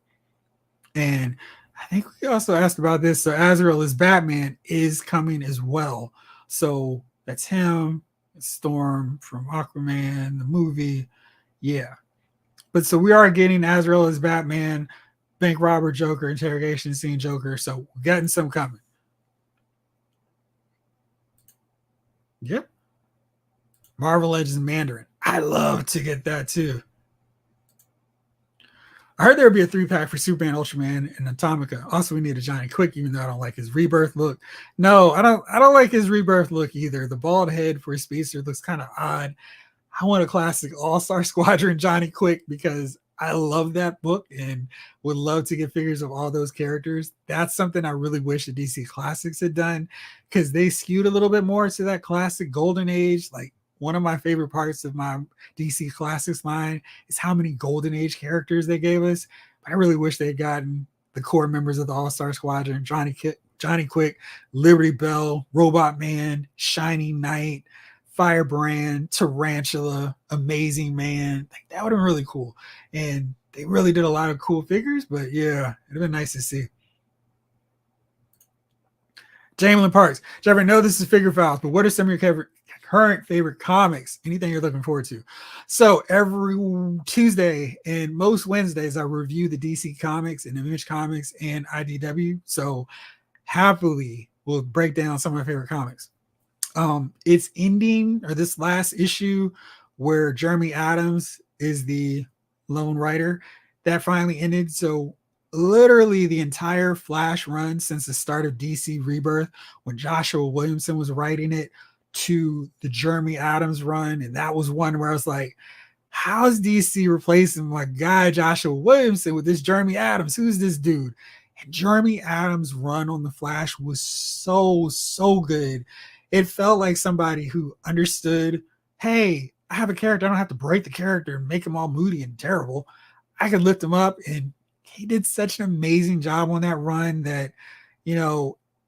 And I think we also asked about this. So Azrael as Batman is coming as well. So that's him, Storm from Aquaman, the movie. Yeah. But so we are getting Azrael as Batman, Bank Robber Joker, interrogation scene Joker. So we're getting some coming. Yep. Marvel Legends Mandarin. I love to get that too. I heard there would be a 3-pack for Superman, Ultraman, and Atomica. Also, we need a Johnny Quick, even though I don't like his rebirth look. No, I don't like his rebirth look either. The bald head for a speedster looks kind of odd. I want a classic All-Star Squadron Johnny Quick because I love that book and would love to get figures of all those characters. That's something I really wish the DC Classics had done, because they skewed a little bit more to that classic golden age. Like, one of my favorite parts of my DC Classics line is how many golden age characters they gave us. But I really wish they had gotten the core members of the All-Star Squadron, Johnny Quick, Liberty Bell, Robot Man, Shining Knight, Firebrand, Tarantula, Amazing Man. Like, that would have been really cool. And they really did a lot of cool figures, but yeah, it'd have been nice to see. Jamelin Parks. Jeff, I know this is Figure Files, but what are some of your current favorite comics? Anything you're looking forward to? So every Tuesday and most Wednesdays, I review the DC Comics and Image Comics and IDW. So happily we'll break down some of my favorite comics. It's ending, or this last issue where Jeremy Adams is the lone writer, that finally ended. So literally the entire Flash run since the start of DC Rebirth, when Joshua Williamson was writing it, to the Jeremy Adams run, and that was one where I was like, how's DC replacing my guy Joshua Williamson with this Jeremy Adams? Who's this dude? And Jeremy Adams' run on the Flash was so good. It felt like somebody who understood, hey, I have a character. I don't have to break the character and make him all moody and terrible. I can lift him up. And he did such an amazing job on that run that,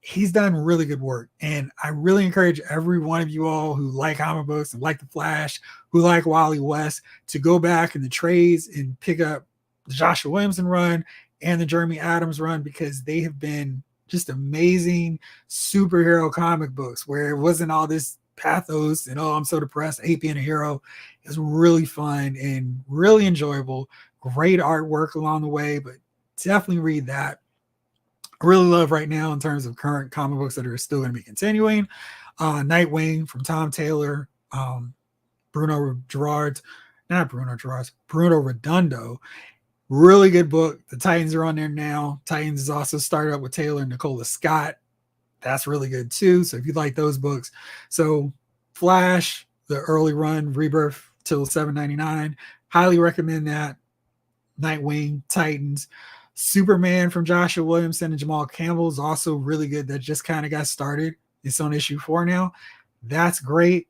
he's done really good work. And I really encourage every one of you all who like comic books and like The Flash, who like Wally West, to go back in the trades and pick up the Joshua Williamson run and the Jeremy Adams run, because they have been just amazing superhero comic books where it wasn't all this pathos and, oh, I'm so depressed, I hate being a hero. It was really fun and really enjoyable. Great artwork along the way, but definitely read that. I really love right now, in terms of current comic books that are still going to be continuing, Nightwing from Tom Taylor, Bruno Redondo. Really good book. The Titans are on there now. Titans is also started up with Taylor and Nicola Scott. That's really good too. So if you like those books, so Flash, the early run, Rebirth till $7.99, highly recommend that. Nightwing, Titans, Superman from Joshua Williamson and Jamal Campbell is also really good. That just kind of got started. It's on issue 4 now. That's great.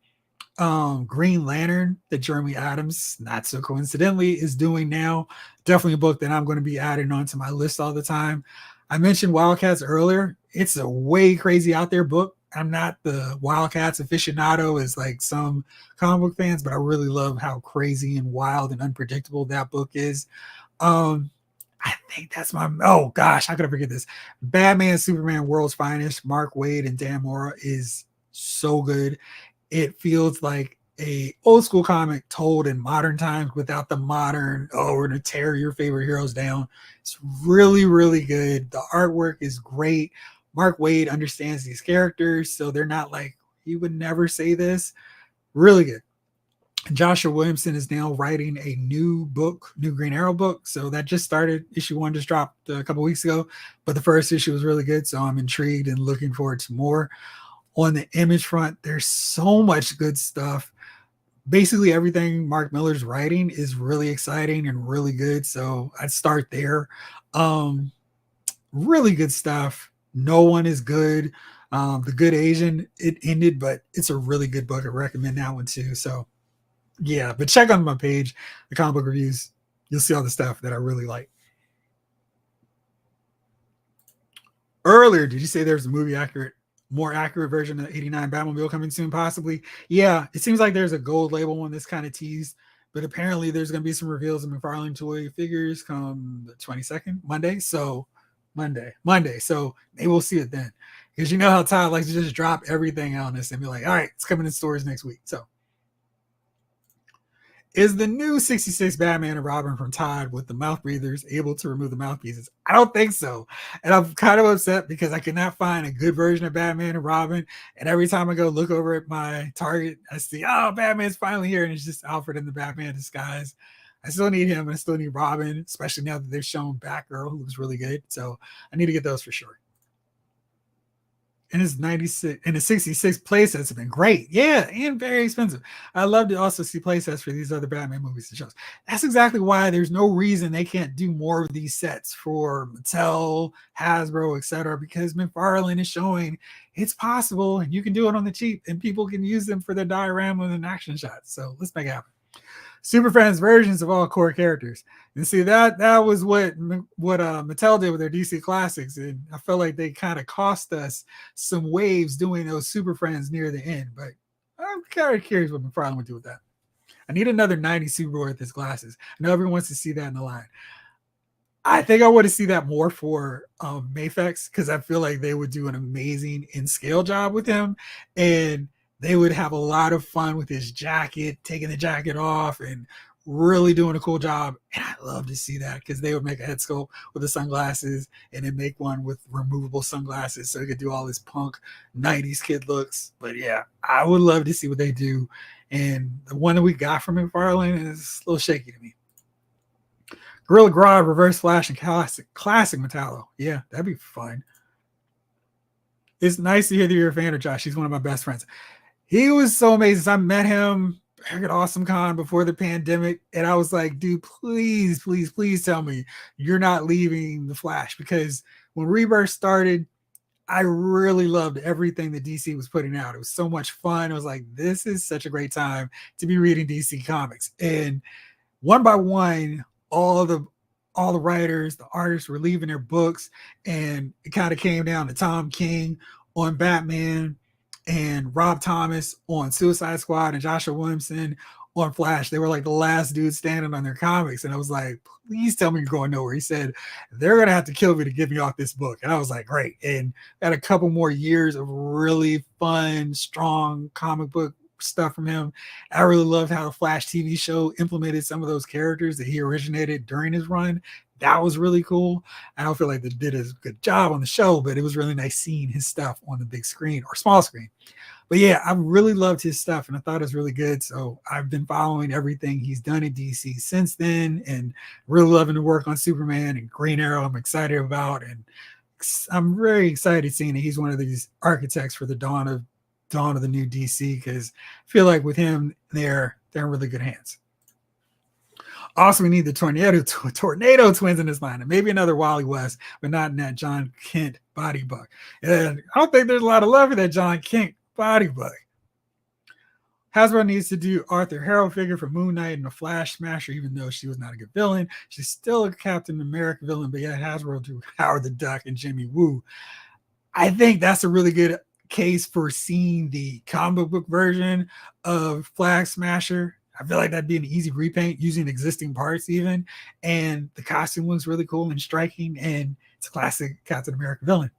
Green Lantern that Jeremy Adams, not so coincidentally, is doing now. Definitely a book that I'm going to be adding onto my list all the time. I mentioned Wildcats earlier. It's a way crazy out there book. I'm not the Wildcats aficionado as like some comic book fans, but I really love how crazy and wild and unpredictable that book is. I think that's oh gosh, how could I forget this? Batman Superman World's Finest, Mark Waid and Dan Mora, is so good. It feels like a old school comic told in modern times without the modern, oh, we're going to tear your favorite heroes down. It's really, really good. The artwork is great. Mark Waid understands these characters, so they're not like, he would never say this. Really good. Joshua Williamson is now writing a new book, new Green Arrow book. So that just started. Issue 1 just dropped a couple weeks ago, but the first issue was really good. So I'm intrigued and looking forward to more. On the Image front, there's so much good stuff. Basically everything Mark Miller's writing is really exciting and really good. So I'd start there. Really good stuff. No One is good. The Good Asian, it ended, but it's a really good book. I recommend that one too. So yeah, but check on my page, the comic book reviews. You'll see all the stuff that I really like. Earlier, did you say there's a more accurate version of the 89 Batmobile coming soon, possibly? Yeah, it seems like there's a gold label one that's kind of teased, but apparently there's going to be some reveals of McFarlane Toy figures come the 22nd, Monday. So Monday. So maybe we'll see it then. Because you know how Todd likes to just drop everything on us and be like, all right, it's coming in stores next week. So is the new 66 Batman and Robin from Todd with the mouth breathers able to remove the mouthpieces? I don't think so. And I'm kind of upset because I cannot find a good version of Batman and Robin. And every time I go look over at my Target, I see, oh, Batman's finally here. And it's just Alfred in the Batman disguise. I still need him. I still need Robin, especially now that they've shown Batgirl, who looks really good. So I need to get those for sure. And his 96 and the 66 playsets have been great. Yeah, and very expensive. I love to also see playsets for these other Batman movies and shows. That's exactly why there's no reason they can't do more of these sets for Mattel, Hasbro, etc. Because McFarlane is showing it's possible and you can do it on the cheap and people can use them for their dioramas and action shots. So let's make it happen. Super Friends versions of all core characters. And see, that was what Mattel did with their DC Classics. And I felt like they kind of cost us some waves doing those Super Friends near the end. But I'm kind of curious what McFarlane would do with that. I need another 90 Subaru with his glasses. I know everyone wants to see that in the line. I think I want to see that more for Mafex, because I feel like they would do an amazing in-scale job with him. And they would have a lot of fun with his jacket, taking the jacket off and really doing a cool job. And I love to see that because they would make a head sculpt with the sunglasses and then make one with removable sunglasses so he could do all his punk 90s kid looks. But yeah, I would love to see what they do. And the one that we got from McFarlane is a little shaky to me. Gorilla Grodd, Reverse Flash, and Classic Metallo. Yeah, that'd be fun. It's nice to hear that you're a fan of Josh. He's one of my best friends. He was so amazing. I met him at Awesome Con before the pandemic, and I was like, dude, please, please, please tell me you're not leaving the Flash, because when Rebirth started, I really loved everything that DC was putting out. It was so much fun. I was like, this is such a great time to be reading DC comics. And one by one, all the all the writers, the artists were leaving their books, and it kind of came down to Tom King on Batman and Rob Thomas on Suicide Squad and Joshua Williamson on Flash. They were like the last dudes standing on their comics. And I was like, please tell me you're going nowhere. He said, they're going to have to kill me to get me off this book. And I was like, great. And had a couple more years of really fun, strong comic book stuff from him. I really loved how the Flash TV show implemented some of those characters that he originated during his run. That was really cool. I don't feel like they did a good job on the show, but it was really nice seeing his stuff on the big screen or small screen. But yeah, I really loved his stuff and I thought it was really good. So I've been following everything he's done in DC since then and really loving the work on Superman and Green Arrow. I'm excited about, and I'm very excited seeing that he's one of these architects for the dawn of the new DC, because I feel like with him, they're in really good hands. Also, we need the Tornado Twins in this lineup. Maybe another Wally West, but not in that John Kent body book. And I don't think there's a lot of love for that John Kent body book. Hasbro needs to do Arthur Harrow figure for Moon Knight and the Flash Smasher, even though she was not a good villain. She's still a Captain America villain, but yeah, Hasbro do Howard the Duck and Jimmy Woo. I think that's a really good case for seeing the comic book version of Flag Smasher. I feel like that'd be an easy repaint using existing parts even, and the costume looks really cool and striking, and it's a classic Captain America villain.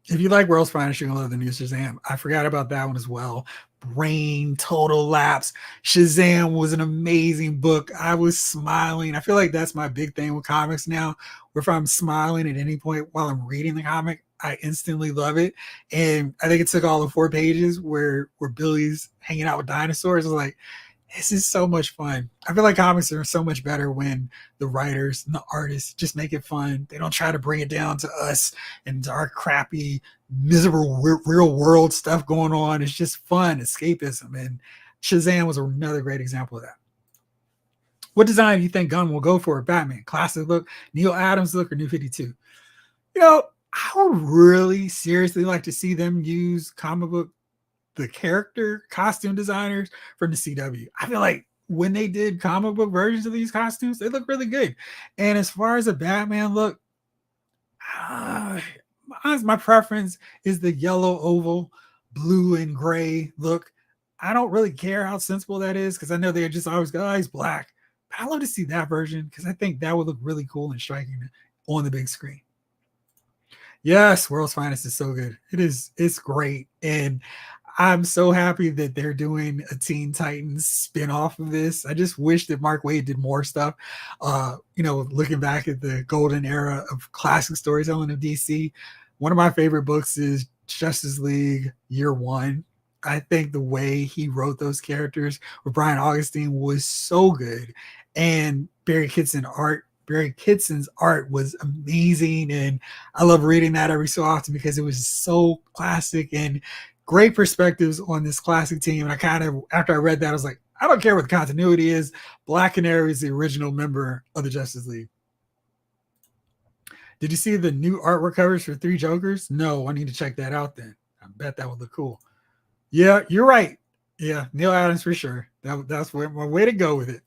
If you like World's Finest, you're gonna love the new Shazam. I forgot about that one as well. Brain Total Lapse. Shazam was an amazing book. I was smiling. I feel like that's my big thing with comics now, where if I'm smiling at any point while I'm reading the comic, I instantly love it. And I think it took all the 4 pages where Billy's hanging out with dinosaurs. I was like, this is so much fun. I feel like comics are so much better when the writers and the artists just make it fun. They don't try to bring it down to us and to our crappy, miserable real world stuff going on. It's just fun escapism. And Shazam was another great example of that. What design do you think Gunn will go for at Batman? Classic look, Neil Adams look, or New 52? You know, I would really seriously like to see them use the character costume designers from the CW. I feel like when they did comic book versions of these costumes, they look really good. And as far as a Batman look, my preference is the yellow oval, blue and gray look. I don't really care how sensible that is, because I know they're just always go, oh, he's black. But I love to see that version because I think that would look really cool and striking on the big screen. Yes, World's Finest is so good. It's great. And I'm so happy that they're doing a Teen Titans spin-off of this. I just wish that Mark Waid did more stuff. Looking back at the golden era of classic storytelling of DC, one of my favorite books is Justice League Year One. I think the way he wrote those characters with Brian Augustine was so good. And Barry Kidson's art was amazing. And I love reading that every so often because it was so classic and great perspectives on this classic team. And after I read that, I was like, I don't care what the continuity is. Black Canary is the original member of the Justice League. Did you see the new artwork covers for 3 Jokers? No, I need to check that out then. I bet that would look cool. Yeah, you're right. Yeah, Neil Adams for sure. That's my way to go with it.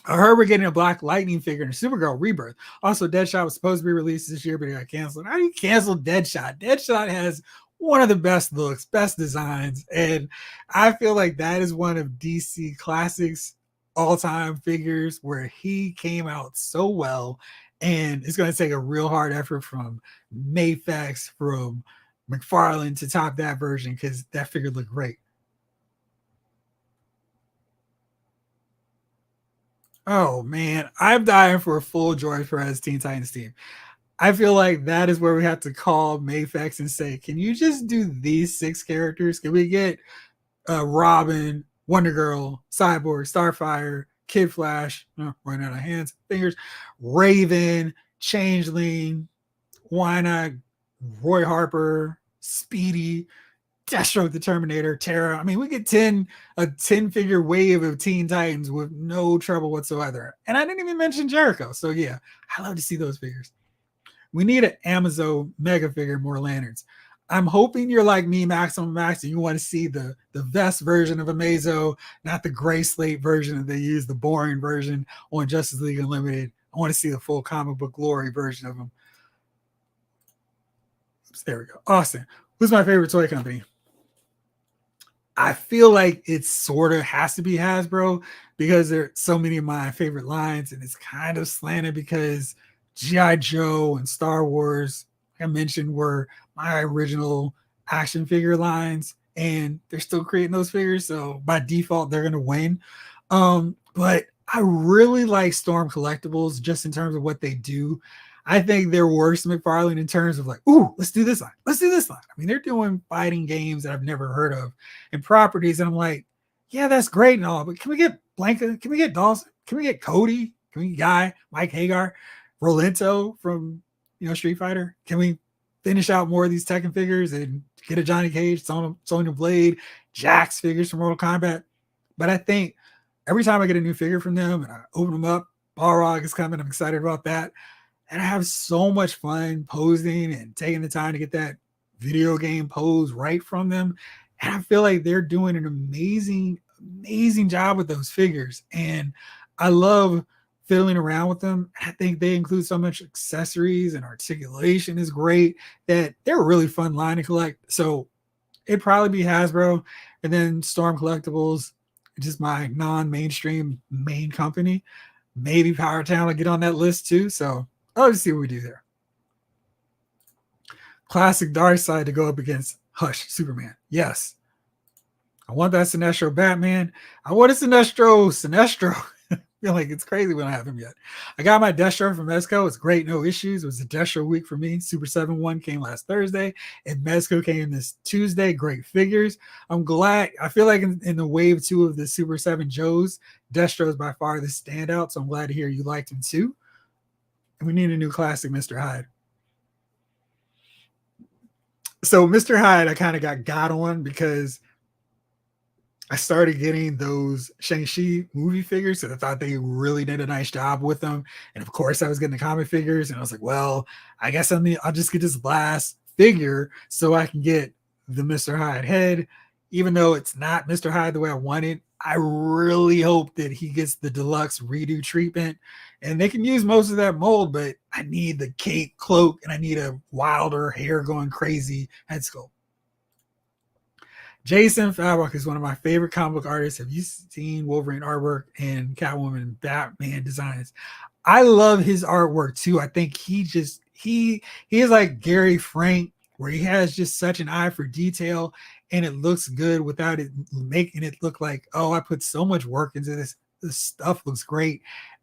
I heard we're getting a Black Lightning figure in a Supergirl Rebirth. Also, Deadshot was supposed to be released this year, but it got canceled. How do you cancel Deadshot? Deadshot has one of the best looks, best designs, and I feel like that is one of DC Classics all-time figures where he came out so well, and it's going to take a real hard effort from Mafex, from McFarlane to top that version, because that figure looked great. Oh man, I'm dying for a full George Perez Teen Titans team. I feel like that is where we have to call Mafex and say, can you just do these 6 characters? Can we get Robin, Wonder Girl, Cyborg, Starfire, Kid Flash, running out of fingers, Raven, Changeling, why not Roy Harper, Speedy, Deathstroke the Terminator, Terra. I mean, we get a 10-figure wave of Teen Titans with no trouble whatsoever. And I didn't even mention Jericho. So yeah, I love to see those figures. We need an Amazon mega figure, more lanterns. I'm hoping you're like me, Maximum Max, and you want to see the vest version of a Mezco, not the gray slate version that they use, the boring version on Justice League Unlimited. I want to see the full comic book glory version of them. Oops, there we go. Austin, who's my favorite toy company? I feel like it sort of has to be Hasbro because there are so many of my favorite lines, and it's kind of slanted because GI Joe and Star Wars, like I mentioned, were my original action figure lines, and they're still creating those figures, so by default they're going to win. But I really like Storm Collectibles just in terms of what they do. I think they're worse than McFarlane in terms of like, ooh, let's do this line. Let's do this line. I mean, they're doing fighting games that I've never heard of and properties. And I'm like, yeah, that's great and all, but can we get Blanca? Can we get Dawson? Can we get Cody? Can we get Guy, Mike Hagar, Rolento from, Street Fighter? Can we finish out more of these Tekken figures and get a Johnny Cage, Sonya Blade, Jax figures from Mortal Kombat? But I think every time I get a new figure from them and I open them up, Balrog is coming. I'm excited about that. And I have so much fun posing and taking the time to get that video game pose right from them. And I feel like they're doing an amazing, amazing job with those figures. And I love fiddling around with them. I think they include so much accessories and articulation is great that they're a really fun line to collect. So it'd probably be Hasbro and then Storm Collectibles, just my non-mainstream main company. Maybe Power Town will get on that list too. So let's see what we do there. Classic Darkseid to go up against Hush Superman. Yes. I want that Sinestro Batman. I want a Sinestro. I feel like it's crazy we don't have him yet. I got my Destro from Mezco. It's great, no issues. It was a Destro week for me. Super 7-1 came last Thursday, and Mezco came this Tuesday. Great figures. I'm glad. I feel like in the wave 2 of the Super 7 Joes, Destro is by far the standout, so I'm glad to hear you liked him too. And we need a new classic Mr. Hyde. So Mr. Hyde, I kind of got on because I started getting those Shang-Chi movie figures, and I thought they really did a nice job with them. And of course, I was getting the comic figures, and I was like, well, I guess I'll just get this last figure so I can get the Mr. Hyde head, even though it's not Mr. Hyde the way I wanted. I really hope that he gets the deluxe redo treatment, and they can use most of that mold, but I need the cape, cloak, and I need a wilder hair going crazy head sculpt. Jason Fabok is one of my favorite comic book artists. Have you seen Wolverine artwork and Catwoman and Batman designs? I love his artwork too. I think he is like Gary Frank, where he has just such an eye for detail, and it looks good without it making it look like, oh, I put so much work into this. This stuff looks great.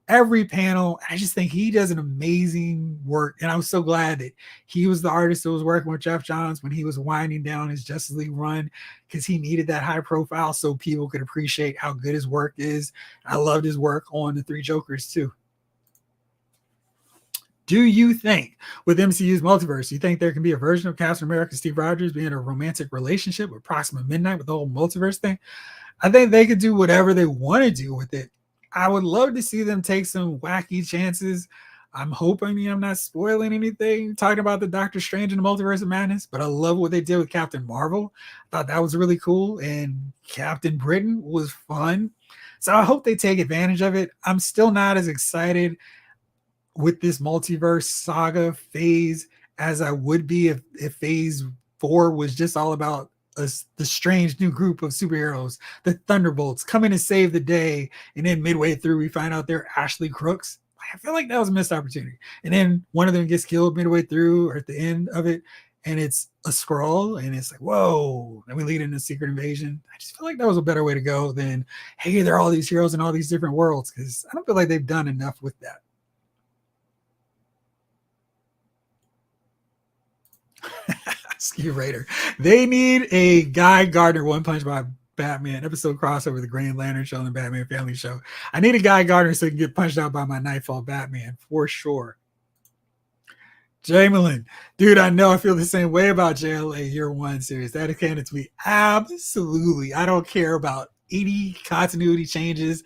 Every panel, I just think he does an amazing work. And I was so glad that he was the artist that was working with Jeff Johns when he was winding down his Justice League run, because he needed that high profile so people could appreciate how good his work is. I loved his work on the Three Jokers too. Do you think with MCU's multiverse, you think there can be a version of Captain America and Steve Rogers being in a romantic relationship with Proxima Midnight with the whole multiverse thing? I think they could do whatever they want to do with it. I would love to see them take some wacky chances. I'm hoping I'm not spoiling anything talking about the Doctor Strange and the Multiverse of Madness, but I love what they did with Captain Marvel. I thought that was really cool, and Captain Britain was fun. So I hope they take advantage of it. I'm still not as excited with this multiverse saga phase as I would be if phase 4 was just all about the strange new group of superheroes, the Thunderbolts, coming to save the day, and then midway through we find out they're Ashley Crooks. I feel like that was a missed opportunity. And then one of them gets killed midway through or at the end of it, and it's a Skrull, and it's like, whoa, then we lead into Secret Invasion. I just feel like that was a better way to go than, hey, there are all these heroes in all these different worlds, because I don't feel like they've done enough with that. Ski Raider. They need a Guy Gardner One Punch by Batman episode crossover, the Green Lantern Show and the Batman Family Show. I need a Guy Gardner so he can get punched out by my Nightfall Batman for sure. Jamelin, dude, I know I feel the same way about JLA Year One series. That is canon to me. Absolutely. I don't care about any continuity changes.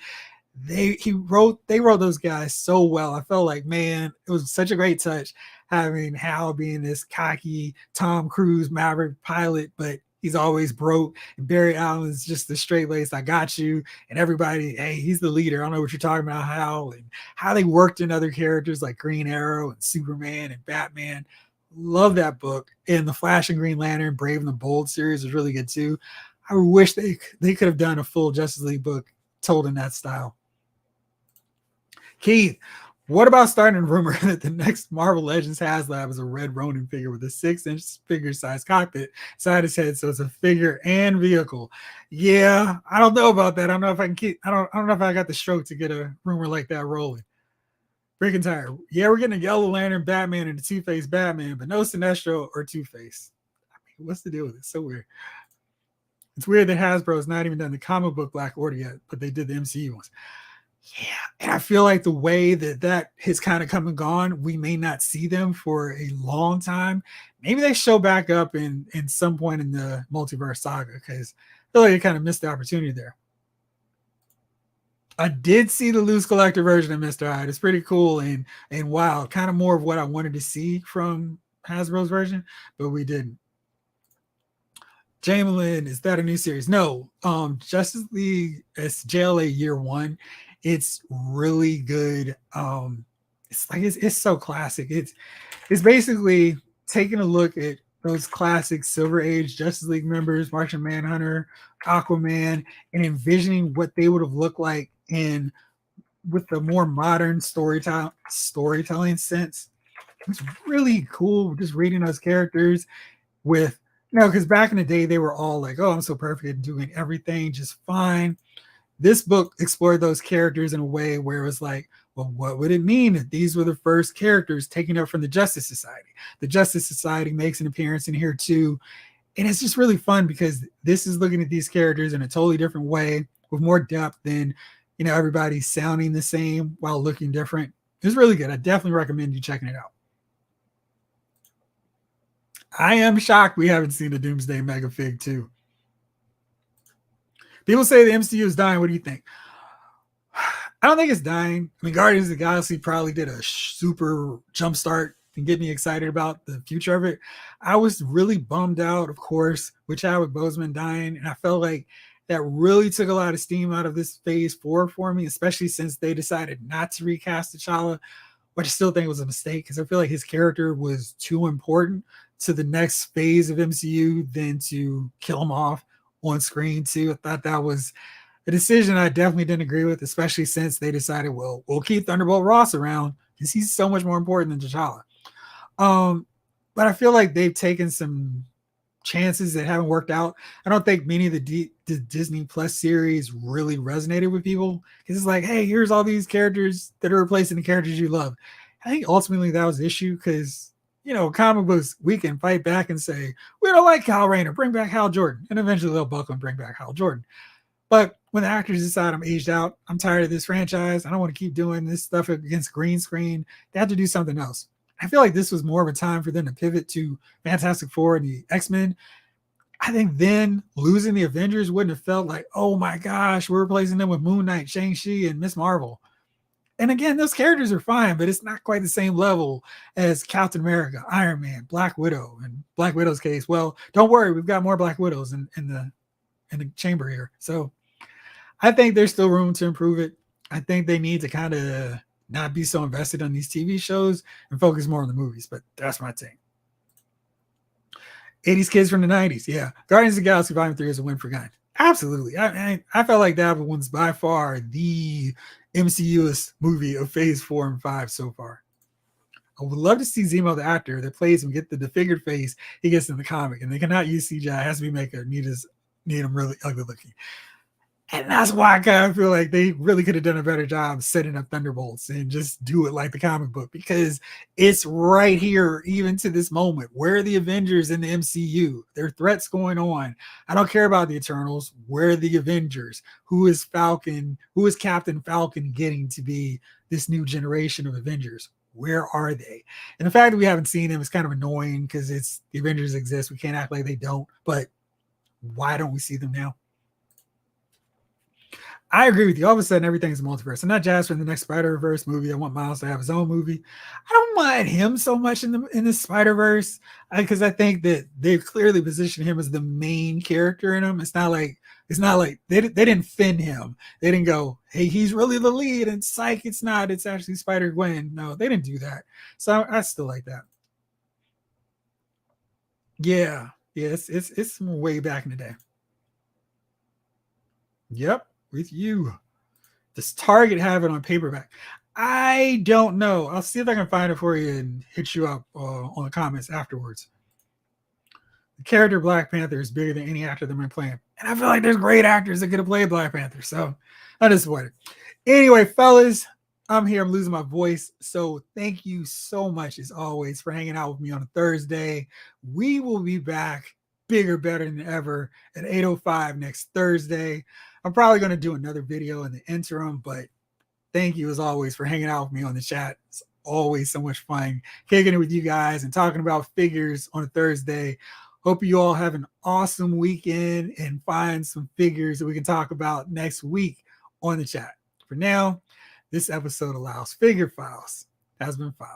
They wrote those guys so well. I felt like, man, it was such a great touch having Hal being this cocky Tom Cruise maverick pilot, but he's always broke. And Barry Allen's just the straight laced, I got you. And everybody, hey, he's the leader. I don't know what you're talking about, Hal. And how they worked in other characters like Green Arrow and Superman and Batman. Love that book. And the Flash and Green Lantern, Brave and the Bold series was really good too. I wish they could have done a full Justice League book told in that style. Keith, what about starting a rumor that the next Marvel Legends HasLab is a Red Ronin figure with a 6-inch figure size cockpit inside his head, so it's a figure and vehicle? Yeah, I don't know about that. I don't know if I can keep. I don't know if I got the stroke to get a rumor like that rolling. Freaking tired. Yeah, we're getting a Yellow Lantern Batman and a Two-Face Batman, but no Sinestro or Two-Face. I mean, what's the deal with it? So weird. It's weird that Hasbro has not even done the comic book Black Order yet, but they did the MCU ones. Yeah, and I feel like the way that has kind of come and gone, we may not see them for a long time. Maybe they show back up in some point in the multiverse saga, because I feel like they kind of missed the opportunity there. I did see the loose collector version of Mr. Hyde. It's pretty cool and wild, kind of more of what I wanted to see from Hasbro's version, but we didn't. Jamelin, is that a new series? No. Justice League, it's JLA Year One. It's really good. It's so classic. It's basically taking a look at those classic Silver Age Justice League members, Martian Manhunter, Aquaman, and envisioning what they would have looked like with the more modern storytelling sense. It's really cool just reading those characters with, because back in the day they were all like, oh, I'm so perfect at doing everything just fine. This book explored those characters in a way where it was like, well, what would it mean if these were the first characters taken up from the Justice Society? The Justice Society makes an appearance in here too. And it's just really fun because this is looking at these characters in a totally different way with more depth than, everybody sounding the same while looking different. It's really good. I definitely recommend you checking it out. I am shocked we haven't seen a Doomsday Mega Fig too. People say the MCU is dying. What do you think? I don't think it's dying. I mean, Guardians of the Galaxy probably did a super jumpstart and get me excited about the future of it. I was really bummed out, of course, with Chadwick Boseman dying, and I felt like that really took a lot of steam out of this phase 4 for me, especially since they decided not to recast T'Challa, which I still think was a mistake because I feel like his character was too important to the next phase of MCU than to kill him off on screen too. I thought that was a decision I definitely didn't agree with, especially since they decided, well, we'll keep Thunderbolt Ross around because he's so much more important than T'Challa. But I feel like they've taken some chances that haven't worked out. I don't think many of the Disney Plus series really resonated with people because it's like, hey, here's all these characters that are replacing the characters you love. I think ultimately that was the issue because, comic books, we can fight back and say, we don't like Kyle Rayner, bring back Hal Jordan. And eventually they'll buckle and bring back Hal Jordan. But when the actors decide I'm aged out, I'm tired of this franchise, I don't want to keep doing this stuff against green screen, they have to do something else. I feel like this was more of a time for them to pivot to Fantastic Four and the X-Men. I think then losing the Avengers wouldn't have felt like, oh my gosh, we're replacing them with Moon Knight, Shang-Chi, and Miss Marvel. And again, those characters are fine, but it's not quite the same level as Captain America, Iron Man, Black Widow. In Black Widow's case, well, don't worry, we've got more Black Widows in the chamber here. So I think there's still room to improve it. I think they need to kind of not be so invested on these TV shows and focus more on the movies, but that's my take. 80s kids from the 90s. Yeah. Guardians of the Galaxy Volume 3 is a win for Gunn. Absolutely. I felt like that one's by far the MCU's movie of phase 4 and 5 so far. I would love to see Zemo, the actor that plays him, get the disfigured face he gets in the comic, and they cannot use CGI. It has to be makeup. Need him really ugly looking. And that's why I kind of feel like they really could have done a better job setting up Thunderbolts and just do it like the comic book, because it's right here, even to this moment. Where are the Avengers in the MCU? There are threats going on. I don't care about the Eternals. Where are the Avengers? Who is Falcon? Who is Captain Falcon getting to be this new generation of Avengers? Where are they? And the fact that we haven't seen them is kind of annoying because the Avengers exist. We can't act like they don't. But why don't we see them now? I agree with you. All of a sudden, everything's a multiverse. I'm not jazzed for the next Spider-Verse movie. I want Miles to have his own movie. I don't mind him so much in the Spider-Verse because I think that they've clearly positioned him as the main character in them. It's not like they didn't fin him. They didn't go, hey, he's really the lead, and psych, it's not. It's actually Spider-Gwen. No, they didn't do that. So I still like that. Yeah, it's way back in the day. Yep, with you. Does Target have it on paperback? I don't know. I'll see if I can find it for you and hit you up on the comments afterwards. The character Black Panther is bigger than any actor that been playing. And I feel like there's great actors that could have played Black Panther. So I'm disappointed. Anyway, fellas, I'm here. I'm losing my voice. So thank you so much, as always, for hanging out with me on a Thursday. We will be back bigger, better than ever at 8:05 next Thursday. I'm probably going to do another video in the interim, but thank you, as always, for hanging out with me on the chat. It's always so much fun kicking it with you guys and talking about figures on a Thursday. Hope you all have an awesome weekend and find some figures that we can talk about next week on the chat. For now, this episode allows Figure Files has been filed.